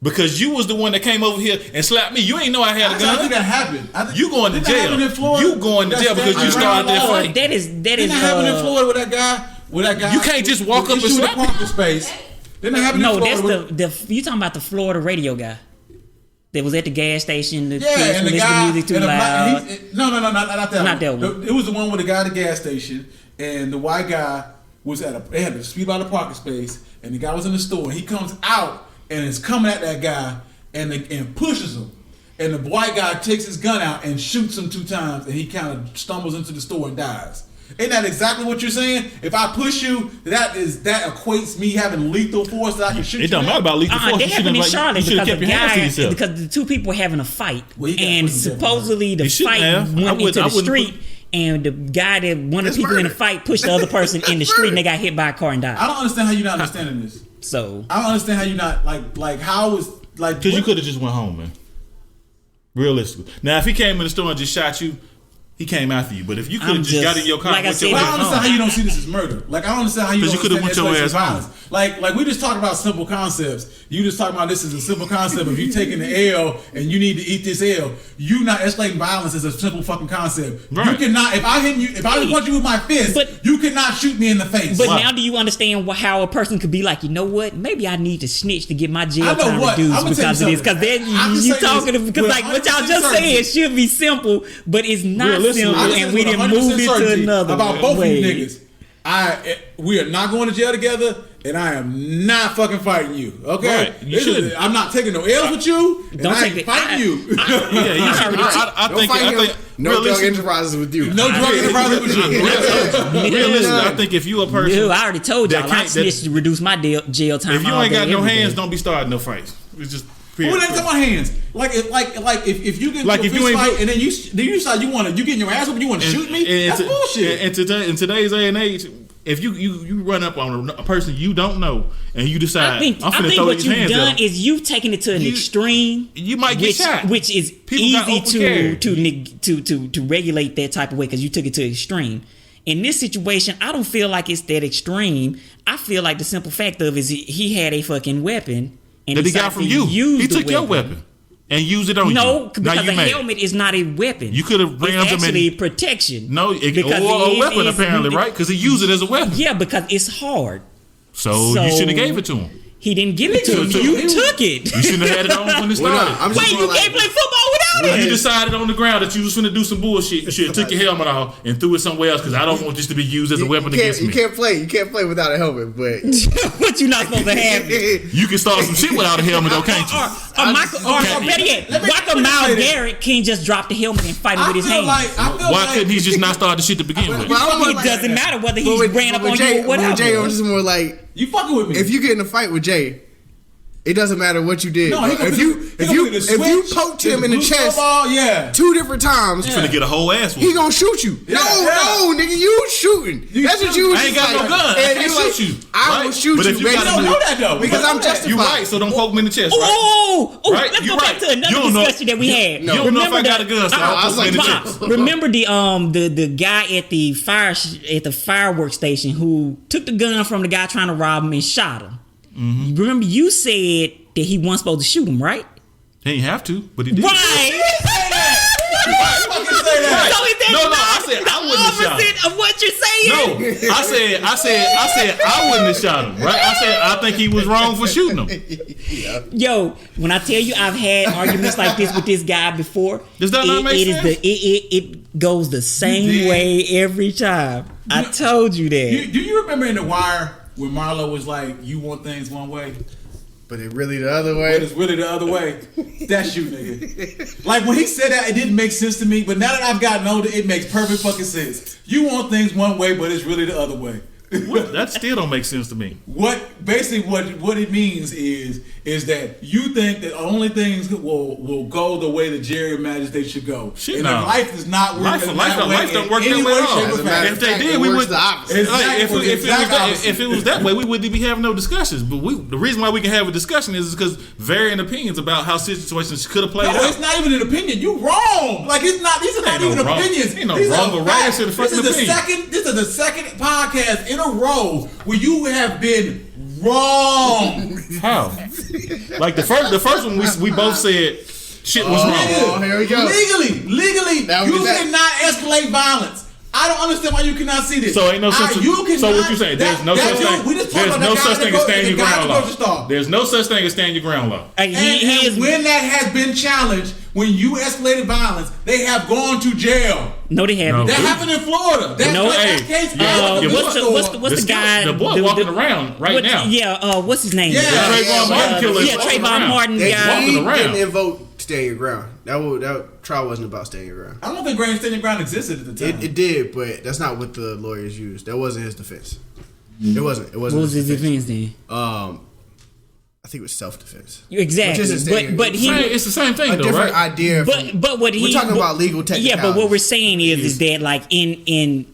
Speaker 5: Because you was the one that came over here and slapped me. You ain't know I had a gun.
Speaker 3: I think that happened.
Speaker 5: You going to jail. You going to jail because you started that fight.
Speaker 2: That is
Speaker 3: happened in Florida with that guy.
Speaker 5: You can't just walk up and slap
Speaker 3: parking space. Didn't that happen in Florida?
Speaker 2: No, that's you talking about the Florida radio guy. That was at the gas station. The
Speaker 3: kids
Speaker 2: and the guy, the music too loud.
Speaker 3: No, not that one.
Speaker 2: Not that one.
Speaker 3: It was the one with the guy at the gas station, and the white guy was they had to speed by the parking space, and the guy was in the store, and he comes out and is coming at that guy and pushes him. And the white guy takes his gun out and shoots him 2 times, and he kind of stumbles into the store and dies. Ain't that exactly what you're saying? If I push you, that equates me having lethal force that I can shoot you.
Speaker 5: It don't matter about lethal force.
Speaker 2: That happened in Charlotte because the 2 people were having a fight, and supposedly the fight went into the street. And the guy one of the people in the fight pushed the other person in the street, and they got hit by a car and died.
Speaker 3: I don't understand how you're not understanding this.
Speaker 2: So
Speaker 3: I don't understand how you're not like how is like
Speaker 5: because you could have just went home, man. Realistically, now if he came in the store and just shot you, he came after you. But if you could have just got in your car,
Speaker 2: like I
Speaker 3: don't understand how you don't see this as murder. Like I don't understand how you don't
Speaker 5: could have went your ass home.
Speaker 3: Like we just talked about simple concepts. You just talking about this is a simple concept. If you taking the L and you need to eat this L, you not escalating violence is a simple fucking concept. Right. You cannot. If I hit you, if I punch you with my fist, you cannot shoot me in the face.
Speaker 2: But now, do you understand how a person could be like, you know what? Maybe I need to snitch to get my jail time reduced because of this. Because then you talking because like what y'all just said should be simple, but it's not simple, and we didn't move it to another.
Speaker 3: About both of you niggas. We are not going to jail together, and I am not fucking fighting you. Okay,
Speaker 5: right.
Speaker 3: I'm not taking no L's with you, and I ain't fighting you.
Speaker 5: I think
Speaker 1: no drug enterprises with you.
Speaker 3: No drug enterprises with you.
Speaker 5: Realistically, I think if you a person,
Speaker 2: I already told y'all I snitched to reduce my jail time.
Speaker 5: If you ain't got no hands, don't be starting no fights. It's just.
Speaker 3: Who ain't talking about hands? Like if you get into a fist fight and then you decide you getting your ass up and you want to shoot me, that's bullshit.
Speaker 5: And in today's day and age, if you run up on a person you don't know and you decide I'm finna throw his hands up, what you've done
Speaker 2: is you've taken it to an extreme.
Speaker 5: You might get shot,
Speaker 2: which is easy to regulate that type of way because you took it to extreme. In this situation, I don't feel like it's that extreme. I feel like the simple fact of is he had a fucking weapon and
Speaker 5: that he got from you. He took your weapon and used it on you.
Speaker 2: No, because a helmet is not a weapon.
Speaker 5: You could have rammed him in.
Speaker 2: It's actually protection.
Speaker 5: No, or a weapon apparently, right? Because he used it as a weapon.
Speaker 2: Yeah, because it's hard.
Speaker 5: So you should have gave it to him.
Speaker 2: He didn't give it to him. You took it.
Speaker 5: You shouldn't have had it on when it started.
Speaker 2: Wait, you can't play football without it.
Speaker 5: You decided on the ground that you was finna do some bullshit. You should have took your helmet off and threw it somewhere else because I don't want this to be used as a weapon against me.
Speaker 1: You can't play without a helmet, but
Speaker 2: but you're not supposed to have it.
Speaker 5: You can start some shit without a helmet, though, can't you?
Speaker 2: Better yet, why Miles Garrett can't just drop the helmet and fight him with his hands?
Speaker 5: Why couldn't he just not start the shit to begin with?
Speaker 2: It doesn't matter whether he ran up on you or whatever.
Speaker 1: Jay was just more like,
Speaker 3: you fucking with me.
Speaker 1: If you get in a fight with Jay, it doesn't matter what you did.
Speaker 3: No,
Speaker 1: if you poked him in the chest 2 different times,
Speaker 5: he's finna get a whole ass whoop.
Speaker 1: He gonna shoot you. No, nigga, you shooting. That's what you.
Speaker 5: I ain't got no gun. I can't shoot you.
Speaker 1: I will shoot you.
Speaker 3: You don't know that though,
Speaker 1: because I'm justified.
Speaker 5: You right, so don't poke me in the chest. Right?
Speaker 2: Oh, let's go back to another discussion that we had.
Speaker 5: You don't know if I got a gun, so I'll poke me in the chest.
Speaker 2: Remember the guy at the fireworks station who took the gun from the guy trying to rob him and shot him. Mm-hmm. Remember, you said that he wasn't supposed to shoot him, right?
Speaker 5: He didn't have to, but he did.
Speaker 2: Right.
Speaker 5: I said I wouldn't have shot him.
Speaker 2: Opposite of what you're saying.
Speaker 5: No, I said I wouldn't have shot him. Right? I said I think he was wrong for shooting him.
Speaker 2: Yo, when I tell you I've had arguments like this with this guy before,
Speaker 5: does that not make sense?
Speaker 2: It goes the same way every time. I told you that.
Speaker 3: Do you remember in The Wire when Marlo was like, "You want things one way,
Speaker 1: but it's really the other way."
Speaker 3: But it's really the other way. That's you, nigga. Like when he said that, it didn't make sense to me. But now that I've gotten older, it makes perfect fucking sense. You want things one way, but it's really the other way.
Speaker 5: That still don't make sense to me.
Speaker 3: What it means is that you think that only things will go the way that Jerry imagines they should go.
Speaker 5: Shit,
Speaker 3: and
Speaker 5: no.
Speaker 3: life is not working
Speaker 5: life don't work that way at all. If they did, we would. If it was that way, we wouldn't be having no discussions. But the reason why we can have a discussion is because varying opinions about how situations could have played out.
Speaker 3: No, it's not even an opinion. You wrong. Like it's not. These are not even opinions.
Speaker 5: Ain't no wrong or right. It's a fucking opinion.
Speaker 3: This is the second podcast in a row where you have been wrong.
Speaker 5: How? Like the first one, we both said shit was wrong.
Speaker 1: Oh, here we go.
Speaker 3: Legally, you cannot escalate violence. I don't understand why you cannot see this.
Speaker 5: So ain't no such thing. So what you saying? There's no such thing. There's no such thing as stand your ground law. There's no such thing as stand your ground law.
Speaker 3: And when that has been challenged, when you escalated violence, they have gone to jail.
Speaker 2: No, they haven't.
Speaker 3: That happened in Florida.
Speaker 2: What's the guy?
Speaker 5: The boy walking around right now.
Speaker 2: Yeah. What's his name?
Speaker 5: Yeah, Trayvon Martin killer.
Speaker 2: Yeah, Trayvon Martin guy.
Speaker 5: Walking around.
Speaker 1: Didn't invoke stand your ground. That trial wasn't about stand your ground.
Speaker 3: I don't think stand your ground existed at the time.
Speaker 1: It did, but that's not what the lawyers used. That wasn't his defense. It wasn't.
Speaker 2: What was his defense then?
Speaker 1: I think it was self-defense.
Speaker 2: Exactly, but
Speaker 5: it's the same thing, though,
Speaker 1: different
Speaker 5: right?
Speaker 1: idea.
Speaker 2: But what
Speaker 1: we're talking about legal technicalities.
Speaker 2: Yeah, but what we're saying is that like in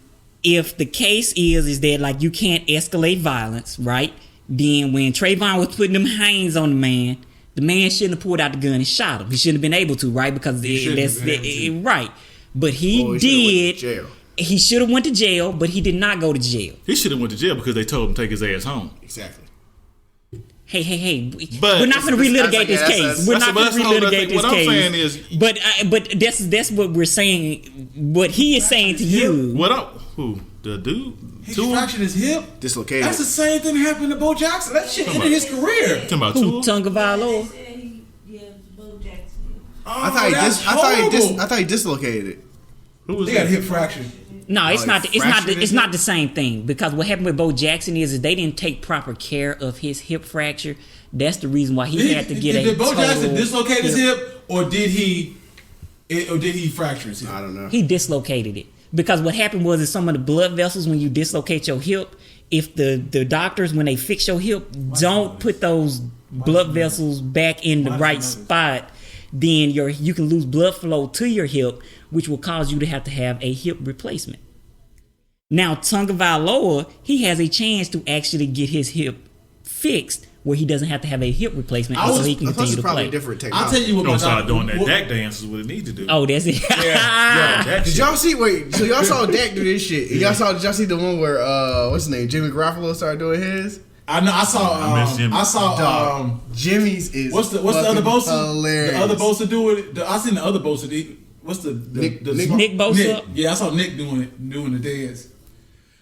Speaker 2: if the case is that like you can't escalate violence, right? Then when Trayvon was putting them hands on the man shouldn't have pulled out the gun and shot him. He shouldn't have been able to, right? Because right. But he did. He should have went to jail, but he did not go to jail.
Speaker 5: He should have went to jail because they told him to take his ass home.
Speaker 1: Exactly.
Speaker 2: Hey! We're not going to relitigate this case. We're not going to relitigate this case. What I'm saying is, but that's what we're saying. What he is saying to you.
Speaker 5: What up? Who the dude?
Speaker 3: He fractured his hip.
Speaker 1: Dislocated.
Speaker 3: That's the same thing that happened to Bo Jackson. That shit ended his career.
Speaker 5: Talking about
Speaker 2: Tonga Valois.
Speaker 1: I thought he dislocated it.
Speaker 5: Who was
Speaker 3: he got a hip fracture.
Speaker 2: No, it's not. It's not the same thing because what happened with Bo Jackson is they didn't take proper care of his hip fracture. That's the reason why he had to get a.
Speaker 3: Did Bo Jackson dislocate his hip, or did he fracture his hip?
Speaker 1: I don't know.
Speaker 2: He dislocated it because what happened was some of the blood vessels when you dislocate your hip. If the doctors when they fix your hip don't put those blood vessels back in the right spot, then you can lose blood flow to your hip, which will cause you to have a hip replacement. Now, Tonga Valois, he has a chance to actually get his hip fixed where he doesn't have to have a hip replacement, so he can
Speaker 1: Plus,
Speaker 2: continue
Speaker 1: it's
Speaker 2: to
Speaker 1: probably
Speaker 2: play.
Speaker 1: different technology.
Speaker 3: I'll tell you what.
Speaker 5: Don't start doing that Dak dance is what it needs to do.
Speaker 2: Oh, that's it.
Speaker 3: Yeah.
Speaker 1: Did y'all see? Wait, so y'all saw Dak do this shit? And Did y'all see the one where what's his name? Jimmy Garoppolo started doing his.
Speaker 3: I know. I saw.
Speaker 1: Dog, Jimmy's is
Speaker 3: What's the other Bosa?
Speaker 1: hilarious.
Speaker 3: The other Bosa do it. I seen the other Bosa. What's the
Speaker 1: Nick
Speaker 2: Bosa?
Speaker 3: Nick. Yeah, I saw Nick doing the dance.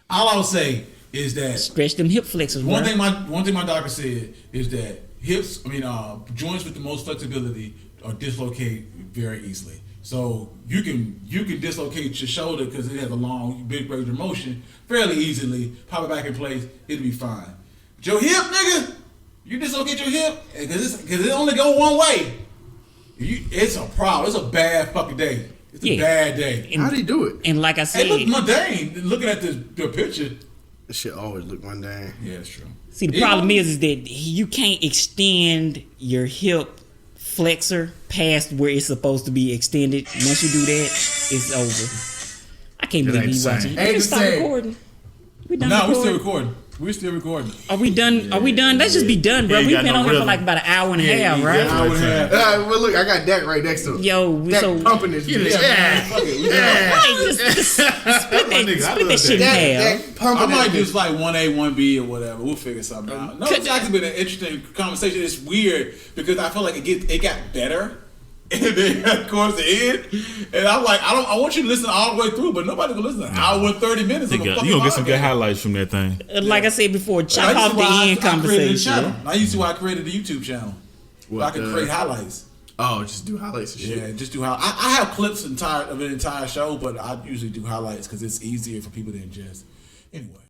Speaker 3: All I would say is that
Speaker 2: Stretch them hip flexors.
Speaker 3: one thing my doctor said is that joints with the most flexibility are dislocate very easily. So you can dislocate your shoulder because it has a long, big range of motion fairly easily. Pop it back in place, it'll be fine. But your hip, nigga, you dislocate your hip because it only go one way. It's a problem. It's a bad fucking day. It's a bad day.
Speaker 1: How did he do it?
Speaker 2: And like I said,
Speaker 3: It looked mundane. Looking at the picture.
Speaker 1: This shit always look mundane.
Speaker 3: Yeah, that's true.
Speaker 2: see, the problem is that you can't extend your hip flexor past where it's supposed to be extended. Once you do that, it's over. I can't believe you watching.
Speaker 1: Ain't the
Speaker 2: Stop
Speaker 1: same.
Speaker 2: recording. We done
Speaker 3: No,
Speaker 2: recording?
Speaker 3: we're still recording.
Speaker 2: Are we done? Are we done? Let's just be done, bro.
Speaker 5: Yeah, you
Speaker 2: We've
Speaker 5: got
Speaker 2: been
Speaker 5: no
Speaker 2: on here for
Speaker 5: rhythm.
Speaker 2: like about an hour and a half, right?
Speaker 3: An hour and a half.
Speaker 1: Well, look, I got Dak right next to him.
Speaker 2: Yo,
Speaker 1: Dak
Speaker 2: so
Speaker 1: pumping this bitch.
Speaker 3: Fuck it. We
Speaker 2: hey, just split that shit in half.
Speaker 1: Dak pumping.
Speaker 3: I might
Speaker 1: that
Speaker 3: just
Speaker 1: bitch.
Speaker 3: like 1A, 1B or whatever. We'll figure something out. No, it's actually been an interesting conversation. It's weird because I feel like it got better. And then of course the end, and I'm like, I want you to listen all the way through, but nobody can listen to an hour and 30 minutes.
Speaker 5: You gonna get some good highlights from that thing.
Speaker 2: Like I said before, chop off the end conversation.
Speaker 3: I used to why I created the YouTube channel. Where I can create highlights.
Speaker 1: Oh, just do highlights and shit.
Speaker 3: Yeah, just do I have clips of an entire show, but I usually do highlights because it's easier for people to ingest. Anyway.